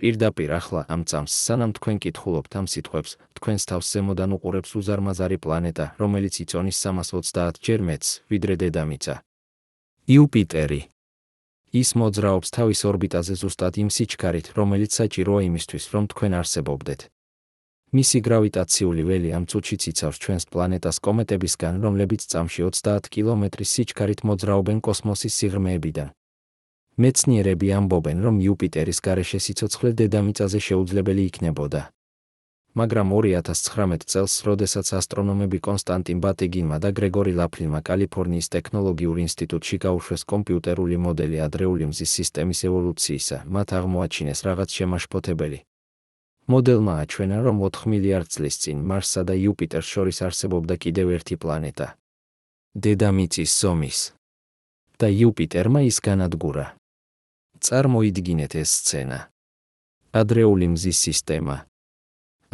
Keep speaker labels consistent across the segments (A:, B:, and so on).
A: პირდაპირ ახლა ამ წამს, სანამ თქვენ კითხულობთ ამ სიტყვებს, თქვენს თავს ზემოდან უყურებს უზარმაზარი პლანეტა, რომელიც იწონის 330 ჯერ მეტს, ვიდრე დედამიწა. იუპიტერი. ის მოძრაობს თავის ორბიტაზე ზუსტად იმ სიჩქარით, რომელიც საჭიროა იმისთვის, რომ თქვენ არსებობდეთ. მისი გრავიტაციული ველი ამ წუთშიც იცავს ჩვენს პლანეტას კომეტებისგან, რომლებიც წამში 30 კილომეტრის სიჩქარით მოძრაობენ კოსმოსის სიღრმეებიდან. მეცნიერები ამბობენ, რომ იუპიტერის გარეშე სიცოცხლე დედამიწაზე შეუძლებელი იქნებოდა. მაგრამ 2019 წელს, როდესაც ასტრონომები კონსტანტინ ბატეგინმა და გრეგორი ლაფლინმა კალიფორნიის ტექნოლოგიურ ინსტიტუტში გაუშვეს კომპიუტერული მოდელი ადრეული მზის სისტემის ევოლუციისა, მათ აღმოაჩინეს რაღაც შემაშფოთებელი. მოდელმა აჩვენა, რომ 4 მილიარდ წლის წინ მარსსა და იუპიტერს შორის არსებობდა კიდევ ერთი პლანეტა. დედამიწის ზომის. და იუპიტერმა ის განადგურა. წარმოიდგინეთ ეს სცენა. ადრეული მზის სისტემა.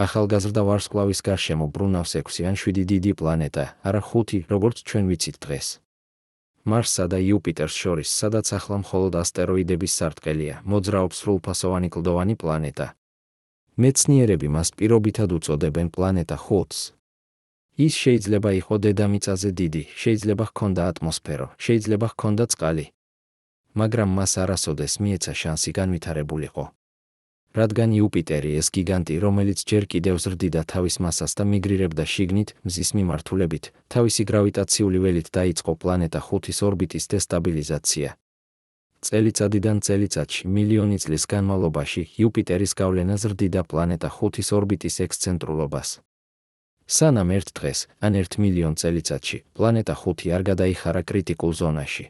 A: ახალგაზრდა ვარსკვლავის გარშემო ბრუნავს 6 ან 7 დიდი პლანეტა, არა 5, როგორც ჩვენ ვიცით დღეს. მარსსა და იუპიტერს შორის, სადაც ახლა მხოლოდ ასტეროიდების სარტყელია, მოძრაობს სრულფასოვანი კლდოვანი პლანეტა. მეცნიერები მას პირობითად უწოდებენ პლანეტა ხუთს. ის შეიძლება იყოს დედამიწაზე დიდი, შეიძლება ჰქონდა ატმოსფერო, შეიძლება ჰქონდა წყალი. მაგრამ მას არასოდეს მიეცა შანსი განვითარებულიყო. რადგან იუპიტერი ეს გიგანტი, რომელიც ჯერ კიდევ ზრდიდა თავის მასას და მიგრირებდა შიგნით, მზის მიმართულებით, თავისი გრავიტაციული ველით დაიწყო პლანეტა ხუთის ორბიტის დესტაბილიზაცია. წელიწადიდან წელიწადში, მილიონი წლის განმავლობაში, იუპიტერის გავლენა ზრდიდა პლანეტა ხუთის ორბიტის ექსცენტრულობას. სანამ ერთ დღეს, ან 1 მილიონ წელიწადში, პლანეტა ხუთი არ გადაიხარა კრიტიკულ ზონაში.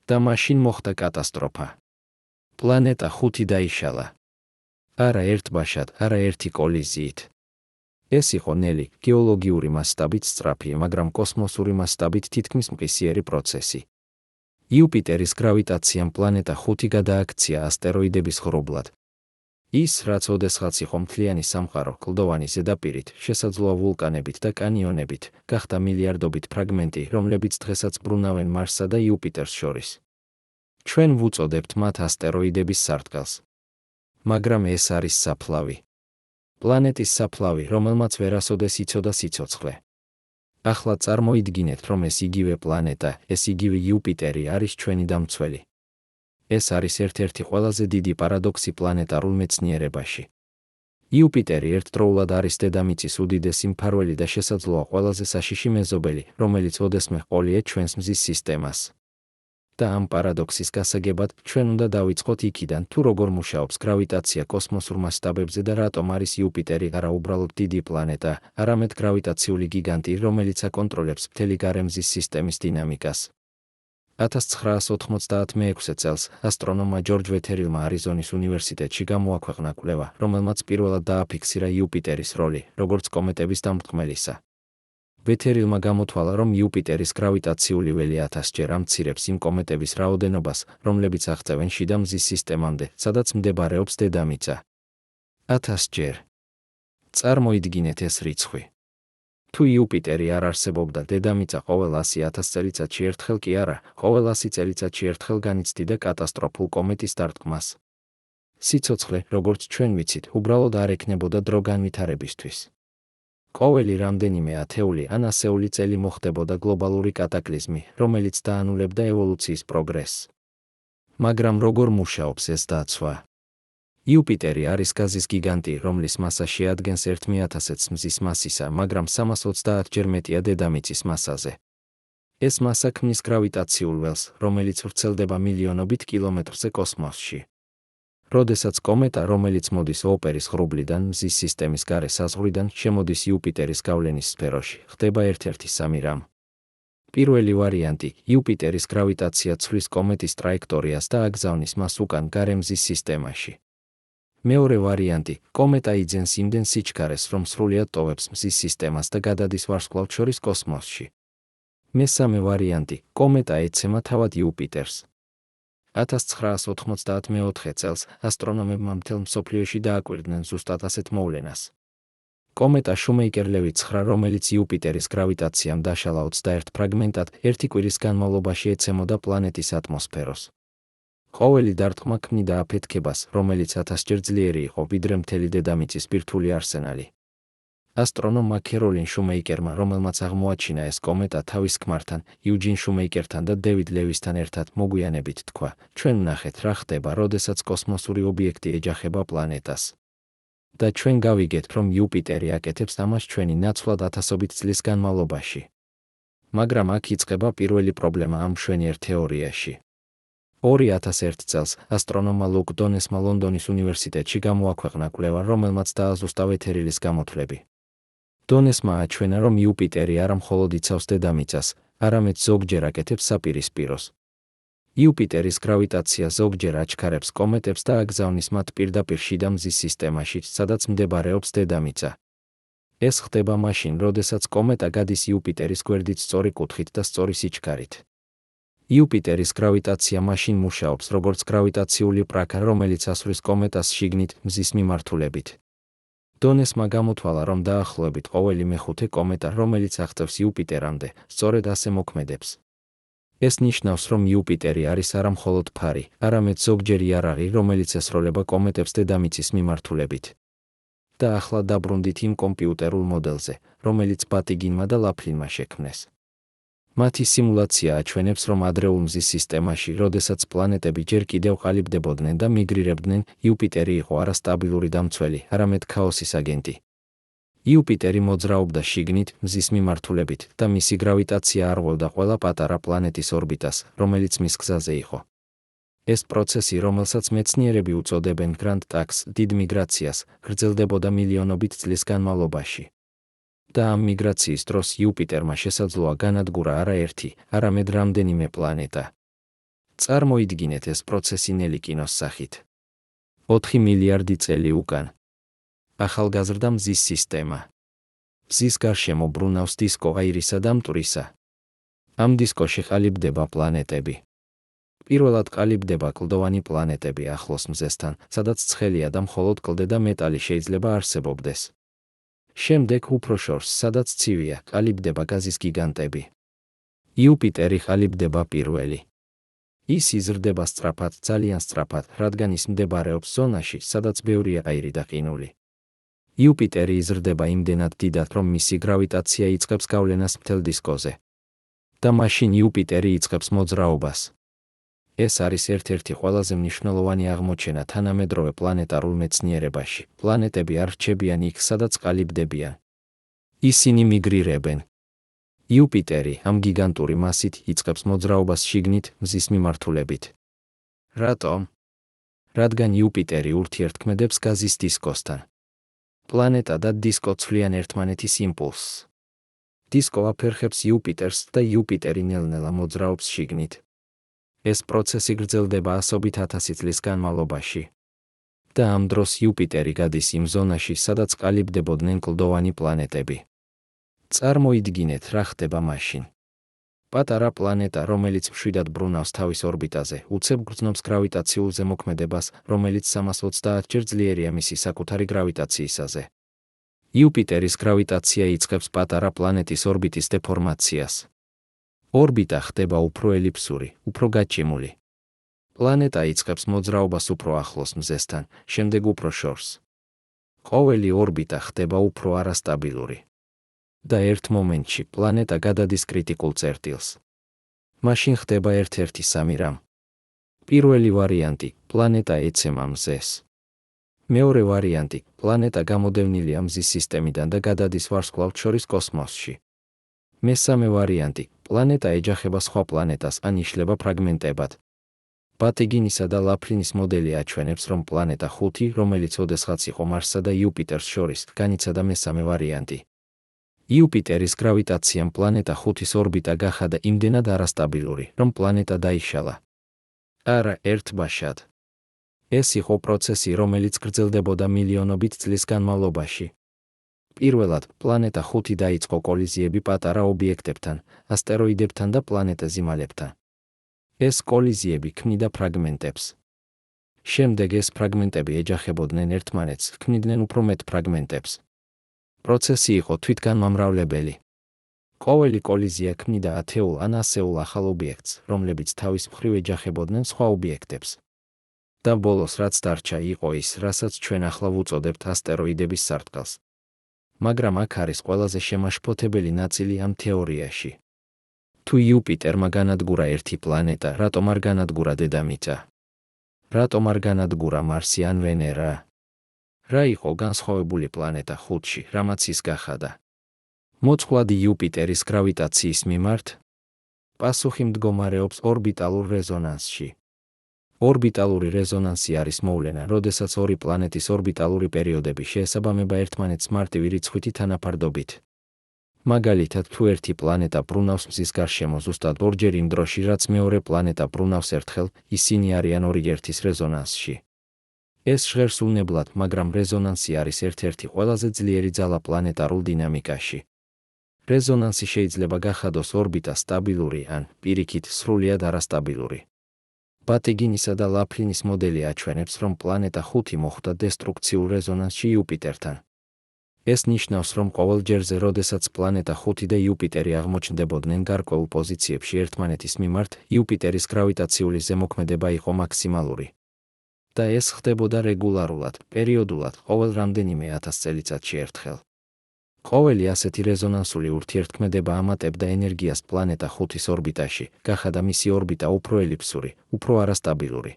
A: და მაშინ მოხდა კატასტროფა. პლანეტა ხუთი დაიშალა. არა ერთ ბაშად, არა ერთი კოლიზიით. ეს იყო ნელი, გეოლოგიური მასშტაბით სწრაფი, მაგრამ კოსმოსური მასშტაბით თითქმის მყისიერი პროცესი. იუპიტერის გრავიტაციამ პლანეტა ხუთი გადააქცია ასტეროიდების ღრუბლად. ის, რაც ოდესღაც იყო მთლიანი სამყარო, კლდოვანი ზედაპირით, შესაძლოა ვულკანებით და კანიონებით, გახდა მილიარდობით ფრაგმენტი, რომლებიც დღესაც ბრუნავენ მარსსა და იუპიტერს შორის. ჩვენ ვუწოდებთ მათ ასტეროიდების სარტყელს. მაგრამ ეს არის საფლავი. პლანეტის საფლავი, რომელმაც ვერასოდეს იცოდა სიცოცხლე. ახლა წარმოიდგინეთ, რომ ეს იგივე პლანეტა, ეს იგივე იუპიტერი არის ჩვენი დამცველი. ეს არის ერთ-ერთი ყველაზე დიდი პარადოქსი პლანეტარულ მეცნიერებაში. იუპიტერი ერთდროულად არის დედამიწის უდიდესი მფარველი და შესაძლოა ყველაზე საშიში მეზობელი, რომელიც ოდესმე ჰყოლია ჩვენს მზის სისტემას. და ამ პარადოქსის გასაგებად, ჩვენ უნდა დავიწყოთ იქიდან, თუ როგორ მუშაობს გრავიტაცია კოსმოსურ მასშტაბებზე და რატომ არის იუპიტერი არა უბრალოდ დიდი პლანეტა, არამედ გრავიტაციული გიგანტი, რომელიც აკონტროლებს მთელი გარემზის სისტემის დინამიკას. 1996 წელს ასტრონომმა ჯორჯ ვეთერილმა არიზონის უნივერსიტეტში გამოაქვეყნა კვლევა, რომელმაც პირველად დააფიქსირა იუპიტერის როლი, როგორც კომეტების დამრტყმელისა. ვეთერილმა გამოთვალა, რომ იუპიტერის გრავიტაციული ველი 1000 ჯერ ამცირებს იმ კომეტების რაოდენობას, რომლებიც აღწევენ შიდა მზის სისტემამდე, სადაც მდებარეობს დედამიწა. 1000 ჯერ. წარმოიდგინეთ ეს რიცხვი. თუ იუპიტერი არ არსებობდა, დედამიწა ყოველ 100,000 წელიწადში ერთხელ კი არა, ყოველ 100 წელიწადში ერთხელ განიცდიდა კატასტროფულ კომეტის დარტყმას. სიცოცხლე, როგორც ჩვენ ვიცით, უბრალოდ არ ექნებოდა დრო განვითარებისთვის. ყოველი რამდენიმე ათეული ან ასეული წელი მოხდებოდა გლობალური კატაკლიზმი, რომელიც დაანულებდა ევოლუციის პროგრესს. მაგრამ როგორ მუშაობს ეს დაცვა? იუპიტერი არის გაზის გიგანტი, რომლის მასა შეადგენს 1/1000-ს მზის მასისა, მაგრამ 330 ჯერ მეტია დედამიწის მასაზე. ეს მასა ქმნის გრავიტაციულ ველს, რომელიც ვრცელდება მილიონობით კილომეტრზე კოსმოსში. როდესაც კომეტა, რომელიც მოდის ოპერის ღრუბლიდან, მზის სისტემის გარე საზღვრიდან, შემოდის იუპიტერის გავლენის სფეროში, ხდება ერთ-ერთი სამი რამ. პირველი ვარიანტი, იუპიტერის გრავიტაცია ცვლის კომეტის ტრაექტორიას და აგზავნის მას უკან გარე მზის სისტემაში. მეორე ვარიანტი, კომეტა იძენს იმდენ სიჩქარეს, რომ სრულიად ტოვებს მზის სისტემას და გადადის ვარსკვლავთ შორის კოსმოსში. მესამე ვარიანტი, კომეტა ეცემა თავად იუპიტერს. 1994 წელს ასტრონომებმა მთელ მსოფლიოში დააკვირდნენ ზუსტად ასეთ მოვლენას. კომეტა შუმეიკერ-ლევი 9, რომელიც იუპიტერის გრავიტაციამ დაშალა 21 ფრაგმენტად, ერთი კვირის განმავლობაში ეცემოდა პლანეტის ატმოსფეროს. ყოველი დარტყმა ქმნიდა აფეთქებას, რომელიც 1000-ჯერ ძლიერი იყო, ვიდრე მთელი დედამიწის ბირთვული არსენალი. ასტრონომმა ქეროლინ შუმეიკერმა, რომელმაც აღმოაჩინა ეს კომეტა თავის ქმართან, იუჯინ შუმეიკერთან და დევიდ ლევისთან ერთად, მოგვიანებით თქვა: ჩვენ ვნახეთ, რა ხდება, როდესაც კოსმოსური ობიექტი ეჯახება პლანეტას. და ჩვენ გავიგეთ, რომ იუპიტერი აკეთებს ამას ჩვენი ნაცვლად ათასობით წლის განმავლობაში. მაგრამ აქ იწყება პირველი პრობლემა ამ მშვენიერ თეორიაში. 2001 წელს ასტრონომმა ლუკ დონესმა ლონდონის უნივერსიტეტში გამოაქვეყნა კვლევა, რომელმაც დააზუსტა ეთერილის გამოთვლები. დონესმა აჩვენა, რომ იუპიტერი არა მხოლოდ იცავს დედამიწას, არამედ ზოგჯერ აკეთებს საპირისპიროს. იუპიტერის გრავიტაცია ზოგჯერ აჩქარებს კომეტებს და აგზავნის მათ პირდაპირ შიდა მზის სისტემაში, სადაც მდებარეობს დედამიწა. ეს ხდება მაშინ, როდესაც კომეტა გადის იუპიტერის გვერდით სწორი კუთხით და სწორი სიჩქარით. იუპიტერის გრავიტაცია მაშინ მუშაობს, როგორც გრავიტაციული პრაკა, რომელიც ასვრის კომეტას შიგნით მზის მიმართულებით. დონესმა გამოთვალა, რომ დაახლოებით ყოველი მეხუთე კომეტა, რომელიც აღწევს იუპიტერამდე, სწორედ ასე მოქმედებს. ეს ნიშნავს, რომ იუპიტერი არის არა მხოლოდ ფარი, არამედ ზოგჯერ იარაღი, რომელიც ესროლება კომეტებს დედამიწის მიმართულებით. და ახლა დაბრუნდით იმ კომპიუტერულ მოდელზე, რომელიც ბატიგინმა და ლაფლინმა შექმნეს. მათი სიმულაცია აჩვენებს, რომ ადრეულ მზის სისტემაში, როდესაც პლანეტები ჯერ კიდევ ყალიბდებოდნენ და მიგრირებდნენ, იუპიტერი იყო არა სტაბილური დამცველი, არამედ ქაოსის აგენტი. იუპიტერი მოძრაობდა შიგნით, მზის მიმართულებით და მისი გრავიტაცია არღვევდა ყველა პატარა პლანეტის ორბიტას, რომელიც მის გზაზე იყო. ეს პროცესი, რომელსაც მეცნიერები უწოდებენ გრანდ ტაქს, დიდ მიგრაციას, გრძელდებოდა მილიონობით წლის განმავლობაში. და ამ მიგრაციის დროს იუპიტერმა შესაძლოა განადგურა არა ერთი, არამედ რამდენიმე პლანეტა. წარმოიდგინეთ ეს პროცესი ნელი კინოს სახით. 4 მილიარდი წელი უკან. ახალგაზრდა მზის სისტემა. მზის გარშემო ბრუნავს დისკო აირისა და მტვრისა. ამ დისკოში ყალიბდება პლანეტები. პირველად ყალიბდება კლდოვანი პლანეტები ახლოს მზესთან, სადაც ცხელია და მხოლოდ კლდე და მეტალი შეიძლება არსებობდეს. შემდეგ უფრო შორს, სადაც ცივია, ყალიბდება გაზის გიგანტები. იუპიტერი ყალიბდება პირველი. ის იზრდება სწრაფად, ძალიან სწრაფად, რადგან ის მდებარეობს ზონაში, სადაც ბევრია აირი და ყინული. იუპიტერი იზრდება იმდენად დიდად, რომ მისი გრავიტაცია იწყებს გავლენას მთელ დისკოზე. და მაშინ იუპიტერი იწყებს მოძრაობას. ეს არის ერთ-ერთი ყველაზე მნიშვნელოვანი აღმოჩენა თანამედროვე პლანეტარულ მეცნიერებაში. პლანეტები არ რჩებიან იქ, სადაც ყალიბდებიან. ისინი მიგრირებენ. იუპიტერი ამ გიგანტური მასით იწყებს მოძრაობას შიგნით, მზის მიმართულებით. რატომ? რადგან იუპიტერი ურთიერთქმედებს გაზის დისკოსთან. პლანეტა და დისკო ცვლიან ერთმანეთის იმპულსს. დისკო აფერხებს იუპიტერს და იუპიტერი ნელ-ნელა მოძრაობს შიგნით. ეს პროცესი გრძელდება ასობით ათასი წლის განმავლობაში. და ამ დროს იუპიტერი გადის იმ ზონაში, სადაც ყალიბდებოდნენ კლდოვანი პლანეტები. წარმოიდგინეთ, რა ხდება მაშინ. პატარა პლანეტა, რომელიც მშვიდად ბრუნავს თავის ორბიტაზე, უცებ გრძნობს გრავიტაციულ ზემოქმედებას, რომელიც 320-ჯერ ძლიერია მისი საკუთარი გრავიტაციისაზე. იუპიტერის გრავიტაცია იწყებს პატარა პლანეტის ორბიტის დეფორმაციას. ორბიტა ხდება უფრო ელიფსური, უფრო გაჭიმული. პლანეტა იწყებს მოძრაობას უფრო ახლოს მზესთან, შემდეგ უფრო შორს. ყოველი ორბიტა ხდება უფრო არასტაბილური. და ერთ მომენტში პლანეტა გადადის კრიტიკულ წერტილს. მაშინ ხდება ერთ-ერთი სამი რამ. პირველი ვარიანტი, პლანეტა ეცემა მზეს. მეორე ვარიანტი, პლანეტა გამოდევნილია მზის სისტემიდან და გადადის ვარსკვლავთშორის კოსმოსში. მესამე ვარიანტი, პლანეტა ეჯახება სხვა პლანეტას ან იშლება ფრაგმენტებად. ბატიგინისა და ლაფლინის მოდელი აჩვენებს, რომ პლანეტა 5, რომელიც ოდესღაც იყო მარსსა და იუპიტერს შორის, განიცადა მესამე ვარიანტი. იუპიტერის გრავიტაციამ პლანეტა 5-ის ორბიტა გახადა იმდენად არასტაბილური, რომ პლანეტა დაიშალა. არა ერთბაშად. ეს იყო პროცესი, რომელიც გრძელდებოდა მილიონობით წლის განმავლობაში. პირველად, პლანეტა 5 დაიწყო კოლიზიები პატარა ობიექტებთან, ასტეროიდებთან და პლანეტაზიმალებთან. ეს კოლიზიები ქმნიდა ფრაგმენტებს. შემდეგ ეს ფრაგმენტები ეჯახებოდნენ ერთმანეთს, ქმნიდნენ უფრო მეტ ფრაგმენტებს. პროცესი იყო თვითგანმამრავლებელი. ყოველი კოლიზია ქმნიდა ათეულ ან ასეულ ახალ ობიექტს, რომლებიც თავის მხრივ ეჯახებოდნენ სხვა ობიექტებს. და ბოლოს რაც დარჩა იყო ის, რასაც ჩვენ ახლა ვუწოდებთ ასტეროიდების სარტყელს. მაგრამ აქ არის ყველაზე შემაშფოთებელი ნაწილი ამ თეორიაში. თუ იუპიტერმა განადგურა ერთი პლანეტა, რატომ არ განადგურა დედამიწა? რატომ არ განადგურა მარსი ან ვენერა? რა იყო განსხვავებული პლანეტა 5-ში, რამაც ის გახადა? მოწყვლადი იუპიტერის გრავიტაციის მიმართ? პასუხი მდგომარეობს ორბიტალურ რეზონანსში. ორბიტალური რეზონანსი არის მოვლენა, როდესაც ორი პლანეტის ორბიტალური პერიოდები შეესაბამება ერთმანეთს მარტივი რიცხვითი თანაფარდობით. მაგალითად, თუ ერთი პლანეტა ბრუნავს მზის გარშემო ზუსტად ორჯერ იმ დროში, რაც მეორე პლანეტა ბრუნავს ერთხელ, ისინი არიან ორი ერთის რეზონანსში. ეს ჟღერს უნებლად, მაგრამ რეზონანსი არის ერთ-ერთი ყველაზე ძლიერი ძალა პლანეტარულ დინამიკაში. რეზონანსი შეიძლება გახადოს ორბიტა სტაბილური ან, პირიქით, სრულიად არასტაბილური. ბატეგინისა და ლაფლინის მოდელი აჩვენებს, რომ პლანეტა 5 მოხვდა დესტრუქციულ რეზონანსში იუპიტერთან. ეს ნიშნავს, რომ ყოველ ჯერზე, როდესაც პლანეტა 5 და იუპიტერი აღმოჩნდებოდნენ გარკვეულ პოზიციებში ერთმანეთის მიმართ, იუპიტერის გრავიტაციული ზემოქმედება იყო მაქსიმალური. და ეს ხდებოდა რეგულარულად, პერიოდულად, ყოველ რამდენიმე 1000 წელიწადში ერთხელ. ყოველი ასეთი რეზონანსული ურთიერთქმედება ამატებდა ენერგიას პლანეტა 5-ის ორბიტაში, გახადა მისი ორბიტა უფრო ელიფსური, უფრო არასტაბილური.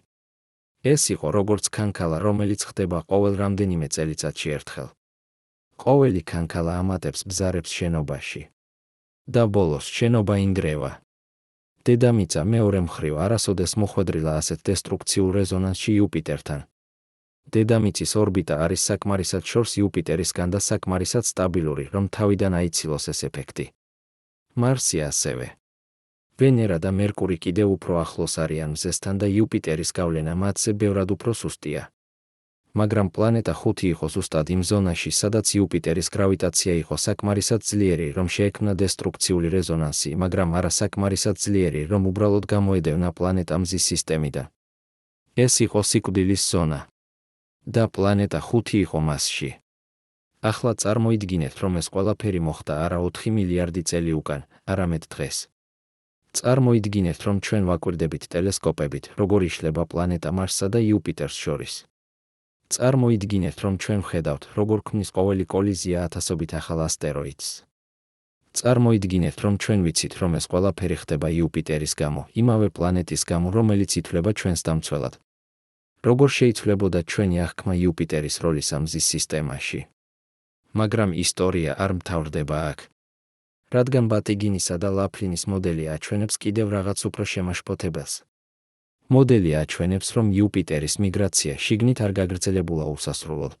A: ეს იყო როგორც ქანქალა, რომელიც ხდება ყოველ რამდენიმე წელიწადში ერთხელ. ყოველი ქანქალა ამატებს ბზარებს შენობაში. და ბოლოს შენობა ინგრევა. დედამიწა მეორე მხრივ არასოდეს მოხვედრილა ასეთ დესტრუქციულ რეზონანსში იუპიტერთან. დედამიწის ორბიტა არის საკმარისად შორს იუპიტერისგან და საკმარისად სტაბილური, რომ თავიდან აიცილოს ეს ეფექტი. მარსი ასევე. ვენერა და მერკური კიდევ უფრო ახლოს არიან მზესთან და იუპიტერის გავლენა მათზე ბევრად უფრო სუსტია. მაგრამ პლანეტა 5 იყო ზუსტად იმ ზონაში, სადაც იუპიტერის გრავიტაცია იყო საკმარისად ძლიერი, რომ შეექმნა დესტრუქციული რეზონანსი, მაგრამ არა საკმარისად ძლიერი, რომ უბრალოდ გამოედევნა პლანეტა მზის სისტემიდან. ეს იყო სიკვდილის ზონა. და პლანეტა 5 იყო მასში. ახლა წარმოიდგინეთ, რომ ეს ყველაფერი მოხდა არა 4 მილიარდი წელი უკან, არამედ დღეს. წარმოიდგინეთ, რომ ჩვენ ვაკვირდებით ტელესკოპებით, როგორ იშლება პლანეტა მარსსა და იუპიტერს შორის. წარმოიდგინეთ, რომ ჩვენ ვხედავთ, როგორ ქმნის ყოველი კოლიზია ათასობით ახალ ასტეროიდს. წარმოიდგინეთ, რომ ჩვენ ვიცით, რომ ეს ყველაფერი ხდება იუპიტერის გამო, იმავე პლანეტის გამო, რომელიც ითვლება ჩვენს დამცველად. როგორ შეიცვლებოდა ჩვენი აღქმა იუპიტერის როლის ამ მზის სისტემაში? მაგრამ ისტორია არ მთავრდება აქ. რადგან ბატეგინისა და ლაფლინის მოდელი აჩვენებს კიდევ რაღაც უფრო შემაშფოთებელს. მოდელი აჩვენებს, რომ იუპიტერის მიგრაცია შიგნით არ გაგრძელებულა უსასრულოდ.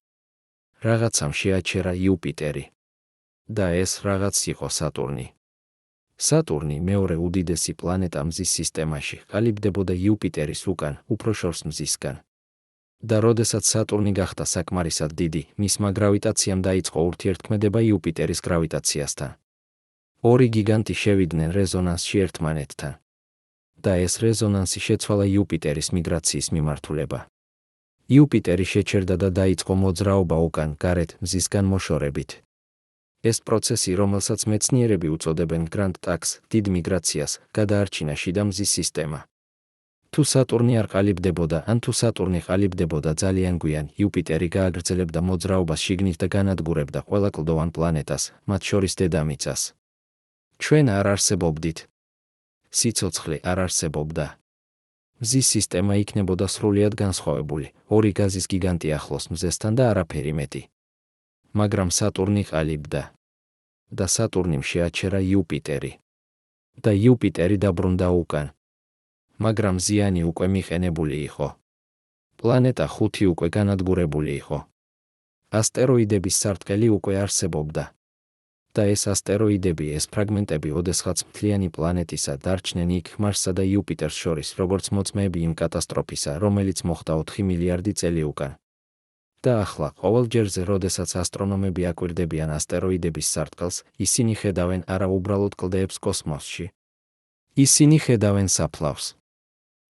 A: რაღაცამ შეაჩერა იუპიტერი. და ეს რაღაც იყო სატურნი. სატურნი, მეორე უდიდესი პლანეტა მზის სისტემაში, ყალიბდებოდა იუპიტერის უკან, უფრო შორს მზისგან. და როდესაც სატურნი გახდა საკმარისად დიდი, მისმა გრავიტაციამ დაიწყო ურთიერთქმედება იუპიტერის გრავიტაციასთან. ორი გიგანტი შევიდნენ რეზონანსში ერთმანეთთან. და ეს რეზონანსი შეცვალა იუპიტერის მიგრაციის მიმართულება. იუპიტერი შეჩერდა და დაიწყო მოძრაობა უკან, გარეთ, მზისგან მოშორებით. ეს პროცესი, რომელსაც მეცნიერები უწოდებენ გრანდ ტაქს, დიდ მიგრაციას, გადაარჩინა შიდა მზის სისტემა. თუ სატურნი არ ყალიბდებოდა, ან თუ სატურნი ყალიბდებოდა ძალიან გვიან, იუპიტერი გააგრძელებდა მოძრაობას შიგნით და განადგურებდა ყველა კლდოვან პლანეტას, მათ შორის დედამიწას. ჩვენ არ არსებობდით. სიცოცხლე არ არსებობდა. მზის სისტემა იქნებოდა სრულიად განსხვავებული, ორი გაზის გიგანტი ახლოს მზესთან და არაფერი მეტი. მაგრამ სატურნი ყალიბდა. და სატურნიმ შეაჩერა იუპიტერი. და იუპიტერი დაბრუნდა უკან. მაგრამ ზიანი უკვე მიყენებული იყო. პლანეტა 5 უკვე განადგურებული იყო. ასტეროიდების სარტყელი უკვე არსებობდა. და ეს ასტეროიდები, ეს ფრაგმენტები ოდესღაც მთლიანი პლანეტისა დარჩნენ იქ მარსსა და იუპიტერს შორის, როგორც მოწმეები იმ კატასტროფისა, რომელიც მოხდა 4 მილიარდი წელი უკან. და ახლა, ყოველ ჯერზე, როდესაც ასტრონომები აკვირდებიან ასტეროიდების სარტყელს, ისინი ხედავენ არა უბრალოდ კლდეებს კოსმოსში. ისინი ხედავენ საფლავს.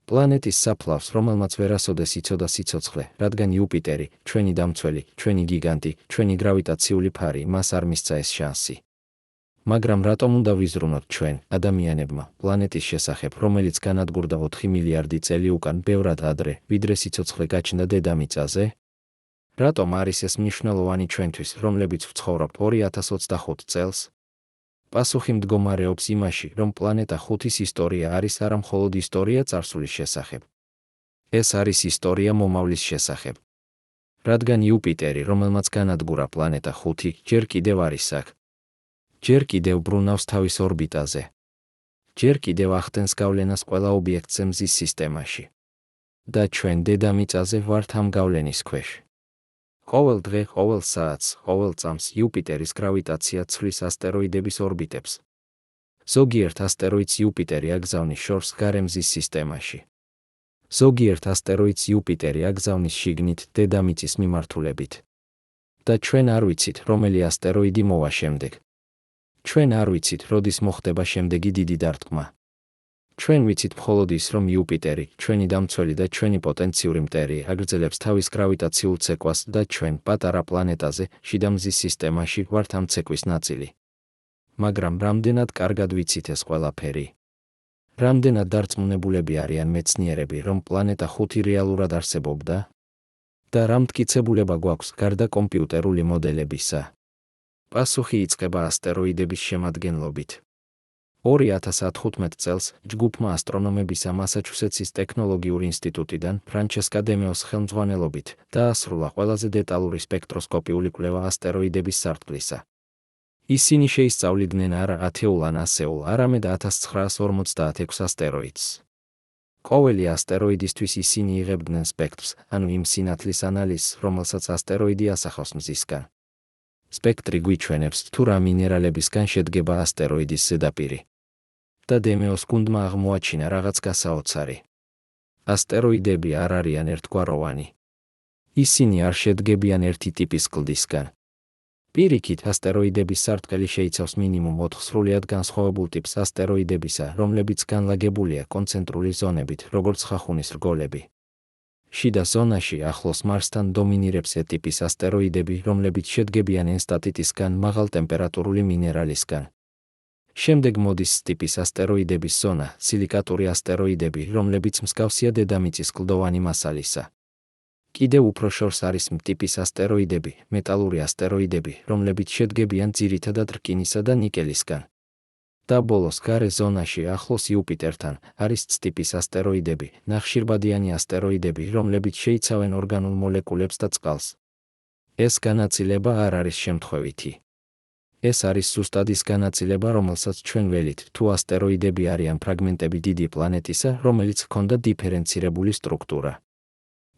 A: პლანეტის საფლავს, რომელმაც ვერასოდეს იცოდა სიცოცხლე, რადგან იუპიტერი, ჩვენი დამცველი, ჩვენი გიგანტი, ჩვენი გრავიტაციული ფარი, მას არ მისცა ეს შანსი. მაგრამ რატომ უნდა ვიზრუნოთ ჩვენ, ადამიანებმა, პლანეტის შესახებ, რომელიც განადგურდა 4 მილიარდი წელი უკან ბევრად ადრე, ვიდრე სიცოცხლე გაჩნდა დედამიწაზე? რატომ არის ეს მნიშვნელოვანი ჩვენთვის, რომლებიც ვცხოვრობთ 2025 წელს? პასუხი მდგომარეობს იმაში, რომ პლანეტა 5-ის ისტორია არის არა მხოლოდ ისტორია წარსულის შესახებ. ეს არის ისტორია მომავლის შესახებ. რადგან იუპიტერი, რომელმაც განადგურა პლანეტა 5, ჯერ კიდევ არის აქ. ჯერ კიდევ ბრუნავს თავის ორბიტაზე. ჯერ კიდევ ახდენს გავლენას ყველა ობიექტზე მზის სისტემაში. და ჩვენ დედამიწაზე ვართ ამ გავლენის ქვეშ. ყოველ დღე, ყოველ საათს, ყოველ წამს იუპიტერის გრავიტაცია ცვლის ასტეროიდების ორბიტებს. ზოგიერთ ასტეროიდს იუპიტერი აგზავნის შორს გარე მზის სისტემაში. ზოგიერთ ასტეროიდს იუპიტერი აგზავნის შიგნით დედამიწის მიმართულებით. და ჩვენ არ ვიცით, რომელი ასტეროიდი მოვა შემდეგ. ჩვენ არ ვიცით, როდის მოხდება შემდეგი დიდი დარტყმა. ჩვენ ვიცით მხოლოდ ის, რომ იუპიტერი, ჩვენი დამცველი და ჩვენი პოტენციური მტერი, აგრძელებს თავის გრავიტაციულ ცეკვას და ჩვენ, პატარა პლანეტაზე, შიდა მზის სისტემაში, ვართ ამ ცეკვის ნაწილი. მაგრამ რამდენად კარგად ვიცით ეს ყველაფერი? რამდენად დარწმუნებულები არიან მეცნიერები, რომ პლანეტა 5 რეალურად არსებობდა? და რა მტკიცებულება გვაქვს გარდა კომპიუტერული მოდელებისა? პასუხი იწყება ასტეროიდების შემადგენლობით. 2015 წელს ჯგუფმა ასტრონომებისა მასაჩუსეტსის ტექნოლოგიურ ინსტიტუტიდან ფრანჩესკა დემეოს ხელმძღვანელობით დაასრულა ყველაზე დეტალური სპექტროსკოპიული კვლევა ასტეროიდების სარტყლისა. ისინი შეისწავლიდნენ არა ათეულ ან ასეულ, არამედ 1956 ასტეროიდს. ყოველი ასტეროიდისთვის ისინი იღებდნენ სპექტრს, ანუ იმ სინათლის ანალიზს, რომელსაც ასტეროიდი ასახავს მზისგან. სპექტრი გვიჩვენებს, თუ რა მინერალებისგან შედგება ასტეროიდის ზედაპირი. და დემეოს გუნდმა აღმოაჩინა რაღაც გასაოცარი. ასტეროიდები არ არიან ერთგვაროვანი. ისინი არ შედგებიან ერთი ტიპის კლდისგან. პირიქით, ასტეროიდების სარტყელი შეიცავს მინიმუმ 4 სრულიად განსხვავებულ ტიპს ასტეროიდებისა, რომლებიც განლაგებულია კონცენტრული ზონებით, როგორც ხახუნის რგოლები. შიდა ზონაში, ახლოს მარსთან, დომინირებს E-ტიპის ასტეროიდები, რომლებიც შედგებიან ენსტატიტისგან, მაღალტემპერატურული მინერალისგან. შემდეგ მოდის S-ტიპის ასტეროიდების ზონა, სილიკატური ასტეროიდები, რომლებიც მსგავსია დედამიწის კლდოვანი მასალისა. კიდევ უფრო შორს არის M-ტიპის ასტეროიდები, მეტალური ასტეროიდები, რომლებიც შედგებიან ძირითადად რკინისა და ნიკელისგან. და ბოლოს გარე ზონაში, ახლოს იუპიტერთან, არის C-ტიპის ასტეროიდები, ნახშირბადიანი ასტეროიდები, რომლებიც შეიცავენ ორგანულ მოლეკულებს და წყალს. ეს განაწილება არ არის შემთხვევითი. ეს არის ზუსტად ის განაწილება, რომელსაც ჩვენ ველით, თუ ასტეროიდები არიან ფრაგმენტები დიდი პლანეტისა, რომელიც ჰქონდა დიფერენცირებული სტრუქტურა.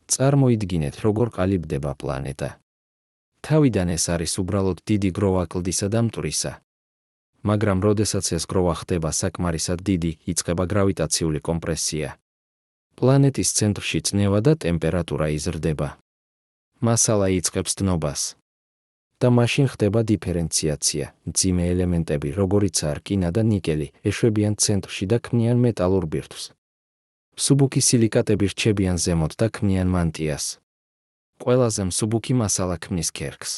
A: წარმოიდგინეთ, როგორ ყალიბდება პლანეტა. თავიდან ეს არის უბრალოდ დიდი გროვა კლდისა და მტვრისა. მაგრამ როდესაც ეს გროვა ხდება საკმარისად დიდი, იწყება გრავიტაციული კომპრესია. პლანეტის ცენტრში წნევა და ტემპერატურა იზრდება. მასალა იწყებს დნობას. და მაშინ ხდება დიფერენციაცია. მძიმე ელემენტები, როგორიცაა რკინა და ნიკელი, ეშვებიან ცენტრში და ქმნიან მეტალურ ბირთვს. მსუბუქი სილიკატები რჩებიან ზემოთ და ქმნიან მანტიას. ყველაზე მსუბუქი მასალა ქმნის ქერქს.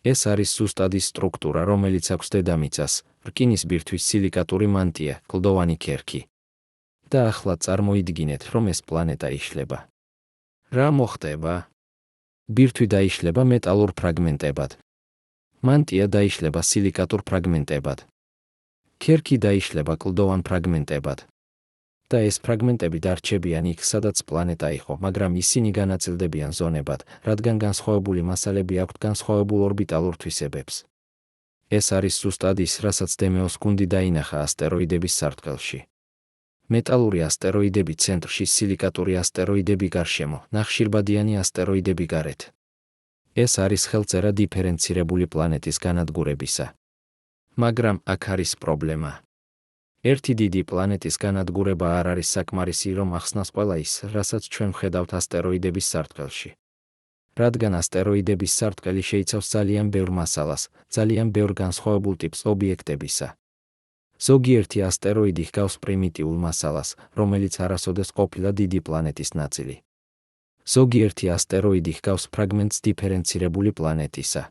A: ეს არის ზუსტად ის სტრუქტურა, რომელიც აქვს დედამიწას, რკინის ბირთვის სილიკატური მანტია, კლდოვანი ქერქი. და ახლა წარმოიდგინეთ, რომ ეს პლანეტა იშლება. რა მოხდება? ბირთვი დაიშლება მეტალურ ფრაგმენტებად. მანტია დაიშლება სილიკატურ ფრაგმენტებად. ქერქი დაიშლება კლდოვან ფრაგმენტებად. და ეს ფრაგმენტები დარჩებიან იქ, სადაც პლანეტა იყო, მაგრამ ისინი განაწილდებიან ზონებად, რადგან განსხვავებული მასალები აქვთ განსხვავებულ ორბიტალურ თვისებებს. ეს არის ზუსტად ის, რასაც დემეოს გუნდი დაინახა ასტეროიდების სარტყელში. მეტალური ასტეროიდები ცენტრში, სილიკატური ასტეროიდები გარშემო, ნახშირბადიანი ასტეროიდები გარეთ. ეს არის ხელწერა დიფერენცირებული პლანეტის განადგურებისა. მაგრამ აქ არის პრობლემა. ერთი დიდი პლანეტის განადგურება არ არის საკმარისი, რომ ახსნას ყველა ის, რასაც ჩვენ ვხედავთ ასტეროიდების სარტყელში. რადგან ასტეროიდების სარტყელი შეიცავს ძალიან ბევრ მასალას, ძალიან ბევრ განსხვავებულ ტიპს ობიექტებისა. ზოგიერთი ასტეროიდი ჰგავს პრიმიტიულ მასალას, რომელიც არასოდეს ყოფილა დიდი პლანეტის ნაწილი. ზოგიერთი ასტეროიდი ჰგავს ფრაგმენტს დიფერენცირებული პლანეტისა.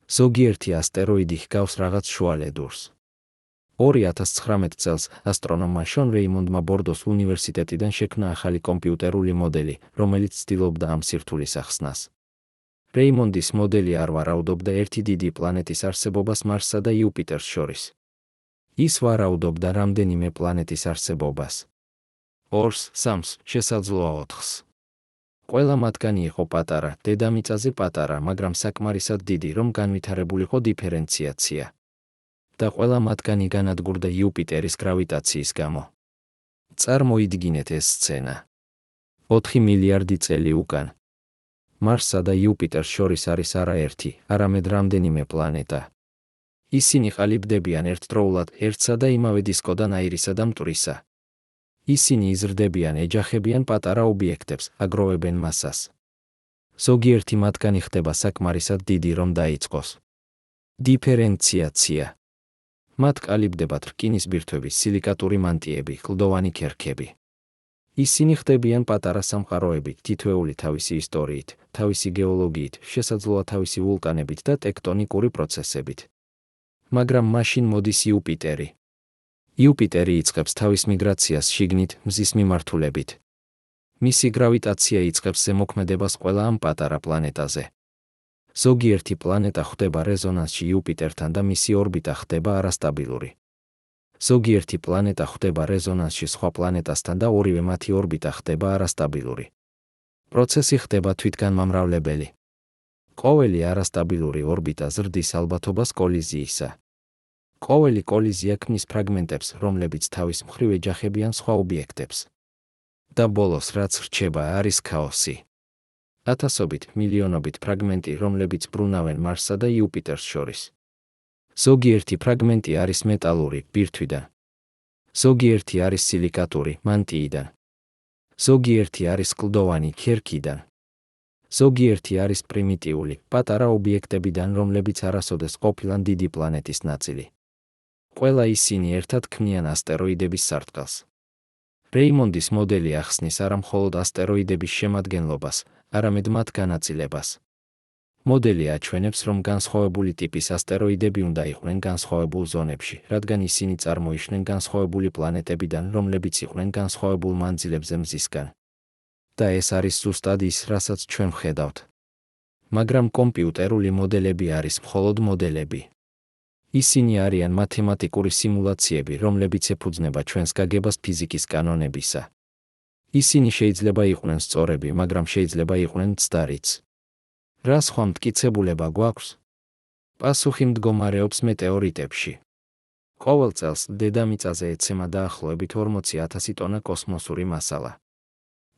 A: ზოგიერთი ასტეროიდი ჰგავს რაღაც შუალედურს. 2019 წელს ასტრონომმა შონ რეიმონდმა ბორდოს უნივერსიტეტიდან შექმნა ახალი კომპიუტერული მოდელი, რომელიც ცდილობდა ამ სირთულის ახსნას. რეიმონდის მოდელი არ ვარაუდობდა ერთი დიდი პლანეტის არსებობას მარსსა და იუპიტერს შორის. ის ვარაუდობდა რამდენიმე პლანეტის არსებობას. 2-ს, 3-ს, შესაძლოა 4-ს. ყველა მათგანი იყო პატარა, დედამიწაზე პატარა, მაგრამ საკმარისად დიდი, რომ განვითარებულიყო დიფერენციაცია. და ყველა მათგანი განადგურდა იუპიტერის გრავიტაციის გამო. წარმოიდგინეთ ეს სცენა. 4 მილიარდი წელი უკან. მარსსა და იუპიტერს შორის არის არა ერთი, არამედ რამდენიმე პლანეტა. ისინი ყალიბდებიან ერთდროულად ერთსა და იმავე დისკოდან აირისა და მტვრისა. ისინი იზრდებიან, ეჯახებიან პატარა ობიექტებს, აგროვებენ მასას. ზოგიერთი მათგანი ხდება საკმარისად დიდი, რომ დაიწყოს დიფერენციაცია. მათ ყალიბდებათ რკინის ბირთვები, სილიკატური მანტიები, კლდოვანი ქერქები. ისინი ხდებიან პატარა სამყაროები, თითოეული თავისი ისტორიით, თავისი გეოლოგიით, შესაძლოა თავისი ვულკანებით და ტექტონიკური პროცესებით. მაგრამ მაშინ მოდის იუპიტერი. იუპიტერი იწყებს თავის მიგრაციას შიგნით, მზის მიმართულებით. მისი გრავიტაცია იწყებს ზემოქმედებას ყველა ამ პატარა პლანეტაზე. ზოგიერთი პლანეტა ხდება რეზონანსში იუპიტერთან და მისი ორბიტა ხდება არასტაბილური. ზოგიერთი პლანეტა ხდება რეზონანსში სხვა პლანეტასთან და ორივე მათი ორბიტა ხდება არასტაბილური. პროცესი ხდება თვითგანმამრავლებელი. ყოველი არასტაბილური ორბიტა ზრდის ალბათობას კოლიზიისა. ყოველი კოლიზია ქმნის ფრაგმენტებს, რომლებიც თავის მხრივ ეჯახებიან სხვა ობიექტებს. და ბოლოს რაც რჩება არის ქაოსი. ათასობით, მილიონობით ფრაგმენტი, რომლებიც ბრუნავენ მარსსა და იუპიტერს შორის. ზოგიერთი ფრაგმენტი არის მეტალური, ბირთვიდან. ზოგიერთი არის სილიკატური, მანტიიდან. ზოგიერთი არის კლდოვანი, ქერქიდან. ზოგიერთი არის პრიმიტიული, პატარა ობიექტებიდან, რომლებიც არასოდეს ყოფილან დიდი პლანეტის ნაწილი. ყველა ისინი ერთად ქმნიან ასტეროიდების სარტყელს. რეიმონდის მოდელი ახსნის არა მხოლოდ ასტეროიდების შემადგენლობას, არამედ მათ განაწილებას. მოდელი აჩვენებს, რომ განსხვავებული ტიპის ასტეროიდები უნდა იყვნენ განსხვავებულ ზონებში, რადგან ისინი წარმოიშნენ განსხვავებული პლანეტებიდან, რომლებიც იყვნენ განსხვავებულ მანძილებზე მზისგან. და ეს არის ზუსტად ის, რასაც ჩვენ ვხედავთ. მაგრამ კომპიუტერული მოდელები არის მხოლოდ მოდელები. ისინი არიან მათემატიკური სიმულაციები, რომლებიც ეფუძნება ჩვენს გაგებას ფიზიკის კანონებისა. ისინი შეიძლება იყვნენ სწორები, მაგრამ შეიძლება იყვნენ მცდარიც. რა სხვა მტკიცებულება გვაქვს? პასუხი მდგომარეობს მეტეორიტებში. ყოველ წელს დედამიწაზე ეცემა დაახლოებით 40,000 ტონა კოსმოსური მასალა.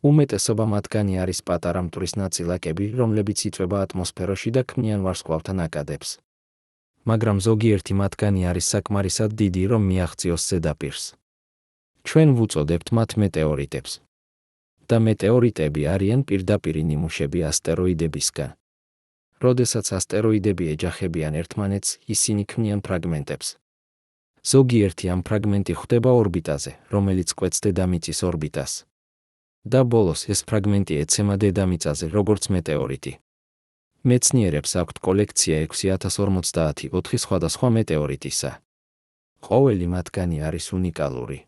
A: უმეტესობა მათგანი არის პატარა მტვრის ნაწილაკები, რომლებიც იწვება ატმოსფეროში და ქმნიან ვარსკვლავთან აკადებს. მაგრამ ზოგიერთი მათგანი არის საკმარისად დიდი, რომ მიაღწიოს ზედაპირს. ჩვენ ვუწოდებთ მათ მეტეორიტებს. და მეტეორიტები არიან პირდაპირი ნიმუშები ასტეროიდებისგან. როდესაც ასტეროიდები ეჯახებიან ერთმანეთს, ისინი ქმნიან ფრაგმენტებს. ზოგიერთი ამ ფრაგმენტი ხდება ორბიტაზე, რომელიც კვეთს დედამიწის ორბიტას. და ბოლოს ეს ფრაგმენტი ეცემა დედამიწაზე, როგორც მეტეორიტი. მეცნიერებს აქვთ კოლექცია 6054 სხვადასხვა მეტეორიტისა. ყოველი მათგანი არის უნიკალური.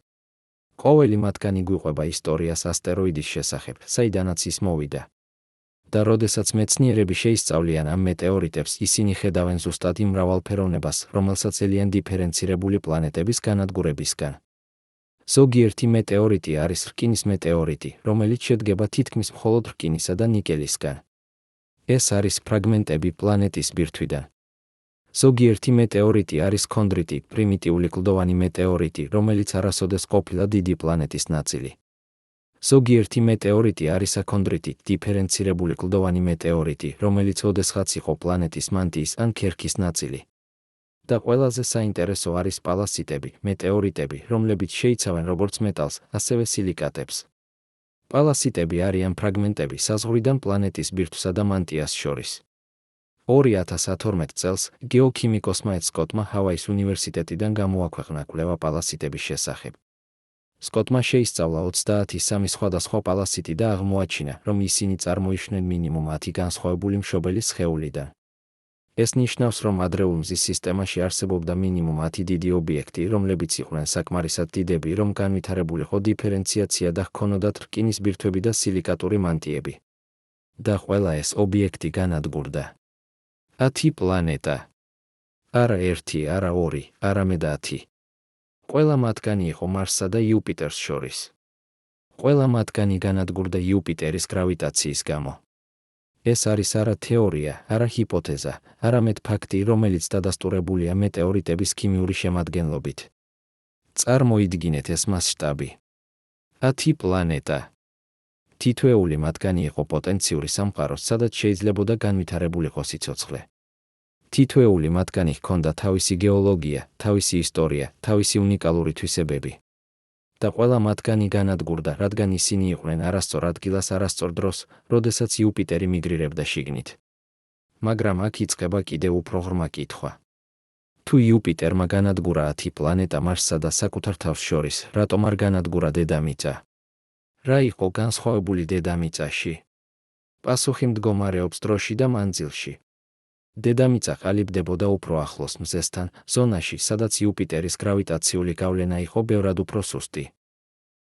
A: ყოველი მათგანი გვიყვება ისტორიას ასტეროიდის შესახებ, საიდანაც ის მოვიდა. და როდესაც მეცნიერები შეისწავლიან ამ მეტეორიტებს, ისინი ხედავენ ზუსტად იმ მრავალფეროვნებას, რომელსაც ელიან დიფერენცირებული პლანეტების განადგურებისგან. ზოგიერთი მეტეორიტი არის რკინის მეტეორიტი, რომელიც შედგება თითქმის მხოლოდ რკინისა და ნიკელისგან. ეს არის ფრაგმენტები პლანეტის ბირთვიდან. ზოგიერთი მეტეორიტი არის ქონდრიტი, პრიმიტიული კლდოვანი მეტეორიტი, რომელიც არასოდეს ყოფილა დიდი პლანეტის ნაწილი. ზოგიერთი მეტეორიტი არის აქონდრიტი, დიფერენცირებული კლდოვანი მეტეორიტი, რომელიც ოდესღაც იყო პლანეტის მანტიის ან ქერქის ნაწილი. და ყველაზე საინტერესო არის პალასიტები, მეტეორიტები, რომლებიც შეიცავენ როგორც მეტალს, ასევე სილიკატებს. პალასიტები არიან ფრაგმენტები საზღვრიდან პლანეტის ბირთვსა და მანტიას შორის. 2012 წელს გეოქიმიკოსმა ედ სკოტმა ჰავაის უნივერსიტეტიდან გამოაქვეყნა კვლევა პალასიტების შესახებ. სკოტმა შეისწავლა 33 სხვადასხვა პალასიტი და აღმოაჩინა, რომ ისინი წარმოიშნენ მინიმუმ 10 განსხვავებული მშობელი სხეულიდან. ეს ნიშნავს, რომ ადრეულ მზის სისტემაში არსებობდა მინიმუმ 10 დიდი ობიექტი, რომლებიც იყვნენ საკმარისად დიდები, რომ განვითარებულიყო დიფერენციაცია და ჰქონოდათ რკინის ბირთვები და სილიკატური მანტიები. და ყველა ეს ობიექტი განადგურდა. 10 პლანეტა. არა 1, არა 2, არამედ 10. ყველა მათგანი იყო მარსსა და იუპიტერს შორის. ყველა მათგანი განადგურდა იუპიტერის გრავიტაციის გამო. ეს არის არა თეორია, არა ჰიპოთეზა, არამედ ფაქტი, რომელიც დადასტურებულია მეტეორიტების ქიმიური შემადგენლობით. წარმოიდგინეთ ეს მასშტაბი. 10 პლანეტა. თითოეული მათგანი იყო პოტენციური სამყარო, სადაც შეიძლებოდა განვითარებულიყო სიცოცხლე. თითოეული მათგანი ჰქონდა თავისი გეოლოგია, თავისი ისტორია, თავისი უნიკალური თვისებები. და ყველა მათგანი განადგურდა, რადგან ისინი იყვნენ არასწორ ადგილას არასწორ დროს, როდესაც იუპიტერი მიგრირებდა შიგნით. მაგრამ აქ იწყება კიდევ უფრო ღრმა კითხვა. თუ იუპიტერმა განადგურა 10 პლანეტა მარსსა და საკუთარ თავს შორის, რატომ არ განადგურა დედამიწა? რა იყო განსხვავებული დედამიწაში? პასუხი მდგომარეობს დროში და მანძილში. დედამიწა ყალიბდებოდა უფრო ახლოს მზესთან, ზონაში, სადაც იუპიტერის გრავიტაციული გავლენა იყო ბევრად უფრო სუსტი.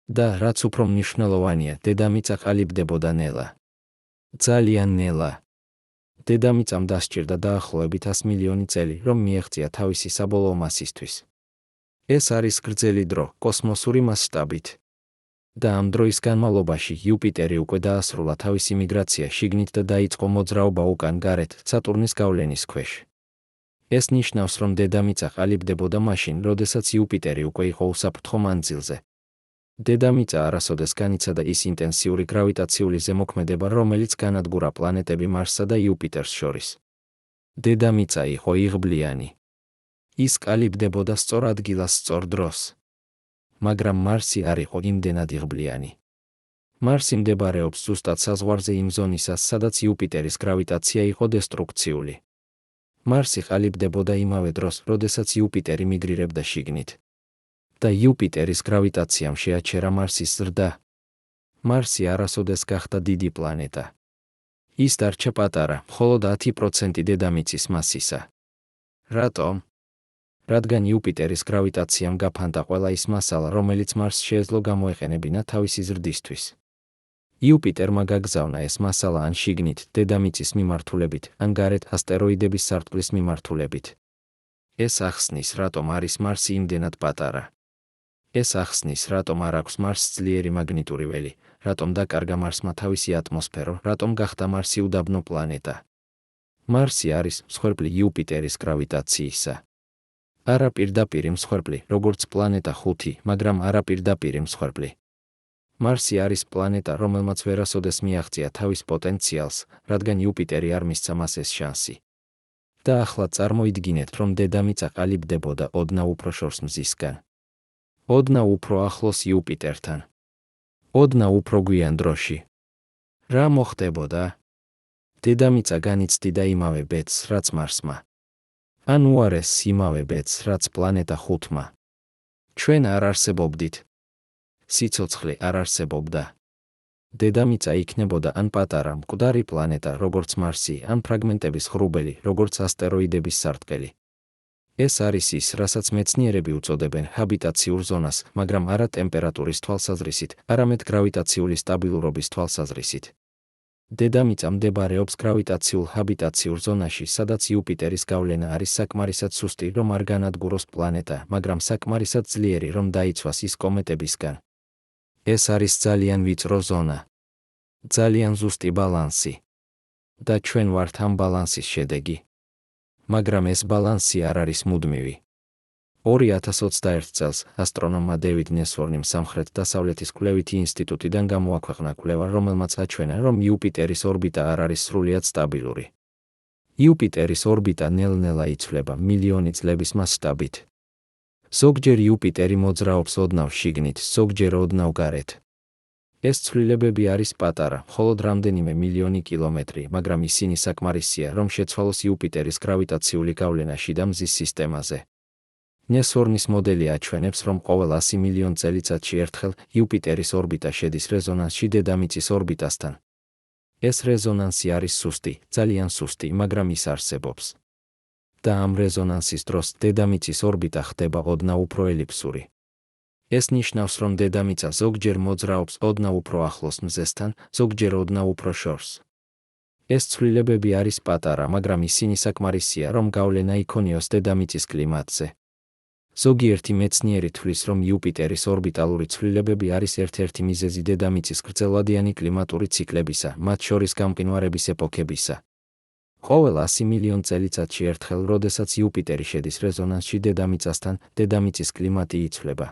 A: და რაც უფრო მნიშვნელოვანია, დედამიწა ყალიბდებოდა ნელა. ძალიან ნელა. დედამიწამ დასჭირდა დაახლოებით 100 მილიონი წელი, რომ მიეღწია თავისი საბოლოო მასისთვის. ეს არის გრძელი დრო, კოსმოსური მასშტაბით. და ამ დროის განმავლობაში იუპიტერი უკვე დაასრულა თავისი მიგრაცია შიგნით და დაიწყო მოძრაობა უკან გარეთ, სატურნის გავლენის ქვეშ. ეს ნიშნავს, რომ დედამიწა ყალიბდებოდა მაშინ, როდესაც იუპიტერი უკვე იყო უსაფრთხო მანძილზე. დედამიწა არასოდეს განიცადა ის ინტენსიური გრავიტაციული ზემოქმედება, რომელიც განადგურა პლანეტები მარსსა და იუპიტერს შორის. დედამიწა იყო იღბლიანი. ის ყალიბდებოდა სწორ ადგილას სწორ დროს. მაგრამ მარსი არ იყო იმდენად იღბლიანი. მარსი მდებარეობს ზუსტად საზღვარზე იმ ზონისას, სადაც იუპიტერის გრავიტაცია იყო დესტრუქციული. მარსი ყალიბდებოდა იმავე დროს, როდესაც იუპიტერი მიგრირებდა შიგნით. და იუპიტერის გრავიტაციამ შეაჩერა მარსის ზრდა. მარსი არასოდეს გახდა დიდი პლანეტა. ის დარჩა პატარა, მხოლოდ 10% დედამიწის მასისა. რატომ? რადგან იუპიტერის გრავიტაციამ გაფანტა ყველა ის მასალა, რომელიც მარსს შეეძლო გამოეყენებინა თავისი ზრდისთვის. იუპიტერმა გაგზავნა ეს მასალა ან შიგნით, დედამიწის მიმართულებით, ან გარეთ ასტეროიდების სარტყლის მიმართულებით. ეს ახსნის, რატომ არის მარსი იმდენად პატარა. ეს ახსნის, რატომ არ აქვს მარსს ძლიერი მაგნიტური ველი, რატომ დაკარგა მარსმა თავისი ატმოსფერო, რატომ გახდა მარსი უდაბნო პლანეტა. მარსი არის მსხვერპლი იუპიტერის გრავიტაციისა. არა პირდაპირი მსხვერპლი, როგორც პლანეტა 5, მაგრამ არა პირდაპირი მსხვერპლი. მარსი არის პლანეტა, რომელმაც ვერასოდეს მიაღწია თავის პოტენციალს, რადგან იუპიტერი არ მისცა მას ეს შანსი. და ახლა წარმოიდგინეთ, რომ დედამიწა ყალიბდებოდა ოდნავ უფრო შორს მზისგან. ოდნავ უფრო ახლოს იუპიტერთან. ოდნავ უფრო გვიან დროში. რა მოხდებოდა? დედამიწა განიცდიდა იმავე ბედს, რაც მარსმა. ან უარესს იმავე ბედს, რაც პლანეტა 5-მა. ჩვენ არ არსებობდით. სიცოცხლე არ არსებობდა. დედამიწა იქნებოდა ან პატარა მკვდარი პლანეტა, როგორც მარსი, ან ფრაგმენტების ღრუბელი, როგორც ასტეროიდების სარტყელი. ეს არის ის, რასაც მეცნიერები უწოდებენ ჰაბიტაციურ ზონას, მაგრამ არა ტემპერატურის თვალსაზრისით, არამედ გრავიტაციული სტაბილურობის თვალსაზრისით. დედამიწა მდებარეობს გრავიტაციულ ჰაბიტაციურ ზონაში, სადაც იუპიტერის გავლენა არის საკმარისად სუსტი, რომ არ განადგუროს პლანეტა, მაგრამ საკმარისად ძლიერი, რომ დაიცვას ის კომეტებისგან. ეს არის ძალიან ვიწრო ზონა. ძალიან ზუსტი ბალანსი. და ჩვენ ვართ ამ ბალანსის შედეგი. მაგრამ ეს ბალანსი არ არის მუდმივი. 2021 წელს ასტრონომმა დევიდ ნესვორნიმ სამხრეთ-დასავლეთის კვლევითი ინსტიტუტიდან გამოაქვეყნა კვლევა, რომელმაც აჩვენა, რომ იუპიტერის ორბიტა არ არის სრულიად სტაბილური. იუპიტერის ორბიტა ნელ-ნელა იცვლება მილიონი წლების მასშტაბით. ზოგჯერ იუპიტერი მოძრაობს ოდნავ შიგნით, ზოგჯერ ოდნავ გარეთ. ეს ცვლილებები არის პატარა, მხოლოდ რამდენიმე მილიონი კილომეტრი, მაგრამ ისინი საკმარისია, რომ შეცვალოს იუპიტერის გრავიტაციული გავლენა შიდა მზის სისტემაზე. ნესვორნის მოდელი აჩვენებს, რომ ყოველ 100 მილიონ წელიწადში ერთხელ იუპიტერის ორბიტა შედის რეზონანსში დედამიწის ორბიტასთან. ეს რეზონანსი არის სუსტი, ძალიან სუსტი, მაგრამ ის არსებობს. და ამ რეზონანსის დროს დედამიწის ორბიტა ხდება ოდნავ უფრო ელიფსური. ეს ნიშნავს, რომ დედამიწა ზოგჯერ მოძრაობს ოდნავ უფრო ახლოს მზესთან, ზოგჯერ ოდნავ უფრო შორს. ეს ცვლილებები არის პატარა, მაგრამ ისინი საკმარისია, რომ გავლენა იქონიოს დედამიწის კლიმატზე. ზოგიერთი მეცნიერი თვლის, რომ იუპიტერის ორბიტალური ცვლილებები არის ერთ-ერთი მიზეზი დედამიწის გრძელვადიანი კლიმატური ციკლებისა, მათ შორის გამყინვარების ეპოქებისა. ყოველ 100 მილიონ წელიწადში ერთხელ, როდესაც იუპიტერი შედის რეზონანსში დედამიწასთან, დედამიწის კლიმატი იცვლება.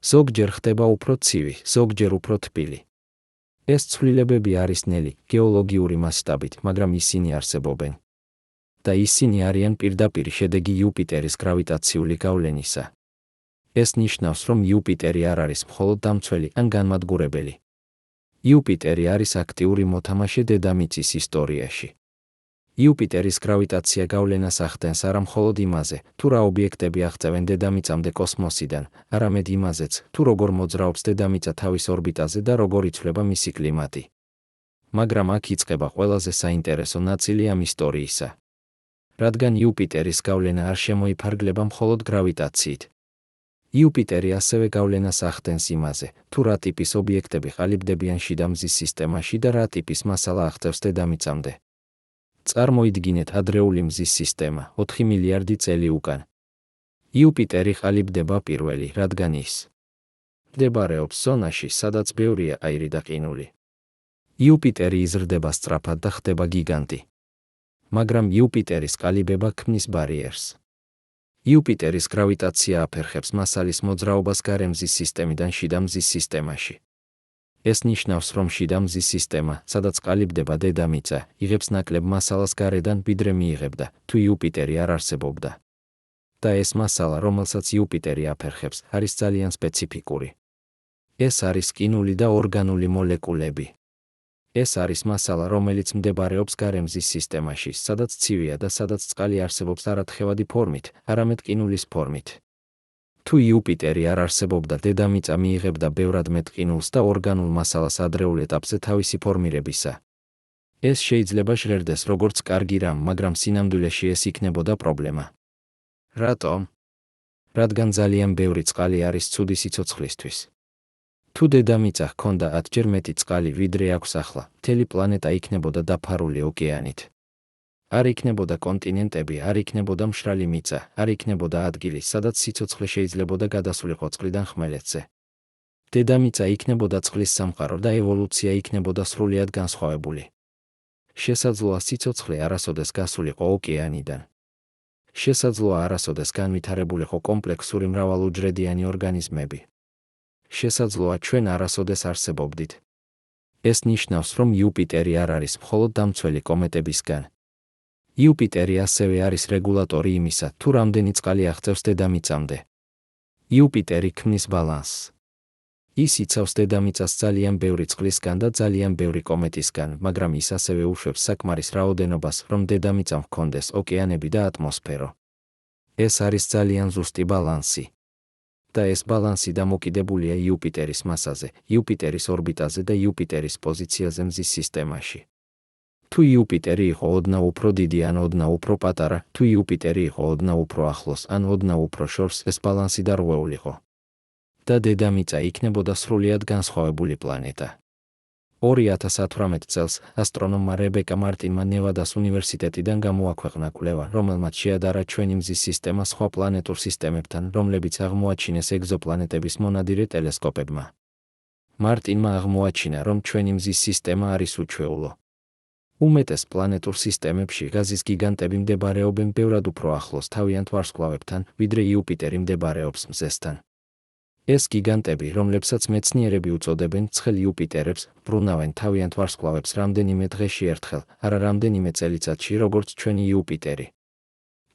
A: ზოგჯერ ხდება უფრო ცივი, ზოგჯერ უფრო თბილი. ეს ცვლილებები არის ნელი, გეოლოგიური მასშტაბით, მაგრამ ისინი არსებობენ. და ისინი არიან პირდაპირ შედეგი იუპიტერის გრავიტაციული გავლენისა. ეს ნიშნავს, რომ იუპიტერი არ არის მხოლოდ დამცველი ან განმადგურებელი. იუპიტერი არის აქტიური მოთამაშე დედამიწის ისტორიაში. იუპიტერის გრავიტაცია გავლენას ახდენს არა მხოლოდ იმაზე, თუ რა ობიექტები აღწევენ დედამიწამდე კოსმოსიდან, არამედ იმაზეც, თუ როგორ მოძრაობს დედამიწა თავის ორბიტაზე და როგორ იცვლება მისი კლიმატი. მაგრამ აქ იწყება ყველაზე საინტერესო ნაწილი ამ ისტორიისა. რადგან იუპიტერის გავლენა არ შემოიფარგლება მხოლოდ გრავიტაციით. იუპიტერი ასევე გავლენას ახდენს იმაზე, თუ რა ტიპის ობიექტები ყალიბდებიან შიდა მზის სისტემაში და რა ტიპის მასალა აღწევს დედამიწამდე. წარმოიდგინეთ ადრეული მზის სისტემა 4 მილიარდი წელი უკან. იუპიტერი ყალიბდება პირველი, რადგან ის მდებარეობს ზონაში, სადაც ბევრია აირი და ყინული. იუპიტერი იზრდება სწრაფად და ხდება გიგანტი. მაგრამ იუპიტერის ყალიბება ქმნის ბარიერს. იუპიტერის გრავიტაცია აფერხებს მასალის მოძრაობას გარე მზის სისტემიდან შიდა მზის სისტემაში. ეს ნიშნავს, რომ შიდა მზის სისტემა, სადაც ყალიბდება დედამიწა, იღებს ნაკლებ მასალას გარედან, ვიდრე მიიღებდა, თუ იუპიტერი არ არსებობდა. და ეს მასალა, რომელსაც იუპიტერი აფერხებს, არის ძალიან სპეციფიკური. ეს არის ყინული და ორგანული მოლეკულები. ეს არის მასალა, რომელიც მდებარეობს გარე მზის სისტემაში, სადაც ცივია და სადაც წყალი არსებობს არა თხევადი ფორმით, არამედ ყინულის ფორმით. თუ იუპიტერი არ არსებობდა, დედამიწა მიიღებდა ბევრად მეტ ყინულს და ორგანულ მასალას ადრეულ ეტაპზე თავისი ფორმირებისა. ეს შეიძლება ჟღერდეს როგორც კარგი რამ, მაგრამ სინამდვილეში ეს იქნებოდა პრობლემა. რატომ? რადგან ძალიან ბევრი წყალი არის ცუდი სიცოცხლისთვის. თუ დედამიწა ჰქონდა 10-ჯერ მეტი წყალი, ვიდრე აქვს ახლა, მთელი პლანეტა იქნებოდა დაფარული ოკეანით. არ იქნებოდა კონტინენტები, არ იქნებოდა მშრალი მიწა, არ იქნებოდა ადგილი, სადაც სიცოცხლე შეიძლებოდა გადასულიყო წყლიდან ხმელეთზე. დედამიწა იქნებოდა წყლის სამყარო და ევოლუცია იქნებოდა სრულიად განსხვავებული. შესაძლოა სიცოცხლე არასოდეს გასულიყო ოკეანიდან. შესაძლოა არასოდეს განვითარებულიყო კომპლექსური მრავალუჯრედიანი ორგანიზმები. შესაძლოა ჩვენ არასოდეს არსებობდით. ეს ნიშნავს, რომ იუპიტერი არ არის მხოლოდ დამცველი კომეტებისგან. იუპიტერი ასევე არის რეგულატორი იმისა, თუ რამდენი წყალი აღწევს დედამიწამდე. იუპიტერი ქმნის ბალანსს. ის იცავს დედამიწას ძალიან ბევრი წყლისგან და ძალიან ბევრი კომეტისგან, მაგრამ ის ასევე უშვებს საკმარის რაოდენობას, რომ დედამიწამ ჰქონდეს ოკეანები და ატმოსფერო. ეს არის ძალიან ზუსტი ბალანსი. და ეს ბალანსი დამოკიდებულია იუპიტერის მასაზე, იუპიტერის ორბიტაზე და იუპიტერის პოზიციაზე მზის სისტემაში. თუ იუპიტერი იყო ოდნავ უფრო დიდი ან ოდნავ უფრო პატარა, თუ იუპიტერი იყო ოდნავ უფრო ახლოს ან ოდნავ უფრო შორს, ეს ბალანსი დარღვეულიყო. და დედამიწა იქნებოდა სრულიად განსხვავებული პლანეტა. 2018 წელს ასტრონომმა რებეკა მარტინმა ნევადას უნივერსიტეტიდან გამოაქვეყნა კვლევა, რომელმაც შეადარა ჩვენი მზის სისტემა სხვა პლანეტურ სისტემებთან, რომლებიც აღმოაჩინეს ეგზოპლანეტების მონადირე ტელესკოპებმა. მარტინმა აღმოაჩინა, რომ ჩვენი მზის სისტემა არის უჩვეულო. უმეტეს პლანეტურ სისტემებში გაზის გიგანტები მდებარეობენ ბევრად უფრო ახლოს თავიანთ ვარსკვლავებთან, ვიდრე იუპიტერი მდებარეობს მზესთან. ეს გიგანტები, რომლებსაც მეცნიერები უწოდებენ ცხელ იუპიტერებს, ბრუნავენ თავიანთ ვარსკვლავებს რამდენიმე დღეში ერთხელ, არა რამდენიმე წელიწადში, როგორც ჩვენი იუპიტერი.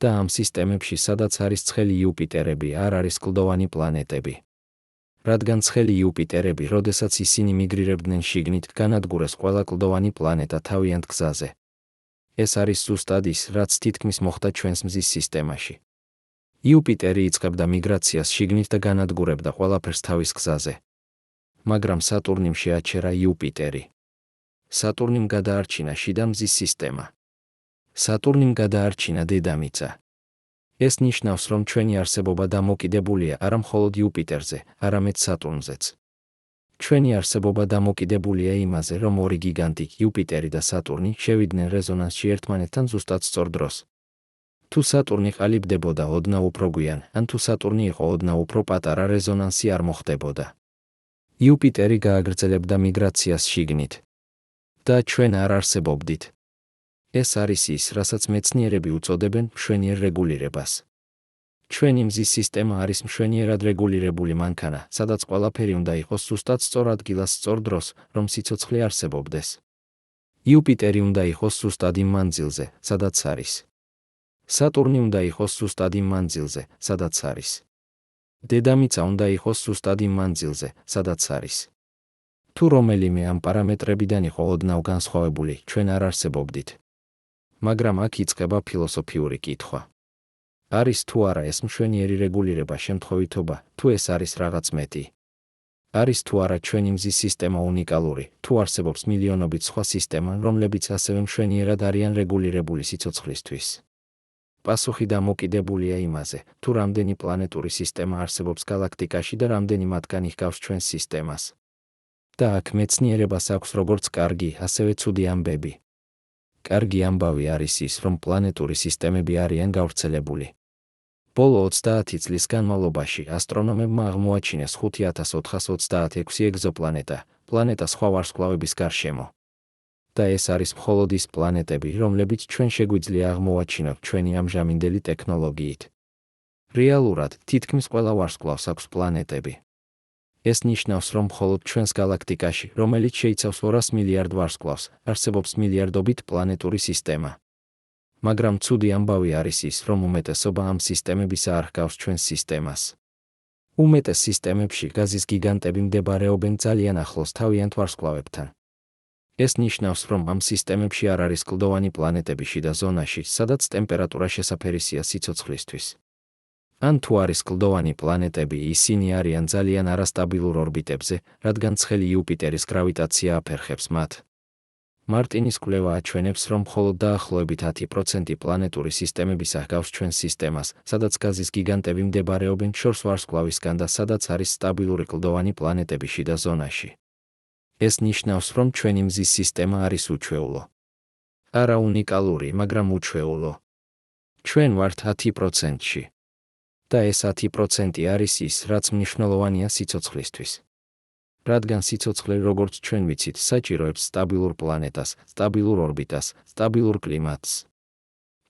A: და ამ სისტემებში, სადაც არის ცხელი იუპიტერები, არ არის კლდოვანი პლანეტები. რადგან ცხელი იუპიტერები, როდესაც ისინი მიგრირებდნენ შიგნით, განადგურეს ყველა კლდოვანი პლანეტა თავიანთ გზაზე. ეს არის ზუსტად ის, რაც თითქმის მოხდა ჩვენს მზის სისტემაში. იუპიტერი იწყებდა მიგრაციას შიგნით და განადგურებდა ყველაფერს თავის გზაზე. მაგრამ სატურნიმ შეაჩერა იუპიტერი. სატურნიმ გადაარჩინა შიდა მზის სისტემა. სატურნიმ გადაარჩინა დედამიწა. ეს ნიშნავს, რომ ჩვენი არსებობა დამოკიდებულია არა მხოლოდ იუპიტერზე, არამედ სატურნზეც. ჩვენი არსებობა დამოკიდებულია იმაზე, რომ ორი გიგანტი, იუპიტერი და სატურნი, შევიდნენ რეზონანსში ერთმანეთთან ზუსტად სწორ დროს. თუ სატურნი ყალიბდებოდა ოდნავ უფრო გვიან, ან თუ სატურნი იყო ოდნავ უფრო პატარა, რეზონანსი არ მოხდებოდა. იუპიტერი გააგრძელებდა მიგრაციას შიგნით. და ჩვენ არ არსებობდით. ეს არის ის, რასაც მეცნიერები უწოდებენ მშვენიერ რეგულირებას. ჩვენი მზის სისტემა არის მშვენიერად რეგულირებული მანქანა, სადაც ყველაფერი უნდა იყოს ზუსტად სწორ ადგილას სწორ დროს, რომ სიცოცხლე არსებობდეს. იუპიტერი უნდა იყოს ზუსტად იმ მანძილზე, სადაც არის. სატურნი უნდა იყოს ზუსტად იმ მანძილზე, სადაც არის. დედამიწა უნდა იყოს ზუსტად იმ მანძილზე, სადაც არის. თუ რომელიმე ამ პარამეტრებიდან იყო ოდნავ განსხვავებული, ჩვენ არ არსებობდით. მაგრამ აქ იწყება ფილოსოფიური კითხვა. არის თუ არა ეს მშვენიერი რეგულირება შემთხვევითობა, თუ ეს არის რაღაც მეტი? არის თუ არა ჩვენი მზის სისტემა უნიკალური, თუ არსებობს მილიონობით სხვა სისტემა, რომლებიც ასევე მშვენიერად არიან რეგულირებული სიცოცხლისთვის? პასუხი დამოკიდებულია იმაზე, თუ რამდენი პლანეტური სისტემა არსებობს გალაქტიკაში და რამდენი მათგანი ჰგავს ჩვენს სისტემას. და აქ მეცნიერებას აქვს როგორც კარგი, ასევე ცუდი ამბები. კარგი ამბავი არის ის, რომ პლანეტური სისტემები არიან გავრცელებული. ბოლო 30 წლის განმავლობაში ასტრონომებმა აღმოაჩინეს 5426 ეგზოპლანეტა, პლანეტა სხვა ვარსკვლავების გარშემო. და ეს არის მხოლოდ ის პლანეტები, რომლებიც ჩვენ შეგვიძლია აღმოვაჩინოთ ჩვენი ამჟამინდელი ტექნოლოგიით. რეალურად, თითქმის ყველა ვარსკვლავს აქვს პლანეტები. ეს ნიშნავს, რომ მხოლოდ ჩვენს გალაქტიკაში, რომელიც შეიცავს 200 მილიარდ ვარსკვლავს, არსებობს მილიარდობით პლანეტური სისტემა. მაგრამ ცუდი ამბავი არის ის, რომ უმეტესობა ამ სისტემებისა არ ჰგავს ჩვენს სისტემას. უმეტეს სისტემებში გაზის გიგანტები მდებარეობენ ძალიან ახლოს თავიანთ ვარსკვლავებთან. ეს ნიშნავს, რომ ამ სისტემებში არ არის კლდოვანი პლანეტები შიდა ზონაში, სადაც ტემპერატურა შესაფერისია სიცოცხლისთვის. ან თუ არის კლდოვანი პლანეტები, ისინი არიან ძალიან არასტაბილურ ორბიტებზე, რადგან ცხელი იუპიტერის გრავიტაცია აფერხებს მათ. მარტინის კვლევა აჩვენებს, რომ მხოლოდ დაახლოებით 10% პლანეტური სისტემებისა ჰგავს ჩვენს სისტემას, სადაც გაზის გიგანტები მდებარეობენ შორს ვარსკვლავისგან და სადაც არის სტაბილური კლდოვანი პლანეტები შიდა ზონაში. ეს ნიშნავს, რომ ჩვენი მზის სისტემა არის უჩვეულო. არა უნიკალური, მაგრამ უჩვეულო. ჩვენ ვართ 10%-ში. და ეს 10% არის ის, რაც მნიშვნელოვანია სიცოცხლისთვის. რადგან სიცოცხლე, როგორც ჩვენ ვიცით, საჭიროებს სტაბილურ პლანეტას, სტაბილურ ორბიტას, სტაბილურ კლიმატს.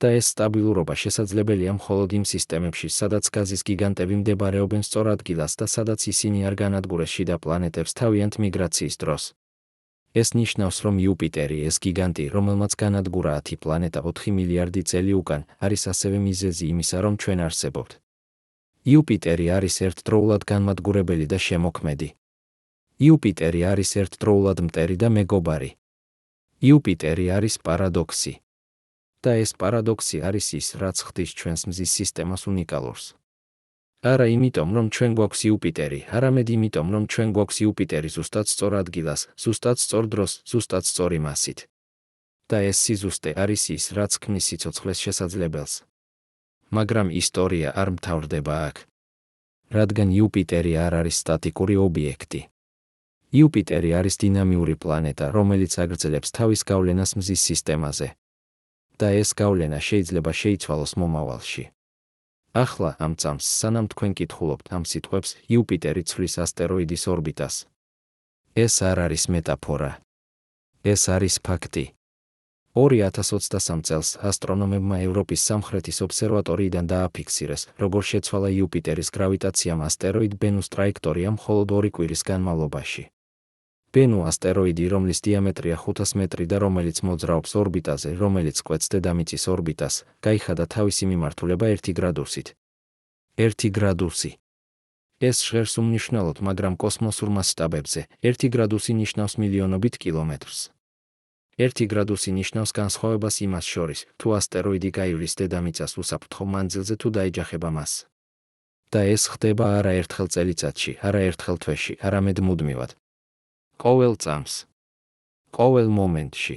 A: და ეს სტაბილურობა შესაძლებელია მხოლოდ იმ სისტემებში, სადაც გაზის გიგანტები მდებარეობენ სწორ ადგილას და სადაც ისინი არ განადგურეს შიდა პლანეტებს თავიანთ მიგრაციის დროს. ეს ნიშნავს, რომ იუპიტერი, ეს გიგანტი, რომელმაც განადგურა 10 პლანეტა 4 მილიარდი წელი უკან, არის ასევე მიზეზი იმისა, რომ ჩვენ არსებობთ. იუპიტერი არის ერთდროულად განმადგურებელი და შემოქმედი. იუპიტერი არის ერთდროულად მტერი და მეგობარი. იუპიტერი არის პარადოქსი. და ეს პარადოქსი არის ის, რაც ხდის ჩვენს მზის სისტემას უნიკალურს. არა იმიტომ, რომ ჩვენ გვაქვს იუპიტერი, არამედ იმიტომ, რომ ჩვენ გვაქვს იუპიტერი ზუსტად სწორ ადგილას, ზუსტად სწორ დროს, ზუსტად სწორი მასით. და ეს სიზუსტე არის ის, რაც ქმნის სიცოცხლეს შესაძლებელს. მაგრამ ისტორია არ მთავრდება აქ. რადგან იუპიტერი არ არის სტატიკური ობიექტი. იუპიტერი არის დინამიური პლანეტა, რომელიც აგრძელებს თავის გავლენას მზის სისტემაზე. და ეს გავლენა შეიძლება შეიცვალოს მომავალში. ახლა ამ წამს, სანამ თქვენ კითხულობთ ამ სიტყვებს, იუპიტერი ცვლის ასტეროიდის ორბიტას. ეს არ არის მეტაფორა. ეს არის ფაქტი. 2023 წელს ასტრონომებმა ევროპის სამხრეთის ობსერვატორიიდან დააფიქსირეს, როგორ შეცვალა იუპიტერის გრავიტაციამ ასტეროიდ ბენუს ტრაექტორია მხოლოდ 2 კვირის განმავლობაში. ბენუ ასტეროიდი, რომლის დიამეტრია 500 მეტრი და რომელიც მოძრაობს ორბიტაზე, რომელიც კვეთს დედამიწის ორბიტას, გაიხადა თავისი მიმართულება 1 გრადუსით. 1 გრადუსი. ეს ჟღერს უმნიშვნელოდ, მაგრამ კოსმოსურ მასშტაბებზე 1 გრადუსი ნიშნავს მილიონობით კილომეტრს. 1 გრადუსი ნიშნავს განსხვავებას იმას შორის, თუ ასტეროიდი გაივლის დედამიწას უსაფრთხო მანძილზე თუ დაეჯახება მას. და ეს ხდება არა ერთხელ წელიწადში, არა ერთხელ თვეში, არამედ მუდმივად. ყოველ წამს. ყოველ მომენტში.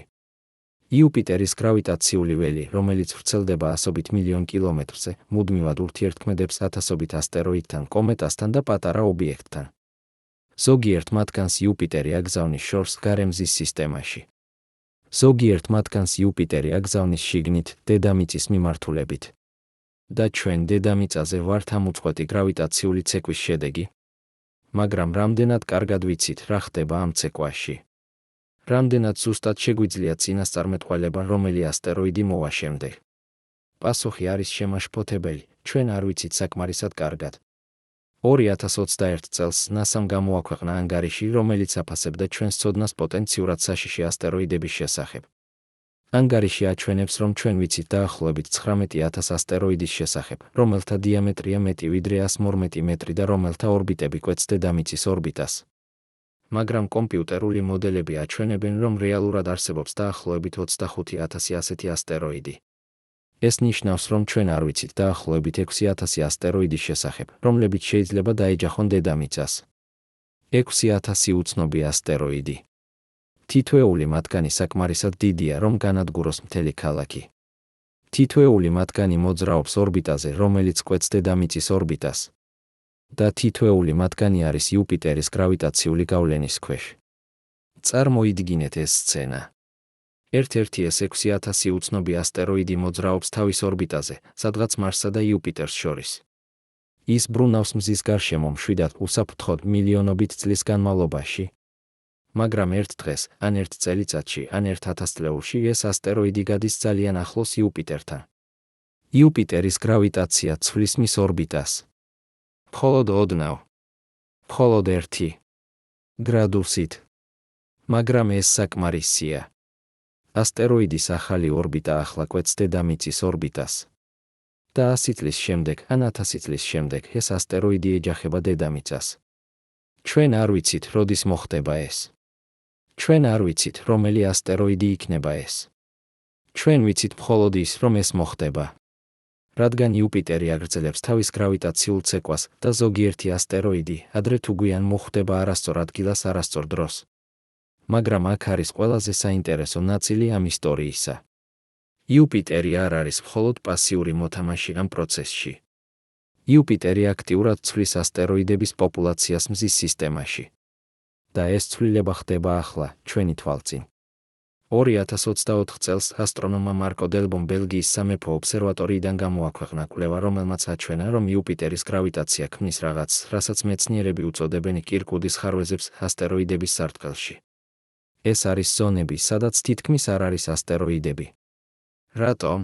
A: იუპიტერის გრავიტაციული ველი, რომელიც ვრცელდება ასობით მილიონ კილომეტრზე, მუდმივად ურთიერთქმედებს ათასობით ასტეროიდთან, კომეტასთან და პატარა ობიექტთან. ზოგიერთ მათგანს იუპიტერი აგზავნის შორს გარე მზის სისტემაში. ზოგიერთ მათგანს იუპიტერი აგზავნის შიგნით, დედამიწის მიმართულებით. და ჩვენ დედამიწაზე ვართ ამ უწყვეტი გრავიტაციული ცეკვის შედეგი. მაგრამ რამდენად კარგად ვიცით, რა ხდება ამ ცეკვაში? რამდენად ზუსტად შეგვიძლია წინასწარმეტყველება, რომელი ასტეროიდი მოვა შემდეგ? პასუხი არის შემაშფოთებელი, ჩვენ არ ვიცით საკმარისად კარგად. 2021 წელს NASA-მ გამოაქვეყნა ანგარიში, რომელიც აფასებდა ჩვენს ცოდნას პოტენციურად საშიში ასტეროიდების შესახებ. ანგარიში აჩვენებს, რომ ჩვენ ვიცით დაახლოებით 19,000 ასტეროიდის შესახებ, რომელთა დიამეტრია მეტი ვიდრე 112 მეტრი და რომელთა ორბიტები კვეთს დედამიწის ორბიტას. მაგრამ კომპიუტერული მოდელები აჩვენებენ, რომ რეალურად არსებობს დაახლოებით 25,000 ასეთი ასტეროიდი. ეს ნიშნავს, რომ ჩვენ არ ვიცით დაახლოებით 6,000 ასტეროიდის შესახებ, რომლებიც შეიძლება დაეჯახონ დედამიწას. 6,000 უცნობი ასტეროიდი. თითოეული მათგანი საკმარისად დიდია, რომ განადგუროს მთელი ქალაქი. თითოეული მათგანი მოძრაობს ორბიტაზე, რომელიც კვეთს დედამიწის ორბიტას. და თითოეული მათგანი არის იუპიტერის გრავიტაციული გავლენის ქვეშ. წარმოიდგინეთ ეს სცენა. ერთ-ერთი ეს 6,000 უცნობი ასტეროიდი მოძრაობს თავის ორბიტაზე, სადღაც მარსსა და იუპიტერს შორის. ის ბრუნავს მზის გარშემო მშვიდად უსაფრთხოდ მილიონობით წლის განმავლობაში. მაგრამ ერთ დღეს, ან ერთ წელიწადში, ან ერთ ათასწლეულში ეს ასტეროიდი გადის ძალიან ახლოს იუპიტერთან. იუპიტერის გრავიტაცია ცვლის მის ორბიტას. მხოლოდ ოდნავ. მხოლოდ 1 გრადუსით. მაგრამ ეს საკმარისია. ასტეროიდის ახალი ორბიტა ახლა კვეთს დედამიწის ორბიტას. და 100 წლის შემდეგ, ან 1000 წლის შემდეგ ეს ასტეროიდი ეჯახება დედამიწას. ჩვენ არ ვიცით, როდის მოხდება ეს. ჩვენ არ ვიცით, რომელი ასტეროიდი იქნება ეს. ჩვენ ვიცით მხოლოდ ის, რომ ეს მოხდება. რადგან იუპიტერი აგრძელებს თავის გრავიტაციულ ცეკვას და ზოგიერთი ასტეროიდი ადრე თუ გვიან მოხვდება არასწორ ადგილას არასწორ დროს. მაგრამ აქ არის ყველაზე საინტერესო ნაწილი ამ ისტორიისა. იუპიტერი არ არის მხოლოდ პასიური მოთამაშე ამ პროცესში. იუპიტერი აქტიურად ცვლის ასტეროიდების პოპულაციას მზის სისტემაში. და ეს ცვლილება ხდება ახლა, ჩვენი თვალწინ. 2024 წელს ასტრონომმა მარკო დელბომ ბელგიის სამეფო ობსერვატორიიდან გამოაქვეყნა კვლევა, რომელმაც აჩვენა, რომ იუპიტერის გრავიტაცია ქმნის რაღაცს, რასაც მეცნიერები უწოდებენ კირკუდის ხარვეზებს ასტეროიდების სარტყელში. ეს არის ზონები, სადაც თითქმის არ არის ასტეროიდები. რატომ?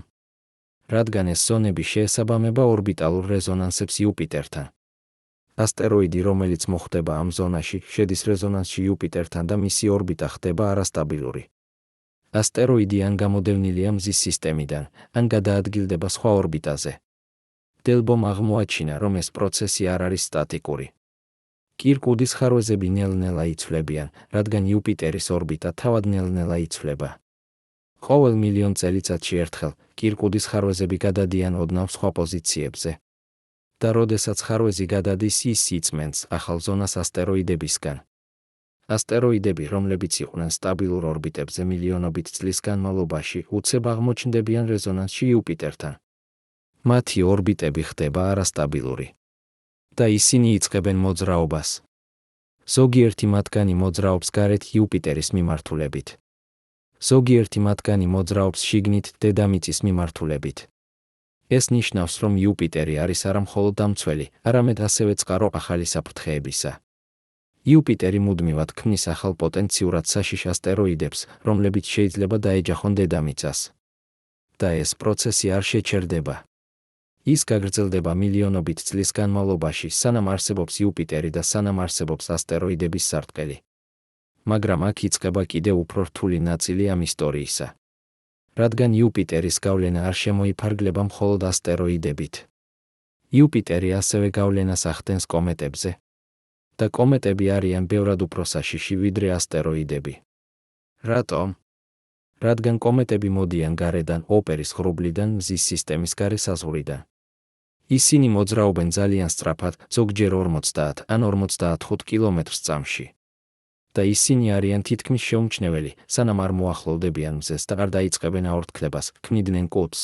A: რადგან ეს ზონები შეესაბამება ორბიტალურ რეზონანსებს იუპიტერთან. ასტეროიდი, რომელიც მოხვდება ამ ზონაში, შედის რეზონანსში იუპიტერთან და მისი ორბიტა ხდება არასტაბილური. ასტეროიდი ან გამოდევნილია მზის სისტემიდან, ან გადაადგილდება სხვა ორბიტაზე. დელბომ აღმოაჩინა, რომ ეს პროცესი არ არის სტატიკური. კირკუდის ხარვეზები ნელ-ნელა იცვლებიან, რადგან იუპიტერის ორბიტა თავად ნელ-ნელა იცვლება. ყოველ მილიონ წელიწადში ერთხელ კირკუდის ხარვეზები გადადიან ოდნავ სხვა პოზიციებზე. და როდესაც ხარვეზი გადადის, ის იწმენს ახალ ზონას ასტეროიდებისგან. ასტეროიდები, რომლებიც იყვნენ სტაბილურ ორბიტებზე მილიონობით წლის განმავლობაში, უცებ აღმოჩნდებიან რეზონანსში იუპიტერთან. მათი ორბიტები ხდება არასტაბილური. და ისინი იწყებენ მოძრაობას. ზოგიერთი მათგანი მოძრაობს გარეთ იუპიტერის მიმართულებით. ზოგიერთი მათგანი მოძრაობს შიგნით დედამიწის მიმართულებით. ეს ნიშნავს, რომ იუპიტერი არის არა მხოლოდ დამცველი, არამედ ასევე წყარო ახალი საფრთხეებისა. იუპიტერი მუდმივად ქმნის ახალ პოტენციურად საშიშ ასტეროიდებს, რომლებიც შეიძლება დაეჯახონ დედამიწას. და ეს პროცესი არ შეჩერდება. ის გაგრძელდება მილიონობით წლის განმავლობაში, სანამ არსებობს იუპიტერი და სანამ არსებობს ასტეროიდების სარტყელი. მაგრამ აქ იწყება კიდევ უფრო რთული ნაწილი ამ ისტორიისა. რადგან იუპიტერის გავლენა არ შემოიფარგლება მხოლოდ ასტეროიდებით. იუპიტერი ასევე გავლენას ახდენს კომეტებზე. და კომეტები არიან ბევრად უფრო საშიში ვიდრე ასტეროიდები. რატომ? რადგან კომეტები მოდიან გარედან, ოპერის ღრუბლიდან, მზის სისტემის გარე საზღვრიდან. ისინი მოძრაობენ ძალიან სწრაფად, ზოგჯერ 40 ან 55 კილომეტრს წამში. და ისინი არიან თითქმის შეუმჩნეველი, სანამ არ მოახლოვდებიან მზეს და არ დაიწყებენ აორთქლებას, ქმნიდნენ კუდს.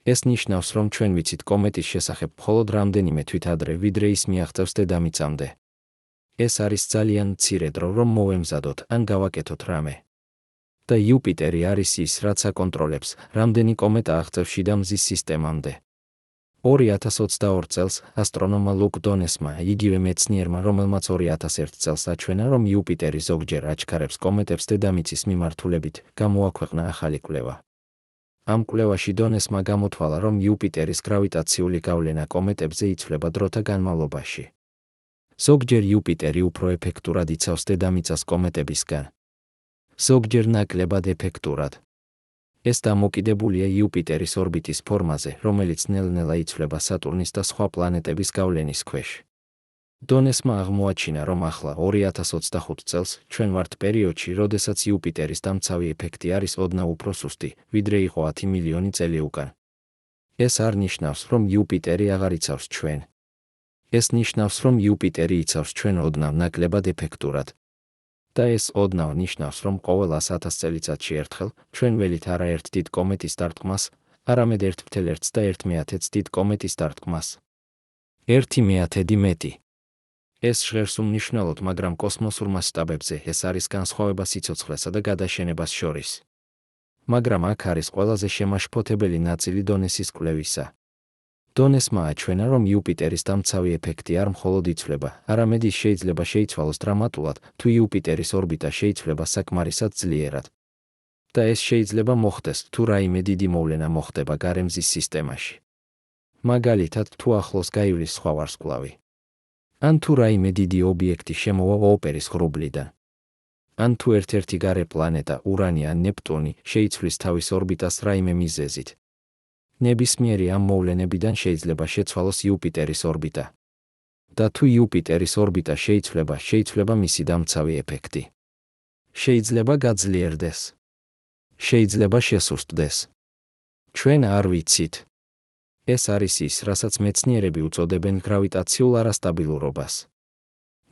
A: ეს ნიშნავს, რომ ჩვენ ვიცით კომეტის შესახებ მხოლოდ რამდენიმე თვით ადრე, ვიდრე ის მიაღწევს დედამიწამდე. ეს არის ძალიან მცირე დრო, რომ მოვემზადოთ ან გავაკეთოთ რამე. და იუპიტერი არის ის, რაც აკონტროლებს, რამდენი კომეტა აღწევს შიდა მზის სისტემამდე. 2022 წელს ასტრონომმა ლუკ დონესმა, იგივე მეცნიერმა, რომელმაც 2001 წელს აჩვენა, რომ იუპიტერი ზოგჯერ აჩქარებს კომეტებს დედამიწის მიმართულებით, გამოაქვეყნა ახალი კვლევა. ამ კვლევაში დონესმა გამოთვალა, რომ იუპიტერის გრავიტაციული გავლენა კომეტებზე იცვლება დროთა განმავლობაში. ზოგჯერ იუპიტერი უფრო ეფექტურად იცავს დედამიწას კომეტებისგან, ზოგჯერ ნაკლებად ეფექტურად. ეს დამოკიდებულია იუპიტერის ორბიტის ფორმაზე, რომელიც ნელ-ნელა იცვლება სატურნის და სხვა პლანეტების გავლენის ქვეშ. დონესმა აღმოაჩინა, რომ ახლა 2025 წელს ჩვენ ვართ პერიოდში, როდესაც იუპიტერის დამცავი ეფექტი არის ოდნავ უფრო სუსტი, ვიდრე იყო 10 მილიონი წელი უკან. ეს არ ნიშნავს, რომ იუპიტერი აღარ იცავს ჩვენ. ეს ნიშნავს, რომ იუპიტერი იცავს ჩვენ ოდნავ ნაკლებად ეფექტურად. და ეს ოდნავ ნიშნავს, რომ ყოველ 100,000 წელიწადში ერთხელ ჩვენ ველით არა ერთ დიდ კომეტის დარტყმას, არამედ 1,1 და 1/10 დიდ კომეტის დარტყმას. 1/10 მეტი. ეს ჟღერს უმნიშვნელოდ, მაგრამ კოსმოსურ მასშტაბებზე ეს არის განსხვავება სიცოცხლესა და გადაშენებას შორის. მაგრამ აქ არის ყველაზე შემაშფოთებელი ნაწილი დონესის კვლევისა. დონესმა აჩვენა, რომ იუპიტერის დამცავი ეფექტი არ მხოლოდ იცვლება, არამედ ის შეიძლება შეიცვალოს დრამატულად, თუ იუპიტერის ორბიტა შეიცვლება საკმარისად ძლიერად. და ეს შეიძლება მოხდეს, თუ რაიმე დიდი მოვლენა მოხდება გარემზის სისტემაში. მაგალითად, თუ ახლოს გაივლის სხვა ვარსკვლავი. ან თუ რაიმე დიდი ობიექტი შემოვა ოპერის ღრუბლიდან. ან თუ ერთ-ერთი გარე პლანეტა, ურანი ან ნეპტუნი, შეიცვლის თავის ორბიტას რაიმე მიზეზით. ნებისმიერი ამ მოვლენებიდან შეიძლება შეცვალოს იუპიტერის ორბიტა. და თუ იუპიტერის ორბიტა შეიცვლება მისი დამცავი ეფექტი. შეიძლება გაძლიერდეს. შეიძლება შესუსტდეს. ჩვენ არ ვიცით. ეს არის ის, რასაც მეცნიერები უწოდებენ გრავიტაციულ არასტაბილურობას.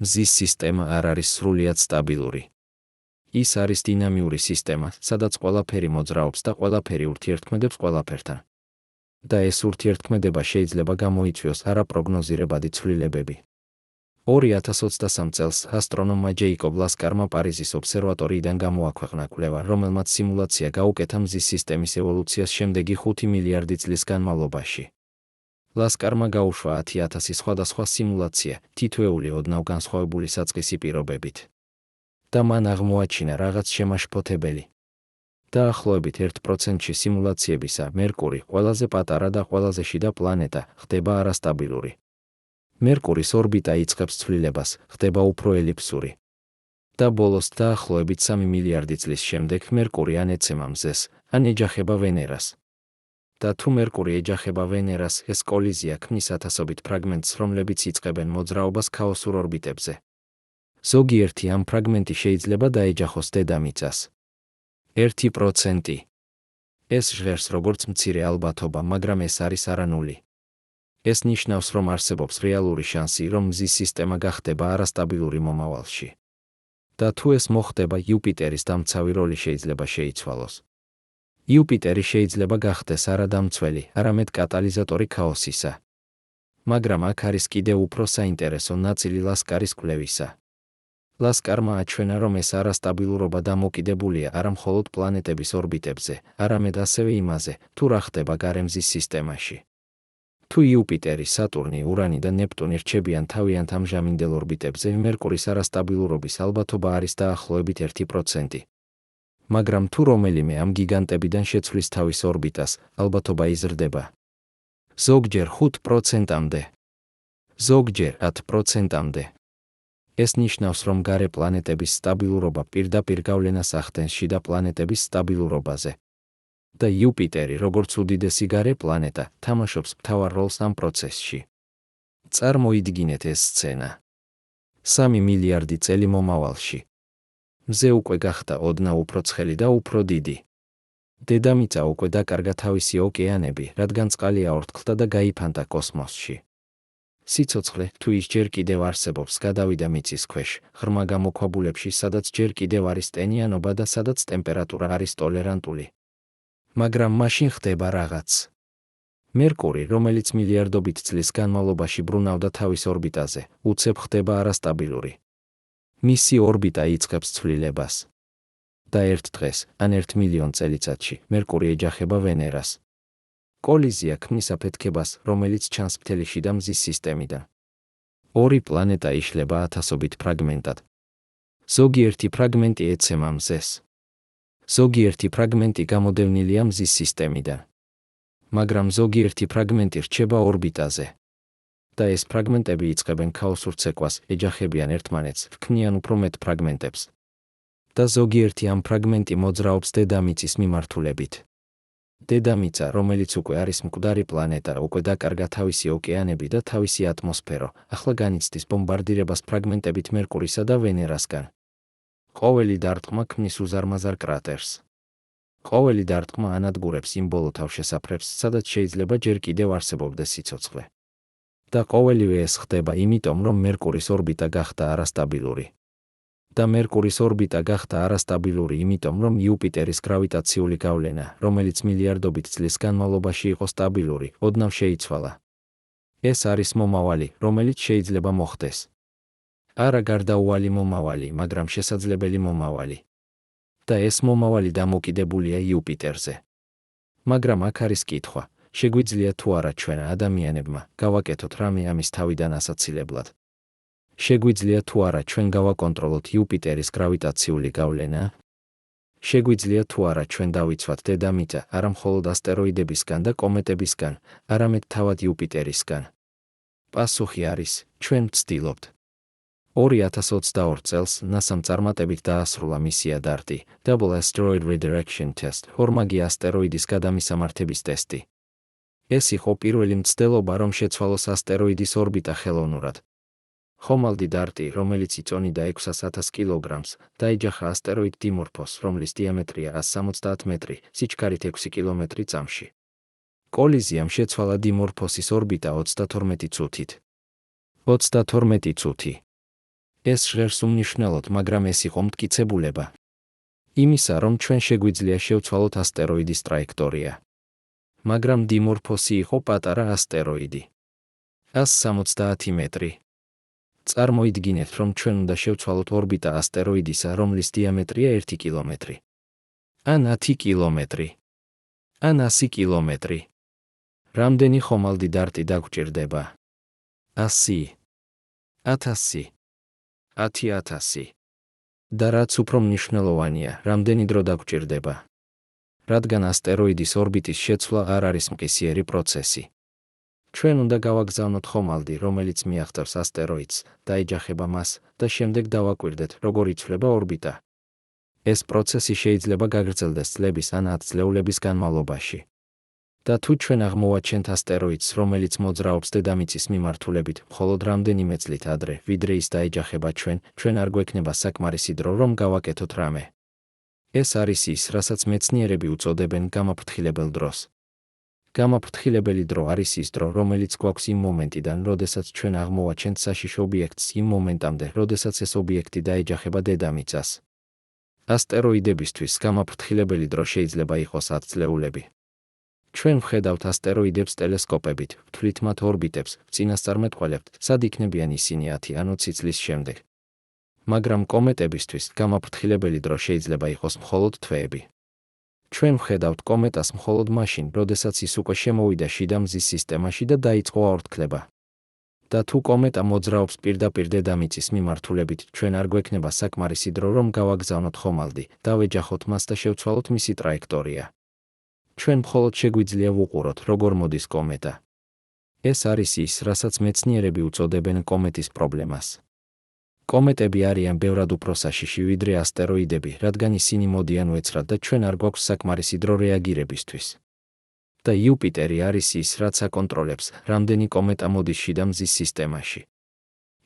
A: მზის სისტემა არ არის სრულიად სტაბილური. ის არის დინამიური სისტემა, სადაც ყველაფერი მოძრაობს და ყველაფერი ურთიერთქმედებს ყველაფერთან. და ეს ურთიერთქმედება შეიძლება გამოიწვიოს არაპროგნოზირებადი ცვლილებები. 2023 წელს ასტრონომმა ჯეიკობ ლასკარმა პარიზის ობსერვატორიიდან გამოაქვეყნა კვლევა, რომელმაც სიმულაცია გაუკეთა მზის სისტემის ევოლუციას შემდეგი 5 მილიარდი წლის განმავლობაში. ლასკარმა გაუშვა 10,000 სხვადასხვა სიმულაცია, თითოეული ოდნავ განსხვავებული საწყისი პირობებით. და მან აღმოაჩინა რაღაც შემაშფოთებელი. დაახლოებით 1%-ში სიმულაციებისა მერკური, ყველაზე პატარა და ყველაზე შიდა პლანეტა, ხდება არასტაბილური. მერკურის ორბიტა იწყებს ცვლილებას, ხდება უფრო ელიფსური. და ბოლოს დაახლოებით 3 მილიარდი წლის შემდეგ მერკური ან ეცემა მზეს, ან ეჯახება ვენერას. და თუ მერკური ეჯახება ვენერას, ეს კოლიზია ქმნის ათასობით ფრაგმენტს, რომლებიც იწყებენ მოძრაობას ქაოსურ ორბიტებზე. ზოგიერთი ამ ფრაგმენტი შეიძლება დაეჯახოს დედამიწას. 1%. ეს ჟღერს როგორც მცირე ალბათობა, მაგრამ ეს არის არანული. ეს ნიშნავს, რომ არსებობს რეალური შანსი, რომ მზის სისტემა გახდება არასტაბილური მომავალში. და თუ ეს მოხდება, იუპიტერის დამცავი როლი შეიძლება შეიცვალოს. იუპიტერი შეიძლება გახდეს არა დამცველი, არამედ კატალიზატორი ქაოსისა. მაგრამ აქ არის კიდევ უფრო საინტერესო ნაწილი ლასკარის კვლევისა. ლასკარმა აჩვენა, რომ ეს არასტაბილურობა დამოკიდებულია არა მხოლოდ პლანეტების ორბიტებზე, არამედ ასევე იმაზე, თუ რა ხდება გარემზის სისტემაში. თუ იუპიტერი, სატურნი, ურანი და ნეპტუნი რჩებიან თავიანთ ამჟამინდელ ორბიტებზე, მერკურის არასტაბილურობის ალბათობა არის დაახლოებით 1%. მაგრამ თუ რომელიმე ამ გიგანტებიდან შეცვლის თავის ორბიტას, ალბათობა იზრდება. ზოგჯერ 5%-მდე. ზოგჯერ 10%-მდე. ეს ნიშნავს, რომ გარე პლანეტების სტაბილურობა პირდაპირ გავლენას ახდენს შიდა პლანეტების სტაბილურობაზე. და იუპიტერი, როგორც უდიდესი გარე პლანეტა, თამაშობს მთავარ როლს ამ პროცესში. წარმოიდგინეთ ეს სცენა. 3 მილიარდი წელი მომავალში. მზე უკვე გახდა ოდნავ უფრო ცხელი და უფრო დიდი. დედამიწა უკვე დაკარგა თავისი ოკეანები, რადგან წყალი აორთქლდა და გაიფანტა კოსმოსში. სიცოცხლე, თუ ის ჯერ კიდევ არსებობს, გადავიდა მიწის ქვეშ, ღრმა გამოქვაბულებში, სადაც ჯერ კიდევ არის ტენიანობა და სადაც ტემპერატურა არის ტოლერანტული. მაგრამ მაშინ ხდება რაღაც. მერკური, რომელიც მილიარდობით წლის განმავლობაში ბრუნავდა თავის ორბიტაზე, უცებ ხდება არასტაბილური. მისი ორბიტა იწყებს ცვლილებას. და ერთ დღეს, ან 1 მილიონ წელიწადში, მერკური ეჯახება ვენერას. კოლიზია ქმნის აფეთქებას, რომელიც ჩანს მთელი შიდა მზის სისტემიდან. ორი პლანეტა იშლება ათასობით ფრაგმენტად. ზოგიერთი ფრაგმენტი ეცემა მზეს. ზოგიერთი ფრაგმენტი გამოდევნილია მზის სისტემიდან. მაგრამ ზოგიერთი ფრაგმენტი რჩება ორბიტაზე. და ეს ფრაგმენტები იწყებენ ქაოსურ ცეკვას, ეჯახებიან ერთმანეთს, ქმნიან უფრო მეტ ფრაგმენტებს. და ზოგიერთი ამ ფრაგმენტი მოძრაობს დედამიწის მიმართულებით. დედამიწა, რომელიც უკვე არის მკვდარი პლანეტა, უკვე დაკარგა თავისი ოკეანები და თავისი ატმოსფერო, ახლა განიცდის ბომბარდირებას ფრაგმენტებით მერკურისა და ვენერასგან. ყოველი დარტყმა ქმნის უზარმაზარ კრატერს. ყოველი დარტყმა ანადგურებს იმ ბოლო თავშესაფრებს, სადაც შეიძლება ჯერ კიდევ არსებობდეს სიცოცხლე. და ყოველივე ეს ხდება იმიტომ, რომ მერკურის ორბიტა გახდა არასტაბილური. და მერკურის ორბიტა გახდა არასტაბილური იმიტომ, რომ იუპიტერის გრავიტაციული გავლენა, რომელიც მილიარდობით წლის განმავლობაში იყო სტაბილური, ოდნავ შეიცვალა. ეს არის მომავალი, რომელიც შეიძლება მოხდეს. არა გარდაუვალი მომავალი, მაგრამ შესაძლებელი მომავალი. და ეს მომავალი დამოკიდებულია იუპიტერზე. მაგრამ აქ არის კითხვა, შეგვიძლია თუ არა ჩვენ ადამიანებმა გავაკეთოთ რამე ამის თავიდან ასაცილებლად? შეგვიძლია თუ არა ჩვენ გავაკონტროლოთ იუპიტერის გრავიტაციული გავლენა? შეგვიძლია თუ არა ჩვენ დავიცვათ დედამიწა არა მხოლოდ ასტეროიდებისგან და კომეტებისგან, არამედ თავად იუპიტერისგან? პასუხი არის, ჩვენ ვცდილობთ. 2022 წელს NASA-მ წარმატებით დაასრულა მისია DART, Double Asteroid Redirection Test, ორმაგი ასტეროიდის გადამისამართების ტესტი. ეს იყო პირველი მცდელობა, რომ შეცვალოს ასტეროიდის ორბიტა ხელოვნურად. ხომალდი DART, რომელიც იწონიდა 600,000 კილოგრამს, დაეჯახა ასტეროიდ დიმორფოს, რომლის დიამეტრია 170 მეტრი, სიჩქარით 6 კილომეტრი წამში. კოლიზიამ შეცვალა დიმორფოსის ორბიტა 32 წუთით. 32 წუთი. ეს ჟღერს უმნიშვნელოდ, მაგრამ ეს იყო მტკიცებულება იმისა, რომ ჩვენ შეგვიძლია შევცვალოთ ასტეროიდის ტრაექტორია. მაგრამ დიმორფოსი იყო პატარა ასტეროიდი. 170 მეტრი. წარმოიდგინეთ, რომ ჩვენ უნდა შევცვალოთ ორბიტა ასტეროიდისა, რომლის დიამეტრია 1 კილომეტრი. ან 10 კილომეტრი. ან 100 კილომეტრი. რამდენი ხომალდი DART დაგვჭირდება? 100. 1000. 10,000. და რაც უფრო მნიშვნელოვანია, რამდენი დრო დაგვჭირდება? რადგან ასტეროიდის ორბიტის შეცვლა არ არის მყისიერი პროცესი. ჩვენ უნდა გავაგზავნოთ ხომალდი, რომელიც მიაღწევს ასტეროიდს, დაეჯახება მას და შემდეგ დავაკვირდეთ, როგორ იცვლება ორბიტა. ეს პროცესი შეიძლება გაგრძელდეს წლების ან 10 წლეულების განმავლობაში. და თუ ჩვენ აღმოვაჩენთ ასტეროიდს, რომელიც მოძრაობს დედამიწის მიმართულებით, მხოლოდ რამდენიმე წლით ადრე, ვიდრე ის დაეჯახება ჩვენ არ გვექნება საკმარისი დრო, რომ გავაკეთოთ რამე. ეს არის ის, რასაც მეცნიერები უწოდებენ გამაფრთხილებელ დროს. გამაფრთხილებელი დრო არის ის დრო, რომელიც გვაქვს იმ მომენტიდან, როდესაც ჩვენ აღმოვაჩენთ საშიშ ობიექტს იმ მომენტამდე, როდესაც ეს ობიექტი დაეჯახება დედამიწას. ასტეროიდებისთვის გამაფრთხილებელი დრო შეიძლება იყოს 10 წლეულები. ჩვენ ვხედავთ ასტეროიდებს ტელესკოპებით, ვთვლით მათ ორბიტებს, ვწინასწარმეტყველებთ, სად იქნებიან ისინი 10 ან 20 წლის შემდეგ. მაგრამ კომეტებისთვის გამაფრთხილებელი დრო შეიძლება იყოს მხოლოდ თვეები. ჩვენ ვხედავთ კომეტას მხოლოდ მაშინ, როდესაც ის უკვე შემოვიდა შიდა მზის სისტემაში და დაიწყო აორთქლება. და თუ კომეტა მოძრაობს პირდაპირ დედამიწის მიმართულებით, ჩვენ არ გვექნება საკმარისი დრო, რომ გავაგზავნოთ ხომალდი, დავეჯახოთ მას და შევცვალოთ მისი ტრაექტორია. ჩვენ მხოლოდ შეგვიძლია ვუყუროთ, როგორ მოდის კომეტა. ეს არის ის, რასაც მეცნიერები უწოდებენ კომეტის პრობლემას. კომეტები არიან ბევრად უფრო საშიში ვიდრე ასტეროიდები, რადგან ისინი მოდიან უეცრად და ჩვენ არ გვაქვს საკმარისი დრო რეაგირებისთვის. და იუპიტერი არის ის, რაც აკონტროლებს, რამდენი კომეტა მოდის შიდა მზის სისტემაში.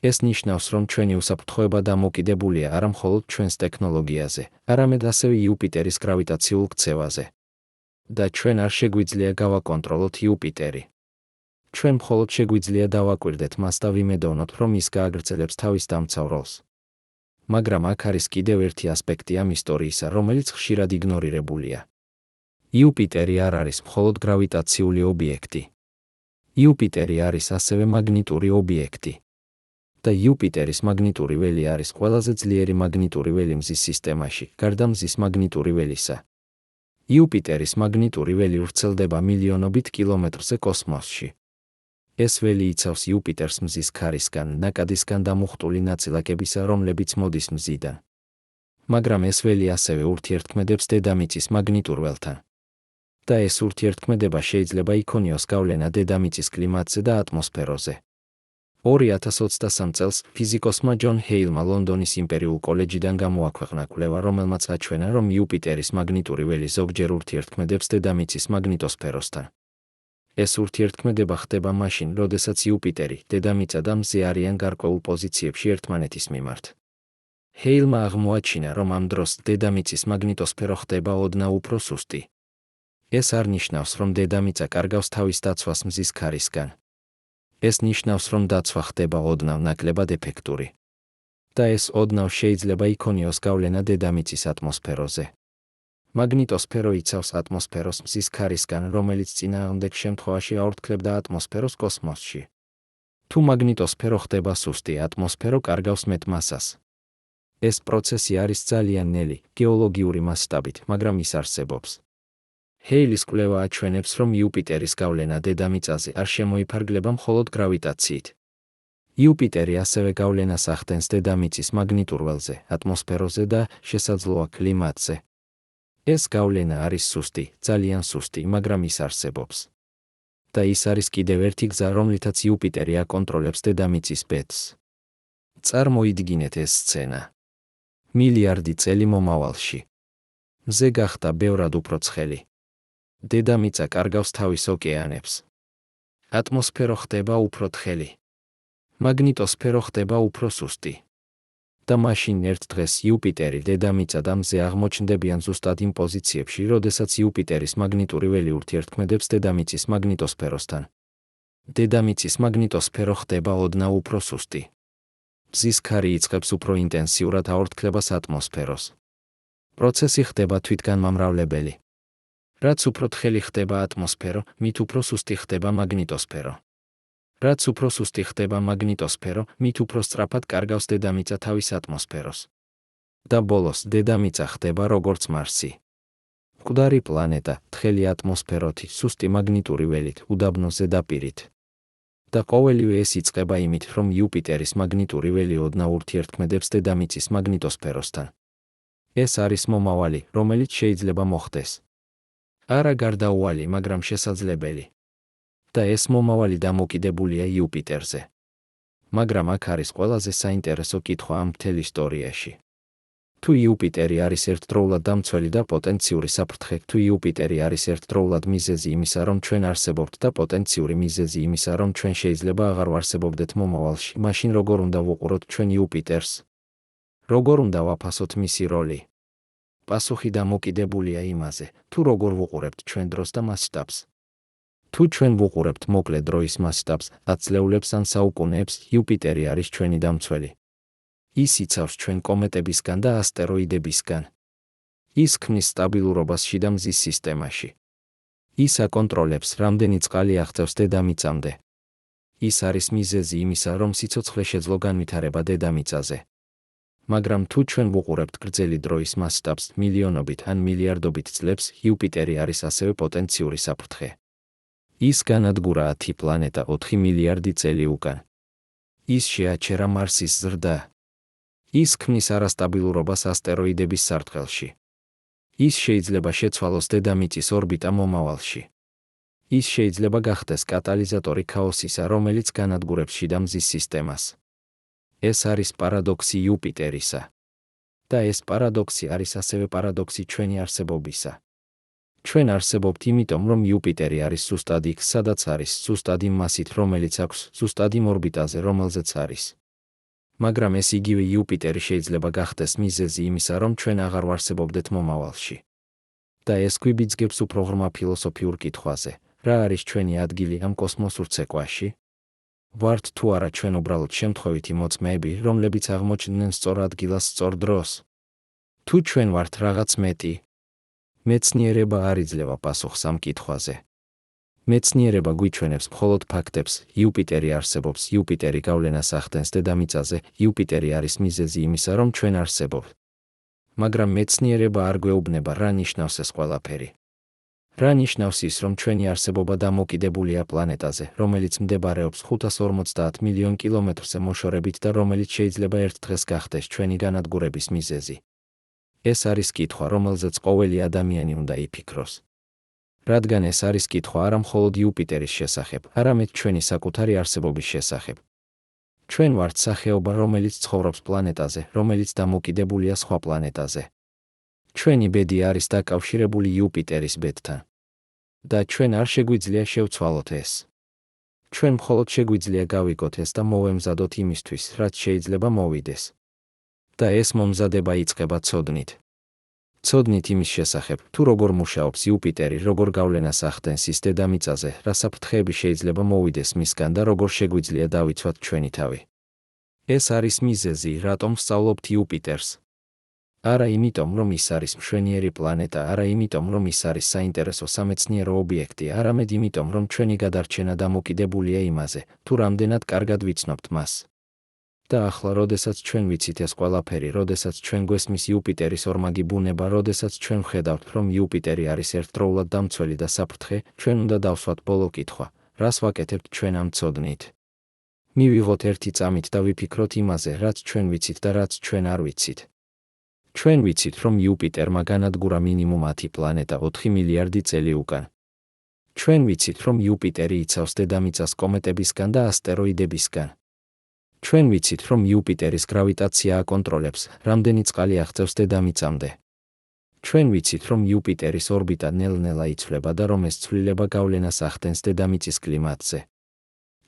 A: ეს ნიშნავს, რომ ჩვენი უსაფრთხოება დამოკიდებულია არა მხოლოდ ჩვენს ტექნოლოგიაზე, არამედ ასევე იუპიტერის გრავიტაციულ ქცევაზე. და ჩვენ არ შეგვიძლია გავაკონტროლოთ იუპიტერი. ჩვენ მხოლოდ შეგვიძლია დავაკვირდეთ მას და ვიმედოვნოთ, რომ ის გააგრძელებს თავის დამცავ როლს. მაგრამ აქ არის კიდევ ერთი ასპექტი ამ ისტორიისა, რომელიც ხშირად იგნორირებულია. იუპიტერი არ არის მხოლოდ გრავიტაციული ობიექტი. იუპიტერი არის ასევე მაგნიტური ობიექტი. და იუპიტერის მაგნიტური ველი არის ყველაზე ძლიერი მაგნიტური ველი მზის სისტემაში, გარდა მზის მაგნიტური ველისა. იუპიტერის მაგნიტური ველი ვრცელდება მილიონობით კილომეტრზე კოსმოსში. ეს ველი იცავს იუპიტერს მზის ქარისგან, ნაკადისგან დამუხტული ნაწილაკებისა, რომლებიც მოდის მზიდან. მაგრამ ეს ველი ასევე ურთიერთქმედებს დედამიწის მაგნიტურ ველთან. და ეს ურთიერთქმედება შეიძლება იქონიოს გავლენა დედამიწის კლიმატზე და ატმოსფეროზე. 2023 წელს ფიზიკოსმა ჯონ ჰეილმა ლონდონის იმპერიულ კოლეჯიდან გამოაქვეყნა კვლევა, რომელმაც აჩვენა, რომ იუპიტერის მაგნიტური ველი ზოგჯერ ურთიერთქმედებს დედამიწის მაგნიტოსფეროსთან. ეს ურთიერთქმედება ხდება მაშინ, როდესაც იუპიტერი, დედამიწა და მზე არიან გარკვეულ პოზიციებში ერთმანეთის მიმართ. ჰეილმა აღმოაჩინა, რომ ამ დროს დედამიწის მაგნიტოსფერო ხდება ოდნავ უფრო სუსტი. ეს არ ნიშნავს, რომ დედამიწა კარგავს თავის დაცვას მზის ქარისგან. ეს ნიშნავს, რომ დაცვა ხდება ოდნავ ნაკლებად ეფექტური. და ეს ოდნავ შეიძლება იქონიოს გავლენა დედამიწის ატმოსფეროზე. მაგნიტოსფერო იცავს ატმოსფეროს მზის ქარისგან, რომელიც წინააღმდეგ შემთხვევაში აორთქლებდა ატმოსფეროს კოსმოსში. თუ მაგნიტოსფერო ხდება სუსტი, ატმოსფერო კარგავს მეტ მასას. ეს პროცესი არის ძალიან ნელი, გეოლოგიური მასშტაბით, მაგრამ ის არსებობს. ჰეილის კვლევა აჩვენებს, რომ იუპიტერის გავლენა დედამიწაზე არ შემოიფარგლება მხოლოდ გრავიტაციით. იუპიტერი ასევე გავლენას ახდენს დედამიწის მაგნიტურ ველზე, ატმოსფეროზე და შესაძლოა კლიმატზე. ეს გავლენა არის სუსტი, ძალიან სუსტი, მაგრამ ის არსებობს. და ის არის კიდევ ერთი გზა, რომლითაც იუპიტერი აკონტროლებს დედამიწის ბედს. წარმოიდგინეთ ეს სცენა. მილიარდი წელი მომავალში. მზე გახდა ბევრად უფრო ცხელი. დედამიწა კარგავს თავის ოკეანებს. ატმოსფერო ხდება უფრო თხელი. მაგნიტოსფერო ხდება უფრო სუსტი. და მაშინ ერთ დღეს იუპიტერი, დედამიწა და მზე აღმოჩნდებიან ზუსტად იმ პოზიციებში, როდესაც იუპიტერის მაგნიტური ველი ურთიერთქმედებს დედამიწის მაგნიტოსფეროსთან. დედამიწის მაგნიტოსფერო ხდება ოდნავ უფრო სუსტი. მზის ქარი იწყებს უფრო ინტენსიურად აორთქლებას ატმოსფეროს. პროცესი ხდება თვითგანმამრავლებელი. რაც უფრო თხელი ხდება ატმოსფერო, მით უფრო სუსტი ხდება მაგნიტოსფერო. რაც უფრო სუსტი ხდება მაგნიტოსფერო, მით უფრო სწრაფად კარგავს დედამიწა თავის ატმოსფეროს. და ბოლოს დედამიწა ხდება როგორც მარსი. მკვდარი პლანეტა, თხელი ატმოსფეროთი, სუსტი მაგნიტური ველით, უდაბნო ზედაპირით. და ყოველივე ეს იწყება იმით, რომ იუპიტერის მაგნიტური ველი ოდნავ ურთიერთქმედებს დედამიწის მაგნიტოსფეროსთან. ეს არის მომავალი, რომელიც შეიძლება მოხდეს. არა გარდაუვალი, მაგრამ შესაძლებელი. და ეს მომავალი დამოკიდებულია იუპიტერზე. მაგრამ აქ არის ყველაზე საინტერესო კითხვა ამ მთელ ისტორიაში. თუ იუპიტერი არის ერთდროულად დამცველი და პოტენციური საფრთხე, თუ იუპიტერი არის ერთდროულად მიზეზი იმისა, რომ ჩვენ არსებობთ და პოტენციური მიზეზი იმისა, რომ ჩვენ შეიძლება აღარ ვარსებობდეთ მომავალში, მაშინ როგორ უნდა ვუყუროთ ჩვენ იუპიტერს? როგორ უნდა ვაფასოთ მისი როლი? პასუხი დამოკიდებულია იმაზე, თუ როგორ ვუყურებთ ჩვენ დროს და მასშტაბს. თუ ჩვენ ვუყურებთ მოკლე დროის მასშტაბს, ათწლეულებს ან საუკუნეებს, იუპიტერი არის ჩვენი დამცველი. ის იცავს ჩვენ კომეტებისგან და ასტეროიდებისგან. ის ქმნის სტაბილურობას შიდა მზის სისტემაში. ის აკონტროლებს, რამდენი წყალი აღწევს დედამიწამდე. ის არის მიზეზი იმისა, რომ სიცოცხლე შეძლო განვითარება დედამიწაზე. მაგრამ თუ ჩვენ ვუყურებთ გრძელი დროის მასშტაბს, მილიონობით ან მილიარდობით წლებს, იუპიტერი არის ასევე პოტენციური საფრთხე. ის განადგურა 10 პლანეტა 4 მილიარდი წელი უკან. ის შეაჩერა მარსის ზრდა. ის ქმნის არასტაბილურობას ასტეროიდების სარტყელში. ის შეიძლება შეცვალოს დედამიწის ორბიტა მომავალში. ის შეიძლება გახდეს კატალიზატორი ქაოსისა, რომელიც განადგურებს შიდა მზის სისტემას. ეს არის პარადოქსი იუპიტერისა. და ეს პარადოქსი არის ასევე პარადოქსი ჩვენი არსებობისა. ჩვენ არსებობთ იმიტომ, რომ იუპიტერი არის ზუსტად იქ, სადაც არის, ზუსტად იმ მასით, რომელიც აქვს, ზუსტად იმ ორბიტაზე, რომელზეც არის. მაგრამ ეს იგივე იუპიტერი შეიძლება გახდეს მიზეზი იმისა, რომ ჩვენ აღარ ვარსებობდეთ მომავალში. და ეს გვიბიძგებს უფრო ღრმა ფილოსოფიურ კითხვაზე, რა არის ჩვენი ადგილი ამ კოსმოსურ ცეკვაში? ვართ თუ არა ჩვენ უბრალოდ შემთხვევითი მოწმეები, რომლებიც აღმოჩნდნენ სწორ ადგილას სწორ დროს? თუ ჩვენ ვართ რაღაც მეტი? მეცნიერება არ იძლევა პასუხს ამ კითხვაზე. მეცნიერება გვიჩვენებს მხოლოდ ფაქტებს. იუპიტერი არსებობს, იუპიტერი გავლენას ახდენს დედამიწაზე, იუპიტერი არის მიზეზი იმისა, რომ ჩვენ არსებობთ. მაგრამ მეცნიერება არ გვეუბნება, რა ნიშნავს ეს ყველაფერი. რა ნიშნავს ის, რომ ჩვენი არსებობა დამოკიდებულია პლანეტაზე, რომელიც მდებარეობს 550 მილიონ კილომეტრზე მოშორებით და რომელიც შეიძლება ერთ დღეს გახდეს ჩვენი განადგურების მიზეზი? ეს არის კითხვა, რომელზეც ყოველი ადამიანი უნდა იფიქროს. რადგან ეს არის კითხვა არა მხოლოდ იუპიტერის შესახებ, არამედ ჩვენი საკუთარი არსებობის შესახებ. ჩვენ ვართ სახეობა, რომელიც ცხოვრობს პლანეტაზე, რომელიც დამოკიდებულია სხვა პლანეტაზე. ჩვენი ბედი არის დაკავშირებული იუპიტერის ბედთან. და ჩვენ არ შეგვიძლია შევცვალოთ ეს. ჩვენ მხოლოდ შეგვიძლია გავიგოთ ეს და მოვემზადოთ იმისთვის, რაც შეიძლება მოვიდეს. და ეს მომზადება იწყება ცოდნით. ცოდნით იმის შესახებ, თუ როგორ მუშაობს იუპიტერი, როგორ გავლენას ახდენს ის დედამიწაზე, რა საფრთხეები შეიძლება მოვიდეს მისგან და როგორ შეგვიძლია დავიცვათ ჩვენი თავი. ეს არის მიზეზი, რატომ ვსწავლობთ იუპიტერს. არა იმიტომ, რომ ის არის მშვენიერი პლანეტა, არა იმიტომ, რომ ის არის საინტერესო სამეცნიერო ობიექტი, არამედ იმიტომ, რომ ჩვენი გადარჩენა დამოკიდებულია იმაზე, თუ რამდენად კარგად ვიცნობთ მას. და ახლა, როდესაც ჩვენ ვიცით ეს ყველაფერი, როდესაც ჩვენ გვესმის იუპიტერის ორმაგი ბუნება, როდესაც ჩვენ ვხედავთ, რომ იუპიტერი არის ერთდროულად დამცველი და საფრთხე, ჩვენ უნდა დავსვათ ბოლო კითხვა, რას ვაკეთებთ ჩვენ ამ ცოდნით. მივიღოთ ერთი წამით და ვიფიქროთ იმაზე, რაც ჩვენ ვიცით და რაც ჩვენ არ ვიცით. ჩვენ ვიცით, რომ იუპიტერმა განადგურა მინიმუმ 10 პლანეტა 4 მილიარდი წელი უკან. ჩვენ ვიცით, რომ იუპიტერი იცავს დედამიწას კომეტებისგან და ასტეროიდებისგან. ჩვენ ვიცით, რომ იუპიტერის გრავიტაცია აკონტროლებს, რამდენი წყალი აღწევს დედამიწამდე. ჩვენ ვიცით, რომ იუპიტერის ორბიტა ნელ-ნელა იცვლება და რომ ეს ცვლილება გავლენას ახდენს დედამიწის კლიმატზე.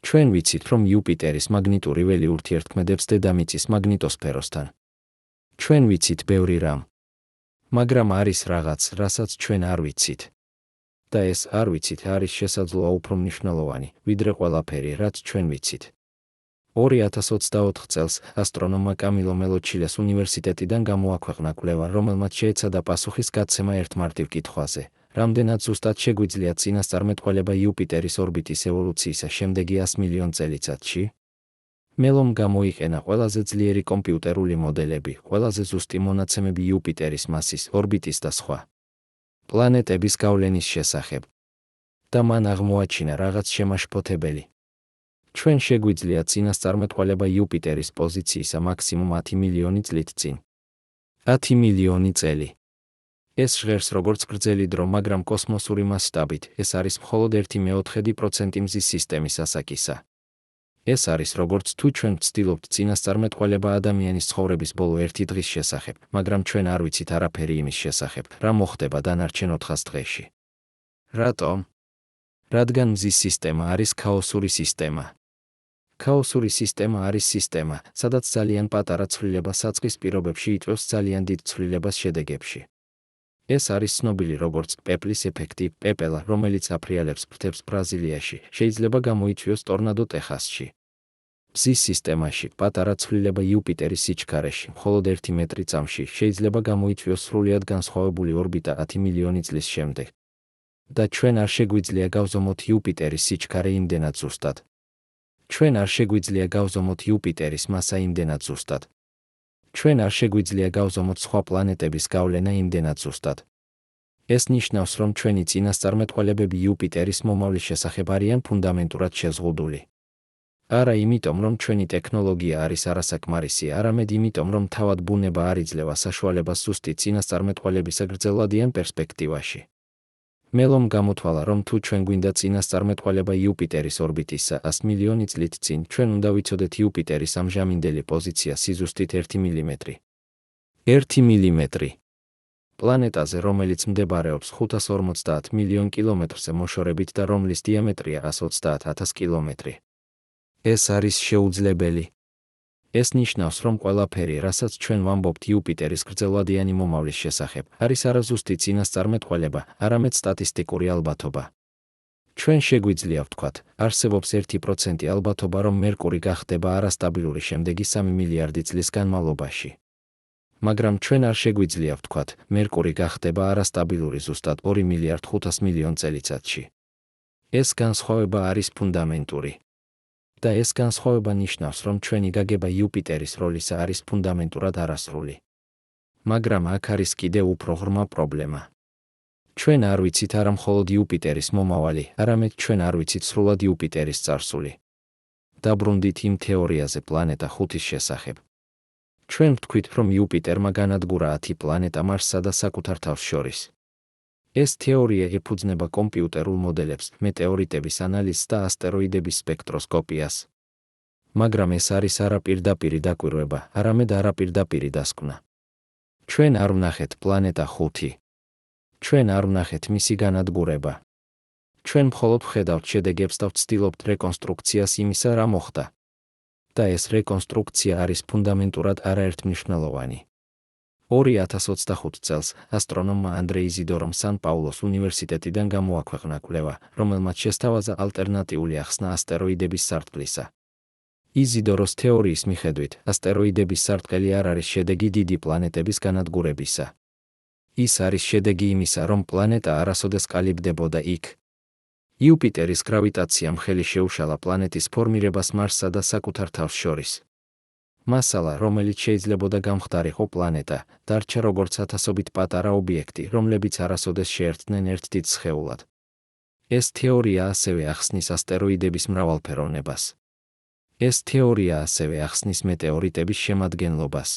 A: ჩვენ ვიცით, რომ იუპიტერის მაგნიტური ველი ურთიერთქმედებს დედამიწის მაგნიტოსფეროსთან. ჩვენ ვიცით ბევრი რამ. მაგრამ არის რაღაც, რასაც ჩვენ არ ვიცით. და ეს არ ვიცით არის შესაძლოა უფრო მნიშვნელოვანი, ვიდრე ყველაფერი, რაც ჩვენ ვიცით. 2024 წელს ასტრონომმა კამილო მელოჩილეს უნივერსიტეტიდან გამოაქვეყნა კვლევა, რომელმაც შეეცადა პასუხის გაცემა ერთ მარტივ კითხვაზე: რამდენად ზუსტად შეგვიძლია წინასწარმეტყველება იუპიტერის ორბიტის ევოლუციისა შემდეგი 100 მილიონ წელიწადში? მელომ გამოიყენა ყველაზე ძლიერი კომპიუტერული მოდელები, ყველაზე ზუსტი მონაცემები იუპიტერის მასის, ორბიტის და სხვა პლანეტების გავლენის შესახებ. და მან აღმოაჩინა რაღაც შემაშფოთებელი. ჩვენ შეგვიძლია წინასწარმეტყველება იუპიტერის პოზიციისა მაქსიმუმ 10 მილიონი წლით წინ. 10 მილიონი წელი. ეს ჟღერს როგორც გრძელი დრო, მაგრამ კოსმოსური მასშტაბით ეს არის მხოლოდ 1/4% მზის სისტემის ასაკისა. ეს არის როგორც თუ ჩვენ ვცდილობთ წინასწარმეტყველება ადამიანის ცხოვრების ბოლო 1 დღის შესახებ, მაგრამ ჩვენ არ ვიცით არაფერი იმის შესახებ, რა მოხდება დანარჩენ 400 დღეში. რატომ? რადგან მზის სისტემა არის ქაოსური სისტემა. ქაოსური სისტემა არის სისტემა, სადაც ძალიან პატარა ცვლილება საწყის პირობებში იწვევს ძალიან დიდ ცვლილებას შედეგებში. ეს არის ცნობილი როგორც პეპლის ეფექტი, პეპელა, რომელიც აფრიალებს ფრთებს ბრაზილიაში, შეიძლება გამოიწვიოს ტორნადო ტეხასში. მზის სისტემაში პატარა ცვლილება იუპიტერის სიჩქარეში, მხოლოდ 1 მეტრი წამში, შეიძლება გამოიწვიოს სრულიად განსხვავებული ორბიტა 10 მილიონი წლის შემდეგ. და ჩვენ არ შეგვიძლია გავზომოთ იუპიტერის სიჩქარე იმდენად ზუსტად. ჩვენ არ შეგვიძლია გავზომოთ იუპიტერის მასა იმდენად ზუსტად. ჩვენ არ შეგვიძლია გავზომოთ სხვა პლანეტების გავლენა იმდენად ზუსტად. ეს ნიშნავს, რომ ჩვენი წინასწარმეტყველებები იუპიტერის მომავლის შესახებ არიან ფუნდამენტურად შეზღუდული. არა იმიტომ, რომ ჩვენი ტექნოლოგია არის არასაკმარისი, არამედ იმიტომ, რომ თავად ბუნება არ იძლევა საშუალებას ზუსტი წინასწარმეტყველების გრძელვადიან პერსპექტივაში. მელომ გამოთვალა, რომ თუ ჩვენ გვინდა წინასწარმეტყველება იუპიტერის ორბიტისა 100 მილიონი წლით წინ, ჩვენ უნდა ვიცოდეთ იუპიტერის ამჟამინდელი პოზიცია სიზუსტით 1 მილიმეტრი. 1 მილიმეტრი. პლანეტაზე, რომელიც მდებარეობს 550 მილიონ კილომეტრზე მოშორებით და რომლის დიამეტრია 130,000 კილომეტრი. ეს არის შეუძლებელი. ეს ნიშნავს, რომ ყველაფერი, რასაც ჩვენ ვამბობთ იუპიტერის გრძელვადიანი მომავლის შესახებ, არის არა ზუსტი წინასწარმეტყველება, არამედ სტატისტიკური ალბათობა. ჩვენ შეგვიძლია ვთქვათ, არსებობს 1% ალბათობა, რომ მერკური გახდება არასტაბილური შემდეგი 3 მილიარდი წლის განმავლობაში. მაგრამ ჩვენ არ შეგვიძლია ვთქვათ, მერკური გახდება არასტაბილური ზუსტად 2 მილიარდ 500 მილიონ წელიწადში. ეს განსხვავება არის ფუნდამენტური. და ეს განსხვავება ნიშნავს, რომ ჩვენი გაგება იუპიტერის როლისა არის ფუნდამენტურად არასრული. მაგრამ აქ არის კიდევ უფრო ღრმა პრობლემა. ჩვენ არ ვიცით არა მხოლოდ იუპიტერის მომავალი, არამედ ჩვენ არ ვიცით სრულად იუპიტერის წარსული. დაბრუნდით იმ თეორიაზე პლანეტა 5-ის შესახებ. ჩვენ ვთქვით, რომ იუპიტერმა განადგურა 10 პლანეტა მარსსა და საკუთარ თავს შორის. ეს თეორია ეფუძნება კომპიუტერულ მოდელებს, მეტეორიტების ანალიზს და ასტეროიდების სპექტროსკოპიას. მაგრამ ეს არის არა პირდაპირი დაკვირვება, არამედ არაპირდაპირი დასკვნა. ჩვენ არ ვნახეთ პლანეტა 5. ჩვენ არ ვნახეთ მისი განადგურება. ჩვენ მხოლოდ ვხედავთ შედეგებს და ვცდილობთ რეკონსტრუქციას იმისა, რა მოხდა. და ეს რეკონსტრუქცია არის ფუნდამენტურად არაერთმნიშვნელოვანი. 2025 წელს ასტრონომმა ანდრე იზიდორომ სან-პაულოს უნივერსიტეტიდან გამოაქვეყნა კვლევა, რომელმაც შესთავაზა ალტერნატიული ახსნა ასტეროიდების სარტყლისა. იზიდოროს თეორიის მიხედვით, ასტეროიდების სარტყელი არ არის შედეგი დიდი პლანეტების განადგურებისა. ის არის შედეგი იმისა, რომ პლანეტა არასოდეს კალიბდებოდა იქ. იუპიტერის გრავიტაციამ ხელი შეუშალა პლანეტის ფორმირებას მარსსა და საკუთარ თავს შორის. მასალა, რომელიც შეიძლებოდა გამხდარიყო პლანეტა, დარჩა როგორც ათასობით პატარა ობიექტი, რომლებიც არასოდეს შეერთდნენ ერთ დიდ სხეულად. ეს თეორია ასევე ახსნის ასტეროიდების მრავალფეროვნებას. ეს თეორია ასევე ახსნის მეტეორიტების შემადგენლობას.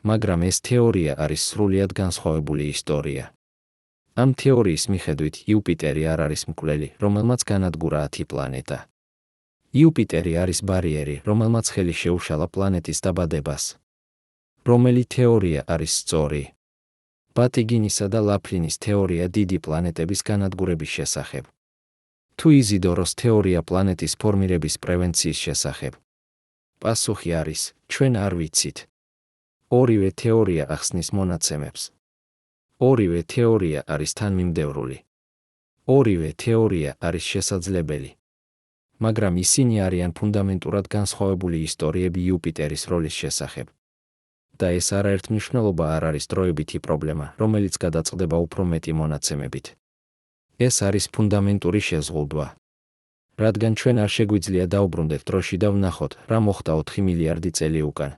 A: მაგრამ ეს თეორია არის სრულიად განსხვავებული ისტორია. ამ თეორიის მიხედვით იუპიტერი არ არის მკვლელი, რომელმაც განადგურა 10 პლანეტა. იუპიტერი არის ბარიერი, რომელმაც ხელი შეუშალა პლანეტის დაბადებას. რომელი თეორია არის სწორი? ბატიგინისა და ლაფლინის თეორია დიდი პლანეტების განადგურების შესახებ. თუ იზიდოროს თეორია პლანეტის ფორმირების პრევენციის შესახებ? პასუხი არის, ჩვენ არ ვიცით. ორივე თეორია ახსნის მონაცემებს. ორივე თეორია არის თანმიმდევრული. ორივე თეორია არის შესაძლებელი. მაგრამ ისინი არიან ფუნდამენტურად განსხვავებული ისტორიები იუპიტერის როლის შესახებ. და ეს არაერთმნიშვნელობა არ არის დროებითი პრობლემა, რომელიც გადაწყდება უფრო მეტი მონაცემებით. ეს არის ფუნდამენტური შეზღუდვა. რადგან ჩვენ არ შეგვიძლია დაუბრუნდეთ დროში და ვნახოთ, რა მოხდა 4 მილიარდი წელი უკან.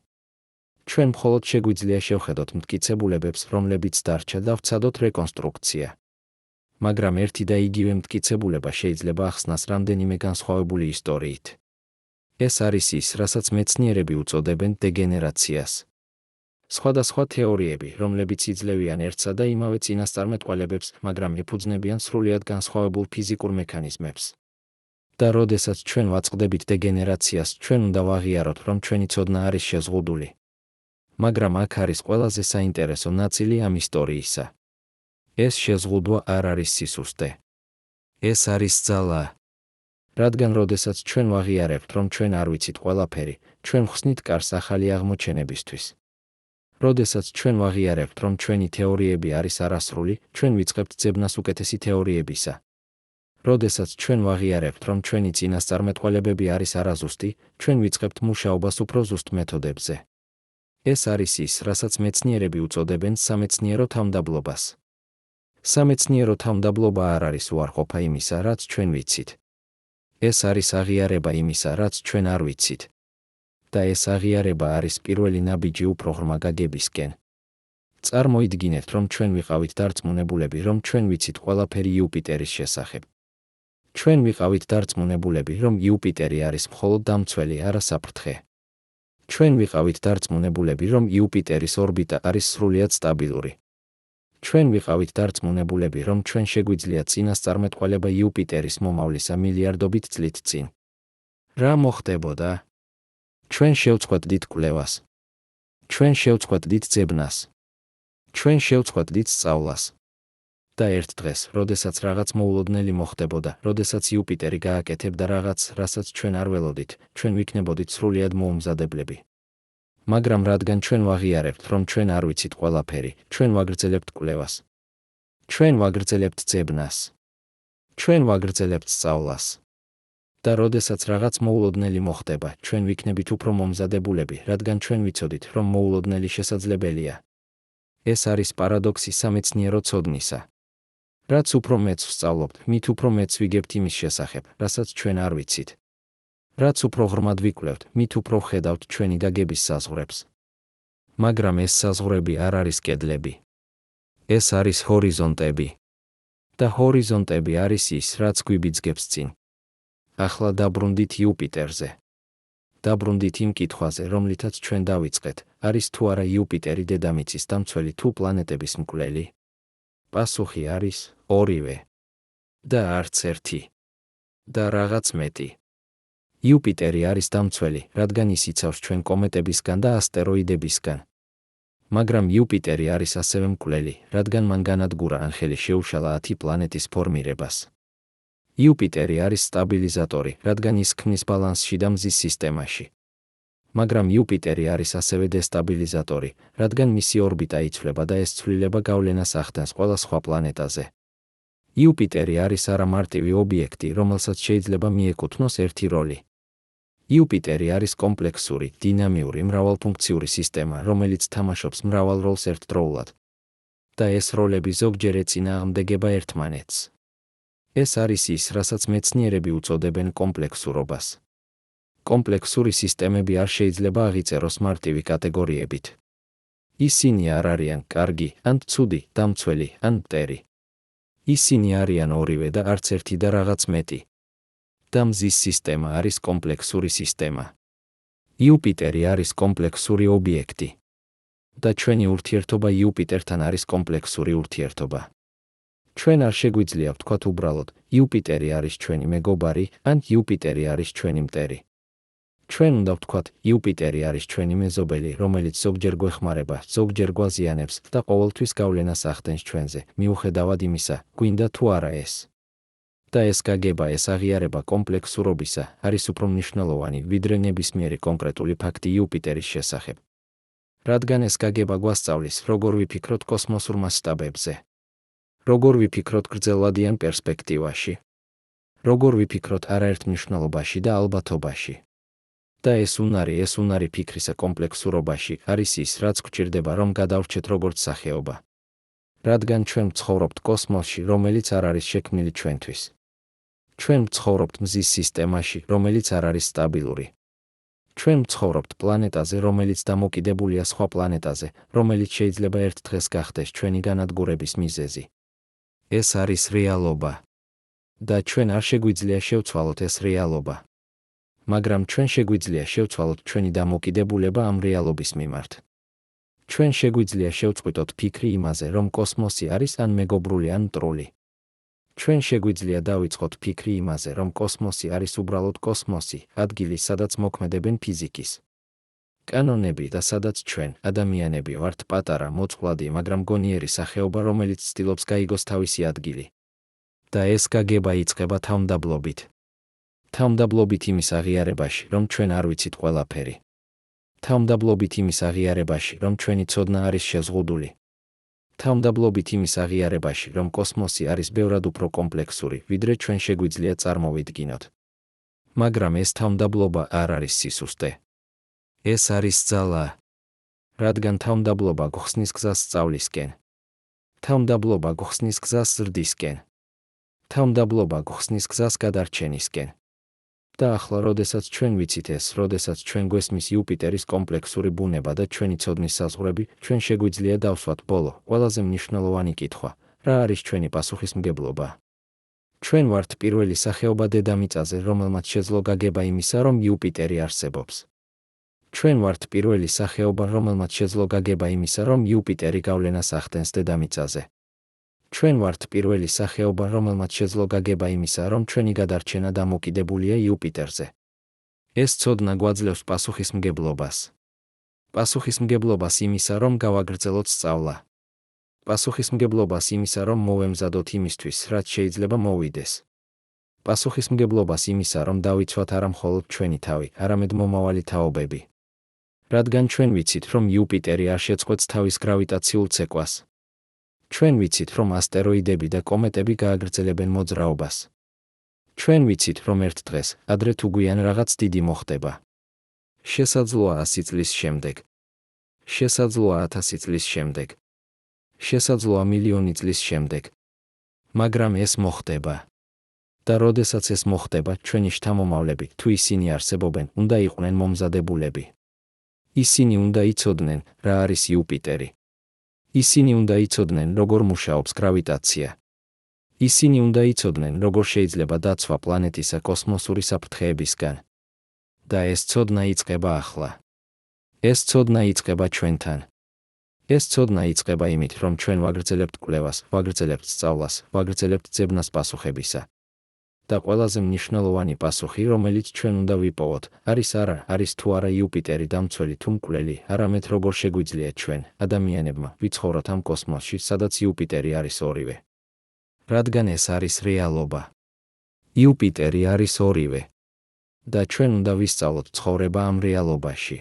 A: ჩვენ მხოლოდ შეგვიძლია შევხედოთ მტკიცებულებებს, რომლებიც დარჩა და ვცადოთ რეკონსტრუქცია. მაგრამ ერთი და იგივე მტკიცებულება შეიძლება ახსნას რამდენიმე განსხვავებული ისტორიით. ეს არის ის, რასაც მეცნიერები უწოდებენ დეგენერაციას. სხვადასხვა თეორიები, რომლებიც იძლევიან ერთსა და იმავე წინასწარმეტყველებებს, მაგრამ ეფუძნებიან სრულიად განსხვავებულ ფიზიკურ მექანიზმებს. და როდესაც ჩვენ ვაწყდებით დეგენერაციას, ჩვენ უნდა ვაღიაროთ, რომ ჩვენი ცოდნა არის შეზღუდული. მაგრამ აქ არის ყველაზე საინტერესო ნაწილი ამ ისტორიისა. ეს შეზღუდვა არ არის სისუსტე. ეს არის ძალა. რადგან როდესაც ჩვენ ვაღიარებთ, რომ ჩვენ არ ვიცით ყველაფერი, ჩვენ ვხსნით კარს ახალი აღმოჩენებისთვის. როდესაც ჩვენ ვაღიარებთ, რომ ჩვენი თეორიები არის არასრული, ჩვენ ვიწყებთ ძებნას უკეთესი თეორიებისა. როდესაც ჩვენ ვაღიარებთ, რომ ჩვენი წინასწარმეტყველებები არის არაზუსტი, ჩვენ ვიწყებთ მუშაობას უფრო ზუსტ მეთოდებზე. ეს არის ის, რასაც მეცნიერები უწოდებენ სამეცნიერო თავმდაბლობას. სამეცნიერო თავმდაბლობა არ არის უარყოფა იმისა, რაც ჩვენ ვიცით. ეს არის აღიარება იმისა, რაც ჩვენ არ ვიცით. და ეს აღიარება არის პირველი ნაბიჯი უფრო ღრმა გაგებისკენ. წარმოიდგინეთ, რომ ჩვენ ვიყავით დარწმუნებულები, რომ ჩვენ ვიცით ყველაფერი იუპიტერის შესახებ. ჩვენ ვიყავით დარწმუნებულები, რომ იუპიტერი არის მხოლოდ დამცველი, არა საფრთხე. ჩვენ ვიყავით დარწმუნებულები, რომ იუპიტერის ორბიტა არის სრულიად სტაბილური. ჩვენ ვიყავით დარწმუნებულები, რომ ჩვენ შეგვიძლია წინასწარმეტყველება იუპიტერის მომავლისა მილიარდობით წლით წინ. რა მოხდებოდა? ჩვენ შევწყვეტ დიდ კვლევას. ჩვენ შევწყვეტ დიდ ძებნას. ჩვენ შევწყვეტ დიდ სწავლას. და ერთ დღეს, როდესაც რაღაც მოულოდნელი მოხდებოდა, როდესაც იუპიტერი გააკეთებდა რაღაც, რასაც ჩვენ არ ველოდით, ჩვენ ვიქნებოდით სრულიად მოუმზადებლები. მაგრამ რადგან ჩვენ ვაღიარებთ, რომ ჩვენ არ ვიცით ყველაფერი, ჩვენ ვაგრძელებთ კვლევას. ჩვენ ვაგრძელებთ ძებნას. ჩვენ ვაგრძელებთ სწავლას. და როდესაც რაღაც მოულოდნელი მოხდება, ჩვენ ვიქნებით უფრო მომზადებულები, რადგან ჩვენ ვიცოდით, რომ მოულოდნელი შესაძლებელია. ეს არის პარადოქსი სამეცნიერო ცოდნისა. რაც უფრო მეც ვსწავლობთ, მით უფრო მეც ვიგებთ იმის შესახებ, რასაც ჩვენ არ ვიცით. რაც უფრო ღრმად ვიკვლევთ, მით უფრო ვხედავთ ჩვენი გაგების საზღვრებს. მაგრამ ეს საზღვრები არ არის კედლები. ეს არის ჰორიზონტები. და ჰორიზონტები არის ის, რაც გვიბიძგებს წინ. ახლა დაბრუნდით იუპიტერზე. დაბრუნდით იმ კითხვაზე, რომლითაც ჩვენ დავიწყეთ, არის თუ არა იუპიტერი დედამიწის დამცველი თუ პლანეტების მკვლელი? პასუხი არის ორივე. და არც ერთი. და რაღაც მეტი. იუპიტერი არის დამცველი, რადგან ის იცავს ჩვენ კომეტებისგან და ასტეროიდებისგან. მაგრამ იუპიტერი არის ასევე მკვლელი, რადგან მან განადგურა ან ხელი შეუშალა 10 პლანეტის ფორმირებას. იუპიტერი არის სტაბილიზატორი, რადგან ის ქმნის ბალანსს შიდა მზის სისტემაში. მაგრამ იუპიტერი არის ასევე დესტაბილიზატორი, რადგან მისი ორბიტა იცვლება და ეს ცვლილება გავლენას ახდენს ყველა სხვა პლანეტაზე. იუპიტერი არის არამარტივი ობიექტი, რომელსაც შეიძლება მიეკუთვნოს ერთი როლი. იუპიტერი არის კომპლექსური, დინამიური, მრავალფუნქციური სისტემა, რომელიც თამაშობს მრავალ როლს ერთდროულად. და ეს როლები ზოგჯერ ეწინააღმდეგება ერთმანეთს. ეს არის ის, რასაც მეცნიერები უწოდებენ კომპლექსურობას. კომპლექსური სისტემები არ შეიძლება აღიწეროს მარტივი კატეგორიებით. ისინი არ არიან კარგი, ან ცუდი, დამცველი, ან მტერი. ისინი არიან ორივე და არც ერთი და რაღაც მეტი. და მზის სისტემა არის კომპლექსური სისტემა. იუპიტერი არის კომპლექსური ობიექტი. და ჩვენი ურთიერთობა იუპიტერთან არის კომპლექსური ურთიერთობა. ჩვენ არ შეგვიძლია ვთქვათ უბრალოდ, იუპიტერი არის ჩვენი მეგობარი, ან იუპიტერი არის ჩვენი მტერი. ჩვენ უნდა ვთქვათ, იუპიტერი არის ჩვენი მეზობელი, რომელიც ზოგჯერ გვეხმარება, ზოგჯერ გვაზიანებს და ყოველთვის გავლენას ახდენს ჩვენზე, მიუხედავად იმისა, გვინდა თუ არა ეს. და ეს გაგება, ეს აღიარება კომპლექსურობისა არის უფრო მნიშვნელოვანი, ვიდრე ნებისმიერი კონკრეტული ფაქტი იუპიტერის შესახებ. რადგან ეს გაგება გვასწავლის, როგორ ვიფიქროთ კოსმოსურ მასშტაბებზე. როგორ ვიფიქროთ გრძელვადიან პერსპექტივაში. როგორ ვიფიქროთ არაერთმნიშვნელობაში და ალბათობაში. და ეს უნარი ფიქრისა კომპლექსურობაში არის ის, რაც გვჭირდება, რომ გადავრჩეთ როგორც სახეობა. რადგან ჩვენ ვცხოვრობთ კოსმოსში, რომელიც არ არის შექმნილი ჩვენთვის. ჩვენ ვცხოვრობთ მზის სისტემაში, რომელიც არ არის სტაბილური. ჩვენ ვცხოვრობთ პლანეტაზე, რომელიც დამოკიდებულია სხვა პლანეტაზე, რომელიც შეიძლება ერთ დღეს გახდეს ჩვენი განადგურების მიზეზი. ეს არის რეალობა. და ჩვენ არ შეგვიძლია შევცვალოთ ეს რეალობა. მაგრამ ჩვენ შეგვიძლია შევცვალოთ ჩვენი დამოკიდებულება ამ რეალობის მიმართ. ჩვენ შეგვიძლია შევწყვიტოთ ფიქრი იმაზე, რომ კოსმოსი არის ან მეგობრული ან მტრული. ჩვენ შეგვიძლია დავიწყოთ ფიქრი იმაზე, რომ კოსმოსი არის უბრალოდ კოსმოსი, ადგილი, სადაც მოქმედებენ ფიზიკის კანონები და სადაც ჩვენ, ადამიანები, ვართ პატარა, მოწყვლადი, მაგრამ გონიერი სახეობა, რომელიც ცდილობს გაიგოს თავისი ადგილი. და ეს გაგება იწყება თავმდაბლობით. თავმდაბლობით იმის აღიარებაში, რომ ჩვენ არ ვიცით ყველაფერი. თავმდაბლობით იმის აღიარებაში, რომ ჩვენი ცოდნა არის შეზღუდული. თავმდაბლობით იმის აღიარებაში, რომ კოსმოსი არის ბევრად უფრო კომპლექსური, ვიდრე ჩვენ შეგვიძლია წარმოვიდგინოთ. მაგრამ ეს თავმდაბლობა არ არის სისუსტე. ეს არის ძალა. რადგან თავმდაბლობა გხსნის გზას სწავლისკენ. თავმდაბლობა გხსნის გზას ზრდისკენ. თავმდაბლობა გხსნის გზას გადარჩენისკენ. და ახლა, როდესაც ჩვენ ვიცით ეს, როდესაც ჩვენ გვესმის იუპიტერის კომპლექსური ბუნება და ჩვენი ცოდნის საზღვრები, ჩვენ შეგვიძლია დავსვათ ბოლო, ყველაზე მნიშვნელოვანი კითხვა, რა არის ჩვენი პასუხისმგებლობა? ჩვენ ვართ პირველი სახეობა დედამიწაზე, რომელმაც შეძლო გაგება იმისა, რომ იუპიტერი არსებობს. ჩვენ ვართ პირველი სახეობა, რომელმაც შეძლო გაგება იმისა, რომ იუპიტერი გავლენას ახდენს დედამიწაზე. ჩვენ ვართ პირველი სახეობა, რომელმაც შეძლო გაგება იმისა, რომ ჩვენი გადარჩენა დამოკიდებულია იუპიტერზე. ეს ცოდნა გვაძლევს პასუხისმგებლობას. პასუხისმგებლობას იმისა, რომ გავაგრძელოთ სწავლა. პასუხისმგებლობას იმისა, რომ მოვემზადოთ იმისთვის, რაც შეიძლება მოვიდეს. პასუხისმგებლობას იმისა, რომ დავიცვათ არა მხოლოდ ჩვენი თავი, არამედ მომავალი თაობები. რადგან ჩვენ ვიცით, რომ იუპიტერი არ შეწყვეტს თავის გრავიტაციულ ცეკვას. ჩვენ ვიცით, რომ ასტეროიდები და კომეტები გააგრძელებენ მოძრაობას. ჩვენ ვიცით, რომ ერთ დღეს, ადრე თუ გვიან რაღაც დიდი მოხდება. შესაძლოა 100 წლის შემდეგ. შესაძლოა 1000 წლის შემდეგ. შესაძლოა მილიონი წლის შემდეგ. მაგრამ ეს მოხდება. და როდესაც ეს მოხდება, ჩვენი შთამომავლები, თუ ისინი არსებობენ, უნდა იყვნენ მომზადებულები. ისინი უნდა იცოდნენ, რა არის იუპიტერი. ისინი უნდა იცოდნენ, როგორ მუშაობს გრავიტაცია. ისინი უნდა იცოდნენ, როგორ შეიძლება დაცვა პლანეტისა კოსმოსური საფრთხეებისგან. და ეს ცოდნა იწყება ახლა. ეს ცოდნა იწყება ჩვენთან. ეს ცოდნა იწყება იმით, რომ ჩვენ ვაგრძელებთ კვლევას, ვაგრძელებთ სწავლას, ვაგრძელებთ ძებნას პასუხებისა. და ყველაზე მნიშვნელოვანი პასუხი, რომელიც ჩვენ უნდა ვიპოვოთ, არის არა, არის თუ არა იუპიტერი დამცველი თუ მკვლელი, არამედ როგორ შეგვიძლია ჩვენ, ადამიანებმა, ვიცხოვროთ ამ კოსმოსში, სადაც იუპიტერი არის ორივე. რადგან ეს არის რეალობა. იუპიტერი არის ორივე. და ჩვენ უნდა ვისწავლოთ ცხოვრება ამ რეალობაში.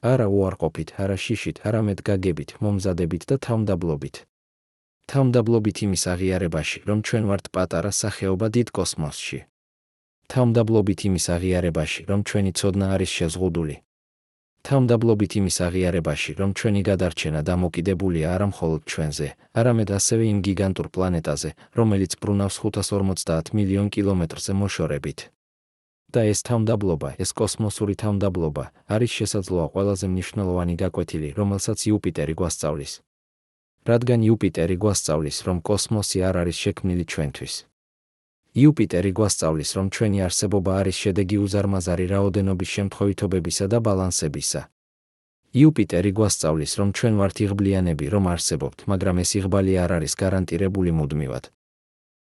A: არა უარყოფით, არა შიშით, არამედ გაგებით, მომზადებით და თავმდაბლობით. თავმდაბლობით იმის აღიარებაში, რომ ჩვენ ვართ პატარა სახეობა დიდ კოსმოსში. თავმდაბლობით იმის აღიარებაში, რომ ჩვენი ცოდნა არის შეზღუდული. თავმდაბლობით იმის აღიარებაში, რომ ჩვენი გადარჩენა დამოკიდებულია არა მხოლოდ ჩვენზე, არამედ ასევე იმ გიგანტურ პლანეტაზე, რომელიც ბრუნავს 550 მილიონ კილომეტრზე მოშორებით. და ეს თავმდაბლობა, ეს კოსმოსური თავმდაბლობა, არის შესაძლოა ყველაზე მნიშვნელოვანი გაკვეთილი, რომელსაც იუპიტერი გვასწავლის. რადგან იუპიტერი გვასწავლის, რომ კოსმოსი არ არის შექმნილი ჩვენთვის. იუპიტერი გვასწავლის, რომ ჩვენი არსებობა არის შედეგი უზარმაზარი რაოდენობის შემთხვევითობებისა და ბალანსებისა. იუპიტერი გვასწავლის, რომ ჩვენ ვართ იღბლიანები, რომ არსებობთ, მაგრამ ეს იღბალი არ არის გარანტირებული მუდმივად.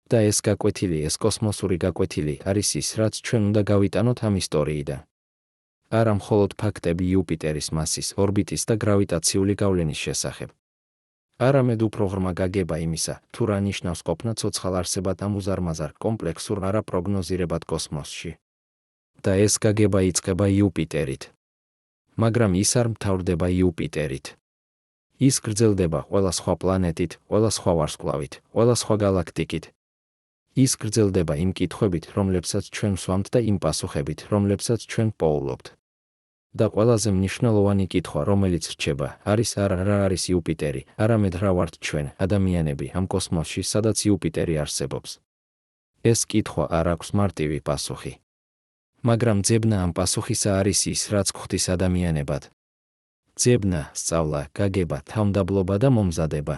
A: და ეს გაკვეთილი, ეს კოსმოსური გაკვეთილი, არის ის, რაც ჩვენ უნდა გავიტანოთ ამ ისტორიიდან. არა მხოლოდ ფაქტები იუპიტერის მასის, ორბიტის და გრავიტაციული გავლენის შესახებ. არამედ უფრო ღრმა გაგება იმისა, თუ რა ნიშნავს ყოფნა ცოცხალ არსებად ამ უზარმაზარ, კომპლექსურ, არაპროგნოზირებად კოსმოსში. და ეს გაგება იწყება იუპიტერით. მაგრამ ის არ მთავრდება იუპიტერით. ის გრძელდება ყველა სხვა პლანეტით, ყველა სხვა ვარსკვლავით, ყველა სხვა გალაქტიკით. ის გრძელდება იმ კითხვებით, რომლებსაც ჩვენ ვსვამთ და იმ პასუხებით, რომლებსაც ჩვენ პოულობთ. და ყველაზე მნიშვნელოვანი კითხვა, რომელიც რჩება, არის არა რა არის იუპიტერი, არამედ რა ვართ ჩვენ, ადამიანები, ამ კოსმოსში, სადაც იუპიტერი არსებობს. ეს კითხვა არ აქვს მარტივი პასუხი. მაგრამ ძებნა ამ პასუხისა არის ის, რაც გვხვდის ადამიანებად. ძებნა, სწავლა, გაგება, თავმდაბლობა და მომზადება.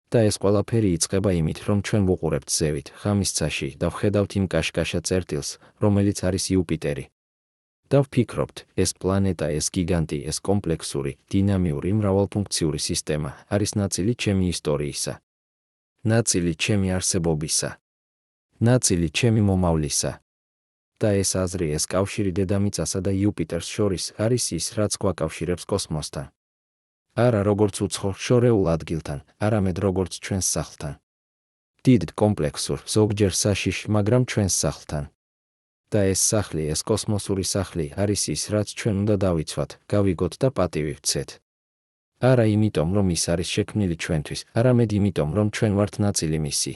A: და ეს ყველაფერი იწყება იმით, რომ ჩვენ ვუყურებთ ზევით, ღამის ცაში და ვხედავთ იმ კაშკაშა წერტილს, რომელიც არის იუპიტერი. და ვფიქრობთ, ეს პლანეტა, ეს გიგანტი, ეს კომპლექსური, დინამიური, მრავალფუნქციური სისტემა არის ნაწილი ჩემი ისტორიისა. ნაწილი ჩემი არსებობისა. ნაწილი ჩემი მომავლისა. და ეს აზრი, ეს კავშირი დედამიწასა და იუპიტერს შორის არის ის, რაც გვაკავშირებს კოსმოსთან. არა როგორც უცხო შორეულ ადგილთან, არამედ როგორც ჩვენს სახლთან. დიდ კომპლექსურ, ზოგჯერ საშიშ, მაგრამ ჩვენს სახლთან. და ეს სახლი, ეს კოსმოსური სახლი არის ის, რაც ჩვენ უნდა დავიცვათ, გავიგოთ და პატივი ვცეთ. არა იმიტომ, რომ ის არის შექმნილი ჩვენთვის, არამედ იმიტომ, რომ ჩვენ ვართ ნაწილი მისი.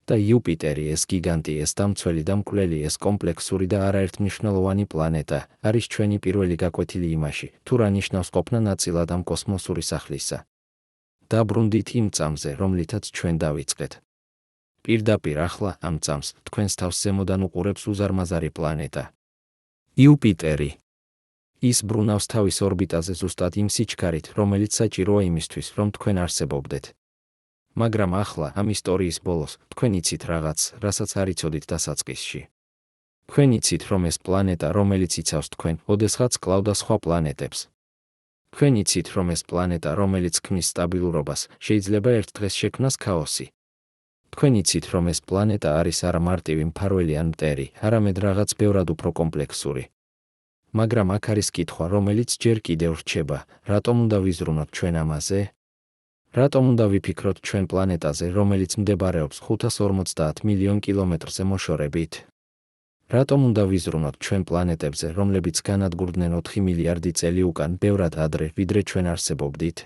A: და იუპიტერი, ეს გიგანტი, ეს დამცველი და მკვლელი, ეს კომპლექსური და არაერთმნიშვნელოვანი პლანეტა, არის ჩვენი პირველი გაკვეთილი იმაში, თუ რა ნიშნავს ყოფნა ნაწილად ამ კოსმოსური სახლისა. დაბრუნდით იმ წამზე, რომლითაც ჩვენ დავიწყეთ. პირდაპირ ახლა ამ წამს, თქვენს თავს ზემოდან უყურებს უზარმაზარი პლანეტა. იუპიტერი. ის ბრუნავს თავის ორბიტაზე ზუსტად იმ სიჩქარით, რომელიც საჭიროა იმისთვის, რომ თქვენ არსებობდეთ. მაგრამ ახლა, ამ ისტორიის ბოლოს, თქვენ იცით რაღაც, რასაც არ იცოდით დასაწყისში. თქვენ იცით, რომ ეს პლანეტა, რომელიც იცავს თქვენ, ოდესღაც კლავდა სხვა პლანეტებს. თქვენ იცით, რომ ეს პლანეტა, რომელიც ქმნის სტაბილურობას, შეიძლება ერთ დღეს შექმნას ქაოსი. თქვენ იცით, რომ ეს პლანეტა არის არა მარტივი მფარველი ან მტერი, არამედ რაღაც ბევრად უფრო კომპლექსური. მაგრამ აქ არის კითხვა, რომელიც ჯერ კიდევ რჩება, რატომ უნდა ვიზრუნოთ ჩვენ ამაზე? რატომ უნდა ვიფიქროთ ჩვენ პლანეტაზე, რომელიც მდებარეობს 550 მილიონ კილომეტრზე მოშორებით? რატომ უნდა ვიზრუნოთ ჩვენ პლანეტებზე, რომლებიც განადგურდნენ 4 მილიარდი წელი უკან ბევრად ადრე, ვიდრე ჩვენ არსებობდით?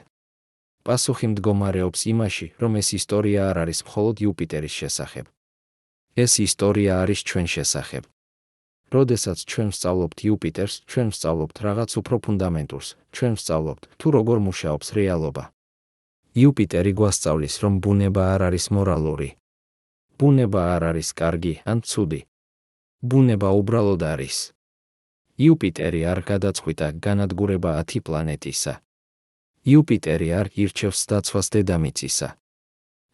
A: პასუხი მდგომარეობს იმაში, რომ ეს ისტორია არ არის მხოლოდ იუპიტერის შესახებ. ეს ისტორია არის ჩვენ შესახებ. როდესაც ჩვენ ვსწავლობთ იუპიტერს, ჩვენ ვსწავლობთ რაღაც უფრო ფუნდამენტურს, ჩვენ ვსწავლობთ, თუ როგორ მუშაობს რეალობა. იუპიტერი გვასწავლის, რომ ბუნება არ არის მორალური. ბუნება არ არის კარგი ან ცუდი. ბუნება უბრალოდ არის. იუპიტერი არ გადაწყვიტა განადგურება 10 პლანეტისა. იუპიტერი არ ირჩევს დაცვას დედამიწისა.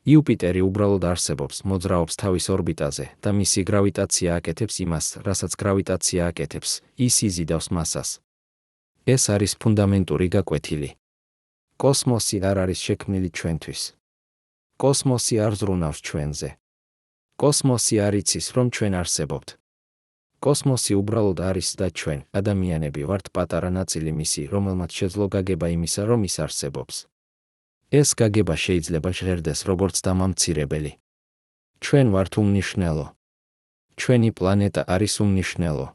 A: იუპიტერი უბრალოდ არსებობს, მოძრაობს თავის ორბიტაზე და მისი გრავიტაცია აკეთებს იმას, რასაც გრავიტაცია აკეთებს, ის იზიდავს მასას. ეს არის ფუნდამენტური გაკვეთილი. კოსმოსი არ არის შექმნილი ჩვენთვის. კოსმოსი არ ზრუნავს ჩვენზე. კოსმოსი არ იცის, რომ ჩვენ არსებობთ. კოსმოსი უბრალოდ არის და ჩვენ, ადამიანები, ვართ პატარა ნაწილი მისი, რომელმაც შეძლო გაგება იმისა, რომ ის არსებობს. ეს გაგება შეიძლება ჟღერდეს როგორც დამამცირებელი. ჩვენ ვართ უმნიშვნელო. ჩვენი პლანეტა არის უმნიშვნელო.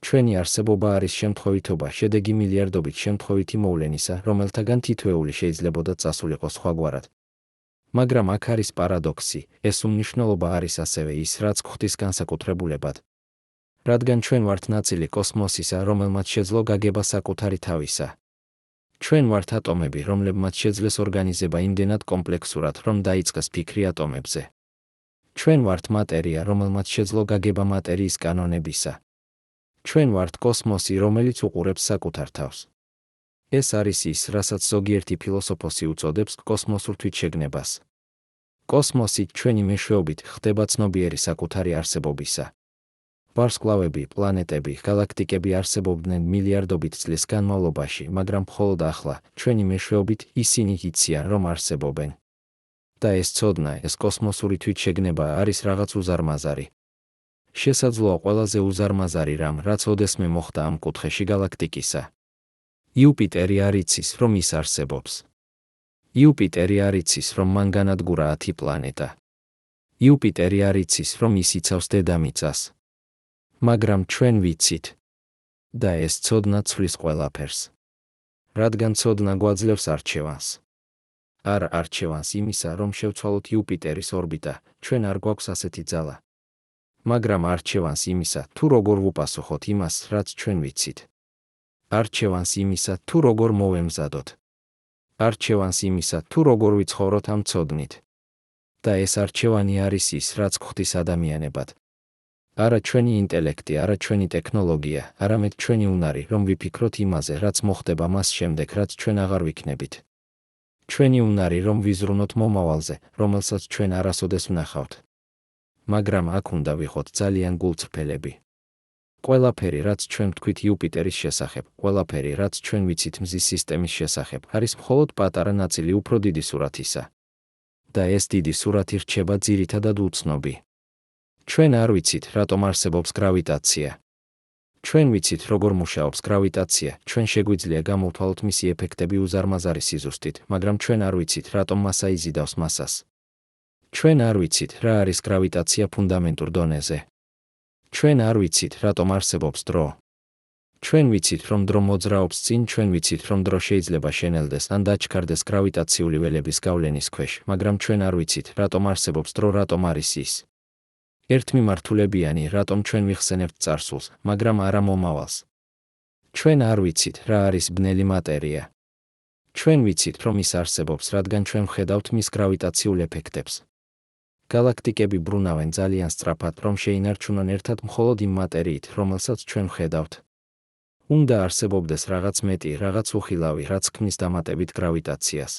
A: ჩვენი არსებობა არის შემთხვევითობა, შედეგი მილიარდობით შემთხვევითი მოვლენისა, რომელთაგან თითოეული შეიძლებოდა წასულიყო სხვაგვარად. მაგრამ აქ არის პარადოქსი, ეს უმნიშვნელობა არის ასევე ის, რაც გვხდის განსაკუთრებულებად. რადგან ჩვენ ვართ ნაწილი კოსმოსისა, რომელმაც შეძლო გაგება საკუთარი თავისა. ჩვენ ვართ ატომები, რომლებმაც შეძლეს ორგანიზება იმდენად კომპლექსურად, რომ დაიწყეს ფიქრი ატომებზე. ჩვენ ვართ მატერია, რომელმაც შეძლო გაგება მატერიის კანონებისა. ჩვენ ვართ კოსმოსი, რომელიც უყურებს საკუთარ თავს. ეს არის ის, რასაც ზოგიერთი ფილოსოფოსი უწოდებს კოსმოსურ თვითშეგნებას. კოსმოსი ჩვენი მეშვეობით ხდება ცნობიერი საკუთარი არსებობისა. ვარსკვლავები, პლანეტები, გალაქტიკები არსებობდნენ მილიარდობით წლის განმავლობაში, მაგრამ მხოლოდ ახლა, ჩვენი მეშვეობით ისინი იციან, რომ არსებობენ. და ეს ცოდნა, ეს კოსმოსური თვითშეგნება არის რაღაც უზარმაზარი. შესაძლოა ყველაზე უზარმაზარი რამ, რაც ოდესმე მოხდა ამ კუთხეში გალაქტიკისა. იუპიტერი არ იცის, რომ ის არსებობს. იუპიტერი არ იცის, რომ მან განადგურა 10 პლანეტა. იუპიტერი არ იცის, რომ ის იცავს დედამიწას. მაგრამ ჩვენ ვიცით. და ეს ცოდნა ცვლის ყველაფერს. რადგან ცოდნა გვაძლევს არჩევანს. არ არჩევანს იმისა, რომ შევცვალოთ იუპიტერის ორბიტა, ჩვენ არ გვაქვს ასეთი ძალა. მაგრამ არჩევანს იმისა, თუ როგორ ვუპასუხოთ იმას, რაც ჩვენ ვიცით. არჩევანს იმისა, თუ როგორ მოვემზადოთ. არჩევანს იმისა, თუ როგორ ვიცხოვროთ ამ ცოდნით. და ეს არჩევანი არის ის, რაც გვხდის ადამიანებად. არა ჩვენი ინტელექტი, არა ჩვენი ტექნოლოგია, არამედ ჩვენი უნარი, რომ ვიფიქროთ იმაზე, რაც მოხდება მას შემდეგ, რაც ჩვენ აღარ ვიქნებით. ჩვენი უნარი, რომ ვიზრუნოთ მომავალზე, რომელსაც ჩვენ არასოდეს ვნახავთ. მაგრამ აქ უნდა ვიყოთ ძალიან გულწრფელები. ყველაფერი, რაც ჩვენ ვთქვით იუპიტერის შესახებ, ყველაფერი, რაც ჩვენ ვიცით მზის სისტემის შესახებ, არის მხოლოდ პატარა ნაწილი უფრო დიდი სურათისა. და ეს დიდი სურათი რჩება ძირითადად უცნობი. ჩვენ არ ვიცით, რატომ არსებობს გრავიტაცია. ჩვენ ვიცით, როგორ მუშაობს გრავიტაცია, ჩვენ შეგვიძლია გამოვთვალოთ მისი ეფექტები უზარმაზარი სიზუსტით, მაგრამ ჩვენ არ ვიცით, რატომ მასა იზიდავს მასას. ჩვენ არ ვიცით, რა არის გრავიტაცია ფუნდამენტურ დონეზე. ჩვენ არ ვიცით, რატომ არსებობს დრო. ჩვენ ვიცით, რომ დრო მოძრაობს წინ, ჩვენ ვიცით, რომ დრო შეიძლება შენელდეს ან დაჩქარდეს გრავიტაციული ველების გავლენის ქვეშ, მაგრამ ჩვენ არ ვიცით, რატომ არსებობს დრო, რატომ არის ის. ერთმიმართულებიანი, რატომ ჩვენ ვიხსენებთ წარსულს, მაგრამ არა მომავალს. ჩვენ არ ვიცით, რა არის ბნელი მატერია. ჩვენ ვიცით, რომ ის არსებობს, რადგან ჩვენ ვხედავთ მის გრავიტაციულ ეფექტებს. გალაქტიკები ბრუნავენ ძალიან სწრაფად, რომ შეინარჩუნონ ერთად მხოლოდ იმ მატერიით, რომელსაც ჩვენ ვხედავთ. უნდა არსებობდეს რაღაც მეტი, რაღაც უხილავი, რაც ქმნის დამატებით გრავიტაციას.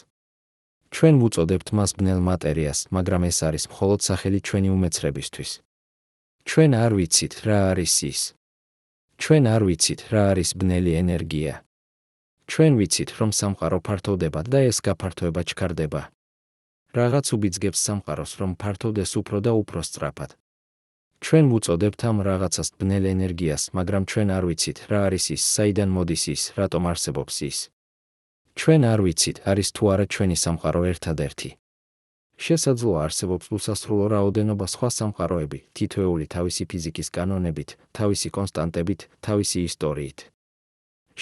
A: ჩვენ ვუწოდებთ მას ბნელ მატერიას, მაგრამ ეს არის მხოლოდ სახელი ჩვენი უმეცრებისთვის. ჩვენ არ ვიცით, რა არის ის. ჩვენ არ ვიცით, რა არის ბნელი ენერგია. ჩვენ ვიცით, რომ სამყარო ფართოვდება და ეს გაფართოება ჩქარდება. რაღაც უბიძგებს სამყაროს, რომ ფართოვდეს უფრო და უფრო სწრაფად. ჩვენ ვუწოდებთ ამ რაღაცას ბნელ ენერგიას, მაგრამ ჩვენ არ ვიცით, რა არის ის, საიდან მოდის ის, რატომ არსებობს ის. ჩვენ არ ვიცით, არის თუ არა ჩვენი სამყარო ერთადერთი. შესაძლოა არსებობს უსასრულო რაოდენობა სხვა სამყაროები, თითოეული თავისი ფიზიკის კანონებით, თავისი კონსტანტებით, თავისი ისტორიით.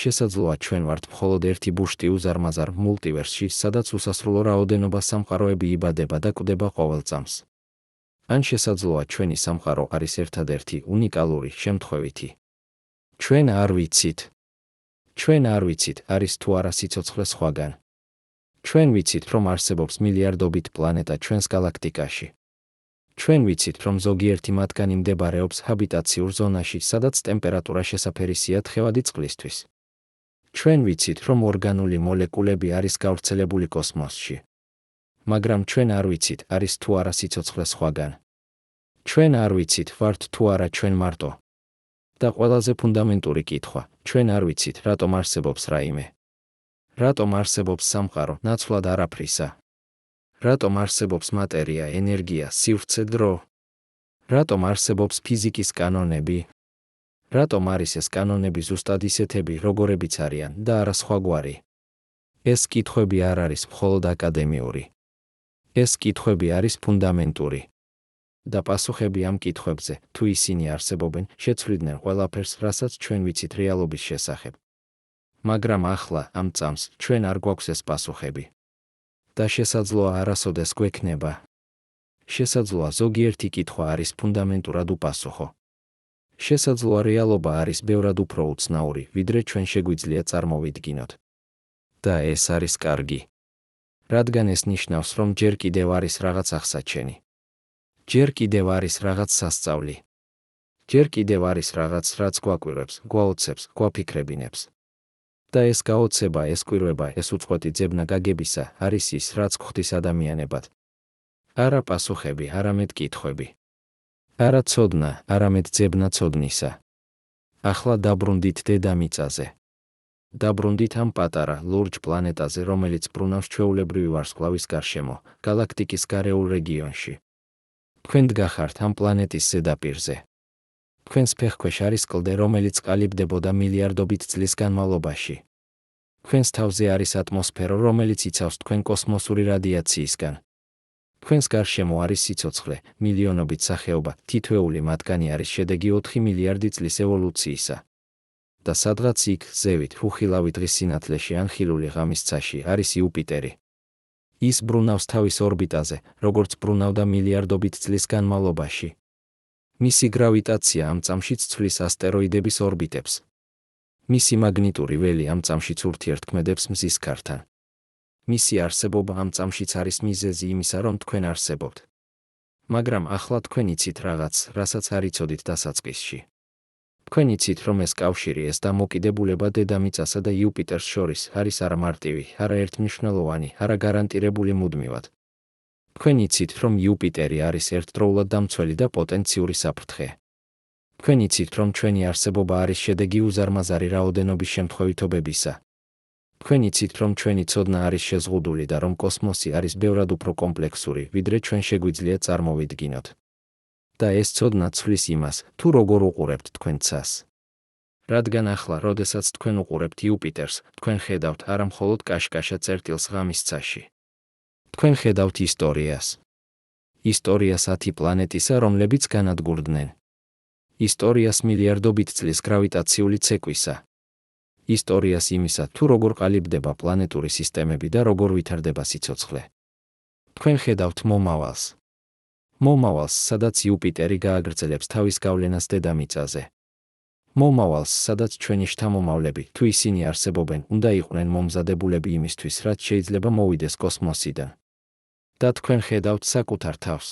A: შესაძლოა ჩვენ ვართ მხოლოდ ერთი ბუშტი უზარმაზარ მულტივერსში, სადაც უსასრულო რაოდენობა სამყაროები იბადება და კვდება ყოველ წამს. ან შესაძლოა ჩვენი სამყარო არის ერთადერთი უნიკალური შემთხვევითი. ჩვენ არ ვიცით. ჩვენ არ ვიცით, არის თუ არა სიცოცხლე სხვაგან. ჩვენ ვიცით, რომ არსებობს მილიარდობით პლანეტა ჩვენს გალაქტიკაში. ჩვენ ვიცით, რომ ზოგიერთი მათგანი მდებარეობს ჰაბიტაციურ ზონაში, სადაც ტემპერატურა შესაფერისია თხევადი წყლისთვის. ჩვენ ვიცით, რომ ორგანული მოლეკულები არის გავრცელებული კოსმოსში. მაგრამ ჩვენ არ ვიცით, არის თუ არა სიცოცხლე სხვაგან. ჩვენ არ ვიცით, ვართ თუ არა ჩვენ მარტო. და ყველაზე ფუნდამენტური კითხვა, ჩვენ არ ვიცით, რატომ არსებობს რაიმე. რატომ არსებობს სამყარო, ნაცვლად არაფრისა? რატომ არსებობს მატერია, ენერგია, სივრცე, დრო? რატომ არსებობს ფიზიკის კანონები? რატომ არის ეს კანონები ზუსტად ისეთები, როგორებიც არიან და არა სხვაგვარი? ეს კითხვები არ არის მხოლოდ აკადემიური. ეს კითხვები არის ფუნდამენტური. და პასუხები ამ კითხვებზე, თუ ისინი არსებობენ, შეცვლიდნენ ყველაფერს, რასაც ჩვენ ვიცით რეალობის შესახებ. მაგრამ ახლა, ამ წამს, ჩვენ არ გვაქვს ეს პასუხები. და შესაძლოა არასოდეს გვექნება. შესაძლოა ზოგიერთი კითხვა არის ფუნდამენტურად უპასუხო. შესაძლოა რეალობა არის ბევრად უფრო უცნაური, ვიდრე ჩვენ შეგვიძლია წარმოვიდგინოთ. და ეს არის კარგი. რადგან ეს ნიშნავს, რომ ჯერ კიდევ არის რაღაც აღსაჩენი. ჯერ კიდევ არის რაღაც სასწავლი. ჯერ კიდევ არის რაღაც, რაც გვაკვირვებს, გვაოცებს, გვაფიქრებინებს. და ეს გაოცება, ეს კვირვება, ეს უწყვეტი ძებნა გაგებისა არის ის, რაც გვხდის ადამიანებად. არა პასუხები, არამედ კითხვები. არა ცოდნა, არამედ ძებნა ცოდნისა. ახლა დაბრუნდით დედამიწაზე. დაბრუნდით ამ პატარა, ლურჯ პლანეტაზე, რომელიც ბრუნავს ჩვეულებრივი ვარსკვლავის გარშემო, გალაქტიკის გარეულ რეგიონში. თქვენ დგახართ ამ პლანეტის ზედაპირზე. თქვენს ფეხქვეშ არის კლდე, რომელიც ყალიბდებოდა მილიარდობით წლის განმავლობაში. თქვენს თავზე არის ატმოსფერო, რომელიც იცავს თქვენ კოსმოსური რადიაციისგან. თქვენს გარშემო არის სიცოცხლე, მილიონობით სახეობა, თითოეული მათგანი არის შედეგი 4 მილიარდი წლის ევოლუციისა. და სადღაც იქ, ზევით, უხილავი დღის სინათლეში ან ხილული ღამის ცაში არის იუპიტერი. ის ბრუნავს თავის ორბიტაზე, როგორც ბრუნავდა მილიარდობით წლის განმავლობაში. მისი გრავიტაცია ამ წამშიც ცვლის ასტეროიდების ორბიტებს. მისი მაგნიტური ველი ამ წამშიც ურთიერთქმედებს მზის ქართან. მისი არსებობა ამ წამშიც არის მიზეზი იმისა, რომ თქვენ არსებობთ. მაგრამ ახლა თქვენ იცით რაღაც, რასაც არ იცოდით დასაწყისში. თქვენ იცით, რომ ეს კავშირი, ეს დამოკიდებულება დედამიწასა და იუპიტერს შორის არის არა მარტივი, არა ერთმნიშვნელოვანი, არა გარანტირებული მუდმივად. თქვენ იცით, რომ იუპიტერი არის ერთდროულად დამცველი და პოტენციური საფრთხე. თქვენ იცით, რომ ჩვენი არსებობა არის შედეგი უზარმაზარი რაოდენობის შემთხვევითობებისა. თქვენ იცით, რომ ჩვენი ცოდნა არის შეზღუდული და რომ კოსმოსი არის ბევრად უფრო კომპლექსური, ვიდრე ჩვენ შეგვიძლია წარმოვიდგინოთ. და ეს ცოდნა ცვლის იმას, თუ როგორ უყურებთ თქვენ ცას. რადგან ახლა, როდესაც თქვენ უყურებთ იუპიტერს, თქვენ ხედავთ არა მხოლოდ კაშკაშა წერტილს ღამის ცაში. თქვენ ხედავთ ისტორიას. ისტორიას 10 პლანეტისა, რომლებიც განადგურდნენ. ისტორიას მილიარდობით წლის გრავიტაციული ცეკვისა. ისტორიას იმისა, თუ როგორ ყალიბდება პლანეტური სისტემები და როგორ ვითარდება სიცოცხლე. თქვენ ხედავთ მომავალს. მომავალს, სადაც იუპიტერი გააგრძელებს თავის გავლენას დედამიწაზე. მომავალს, სადაც ჩვენი შთამომავლები, თუ ისინი არსებობენ, უნდა იყვნენ მომზადებულები იმისთვის, რაც შეიძლება მოვიდეს კოსმოსიდან. და თქვენ ხედავთ საკუთარ თავს.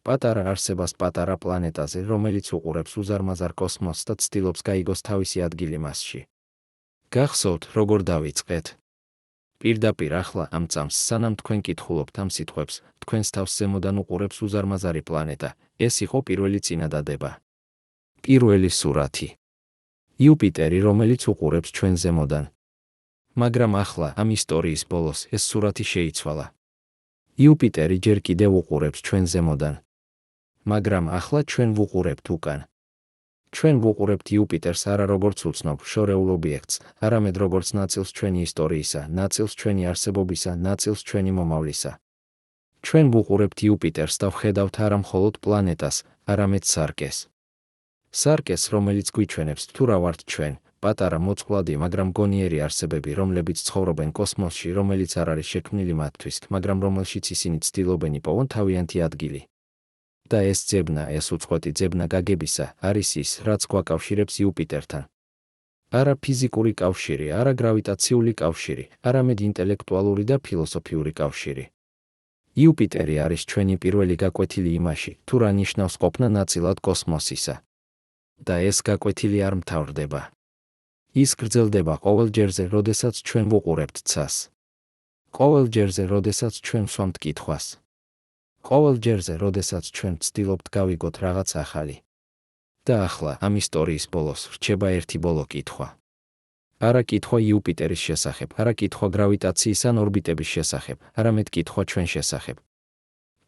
A: პატარა არსებას პატარა პლანეტაზე, რომელიც უყურებს უზარმაზარ კოსმოსს და ცდილობს გაიგოს თავისი ადგილი მასში. გახსოვთ, როგორ დავიწყეთ? პირდაპირ ახლა ამ წამს, სანამ თქვენ კითხულობთ ამ სიტყვებს, თქვენს თავს ზემოდან უყურებს უზარმაზარი პლანეტა. ეს იყო პირველი წინადადება. პირველი სურათი. იუპიტერი, რომელიც უყურებს ჩვენ ზემოდან. მაგრამ ახლა, ამ ისტორიის ბოლოს, ეს სურათი შეიცვალა. იუპიტერი ჯერ კიდევ უყურებს ჩვენ ზემოდან. მაგრამ ახლა ჩვენ ვუყურებთ უკან. ჩვენ ვუყურებთ იუპიტერს არა როგორც უცნობ, შორეულ ობიექტს, არამედ როგორც ნაწილს ჩვენი ისტორიისა, ნაწილს ჩვენი არსებობისა, ნაწილს ჩვენი მომავლისა. ჩვენ ვუყურებთ იუპიტერს და ვხედავთ არა მხოლოდ პლანეტას, არამედ სარკეს. სარკეს, რომელიც გვიჩვენებს, თუ რა ვართ ჩვენ, პატარა მოწყვლადი, მაგრამ გონიერი არსებები, რომლებიც ცხოვრობენ კოსმოსში, რომელიც არ არის შექმნილი მათთვის, მაგრამ რომელშიც ისინი ცდილობენ იპოვონ თავიანთი ადგილი. და ეს ძებნა, ეს უწყვეტი ძებნა გაგებისა, არის ის, რაც გვაკავშირებს იუპიტერთან. არა ფიზიკური კავშირი, არა გრავიტაციული კავშირი, არამედ ინტელექტუალური და ფილოსოფიური კავშირი. იუპიტერი არის ჩვენი პირველი გაკვეთილი იმაში, თუ რა ნიშნავს ყოფნა ნაწილად კოსმოსისა. და ეს გაკვეთილი არ მთავრდება. ის გრძელდება ყოველ ჯერზე, როდესაც ჩვენ ვუყურებთ ცას. ყოველ ჯერზე, როდესაც ჩვენ ვსვამთ კითხვას. ყოველ ჯერზე, როდესაც ჩვენ ვცდილობთ გავიგოთ რაღაც ახალი. და ახლა, ამ ისტორიის ბოლოს, რჩება ერთი ბოლო კითხვა. არა კითხვა იუპიტერის შესახებ, არა კითხვა გრავიტაციის ან ორბიტების შესახებ, არამედ კითხვა ჩვენ შესახებ.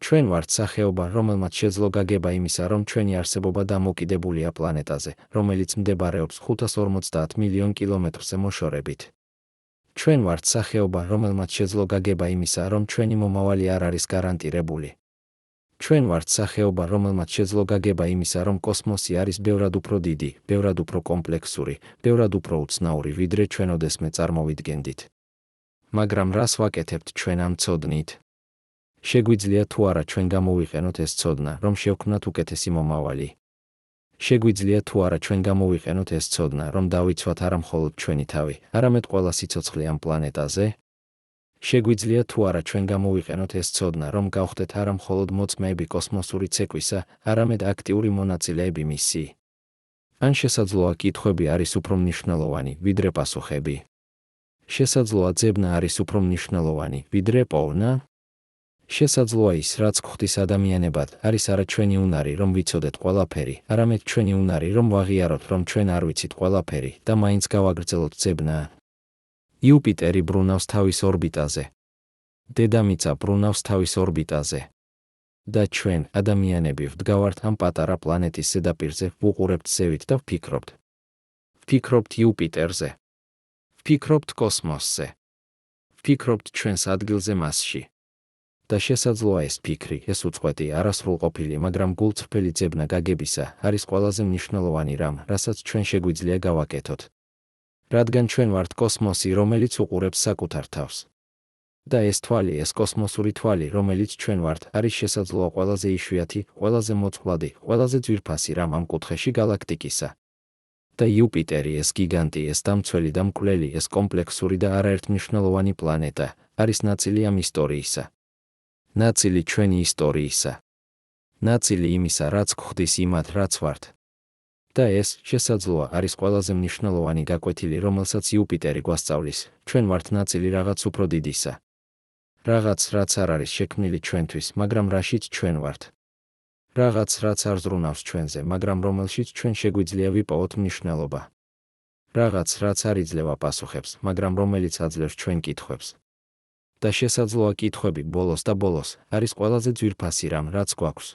A: ჩვენ ვართ სახეობა, რომელმაც შეძლო გაგება იმისა, რომ ჩვენი არსებობა დამოკიდებულია პლანეტაზე, რომელიც მდებარეობს 550 მილიონ კილომეტრზე მოშორებით. ჩვენ ვართ სახეობა, რომელმაც შეძლო გაგება იმისა, რომ ჩვენი მომავალი არ არის გარანტირებული. ჩვენ ვართ სახეობა, რომელმაც შეძლო გაგება იმისა, რომ კოსმოსი არის ბევრად უფრო დიდი, ბევრად უფრო კომპლექსური, ბევრად უფრო უცნაური, ვიდრე ჩვენ ოდესმე წარმოვიდგენდით. მაგრამ რას ვაკეთებთ ჩვენ ამ ცოდნით? შეგვიძლია თუ არა ჩვენ გამოვიყენოთ ეს ცოდნა, რომ შევქმნათ უკეთესი მომავალი? შეგვიძლია თუ არა ჩვენ გამოვიყენოთ ეს ცოდნა, რომ დავიცვათ არა მხოლოდ ჩვენი თავი, არამედ ყველა სიცოცხლე ამ პლანეტაზე? შეგვიძლია თუ არა ჩვენ გამოვიყენოთ ეს ცოდნა, რომ გავხდეთ არა მხოლოდ მოწმეები კოსმოსური ცეკვისა, არამედ აქტიური მონაწილეები მისი? ან შესაძლოა კითხვები არის უფრო მნიშვნელოვანი, ვიდრე პასუხები? შესაძლოა ძებნა არის უფრო მნიშვნელოვანი, ვიდრე პოვნა? შესაძლოა ის, რაც გვხდის ადამიანებად, არის არა ჩვენი უნარი, რომ ვიცოდეთ ყველაფერი, არამედ ჩვენი უნარი, რომ ვაღიაროთ, რომ ჩვენ არ ვიცით ყველაფერი და მაინც გავაგრძელოთ ძებნა. იუპიტერი ბრუნავს თავის ორბიტაზე. დედამიწა ბრუნავს თავის ორბიტაზე. და ჩვენ, ადამიანები, ვდგავართ ამ პატარა პლანეტის ზედაპირზე, ვუყურებთ ზევით და ვფიქრობთ. ვფიქრობთ იუპიტერზე. ვფიქრობთ კოსმოსზე. ვფიქრობთ ჩვენს ადგილზე მასში. და შესაძლოა ეს ფიქრი, ეს უწყვეტი, არასრულყოფილი, მაგრამ გულწრფელი ძებნა გაგებისა, არის ყველაზე მნიშვნელოვანი რამ, რასაც ჩვენ შეგვიძლია გავაკეთოთ. რადგან ჩვენ ვართ კოსმოსი, რომელიც უყურებს საკუთარ თავს. და ეს თვალი, ეს კოსმოსური თვალი, რომელიც ჩვენ ვართ, არის შესაძლოა ყველაზე იშვიათი, ყველაზე მოწყვლადი, ყველაზე ძვირფასი რამ ამ კუთხეში გალაქტიკისა. და იუპიტერი, ეს გიგანტი, ეს დამცველი და მკვლელი, ეს კომპლექსური და არაერთმნიშვნელოვანი პლანეტა, არის ნაწილი ამ ისტორიისა. ნაწილი ჩვენი ისტორიისა. ნაწილი იმისა, რაც გვხდის იმათ, რაც ვართ. და ეს, შესაძლოა, არის ყველაზე მნიშვნელოვანი გაკვეთილი, რომელსაც იუპიტერი გვასწავლის. ჩვენ ვართ ნაწილი რაღაც უფრო დიდისა. რაღაც, რაც არ არის შექმნილი ჩვენთვის, მაგრამ რაშიც ჩვენ ვართ. რაღაც, რაც არ ზრუნავს ჩვენზე, მაგრამ რომელშიც ჩვენ შეგვიძლია ვიპოვოთ მნიშვნელობა. რაღაც, რაც არ იძლევა პასუხებს, მაგრამ რომელიც აძლევს ჩვენ კითხვებს. და შესაძლოა კითხვები ბოლოს და ბოლოს არის ყველაზე ძვირფასი რამ, რაც გვაქვს.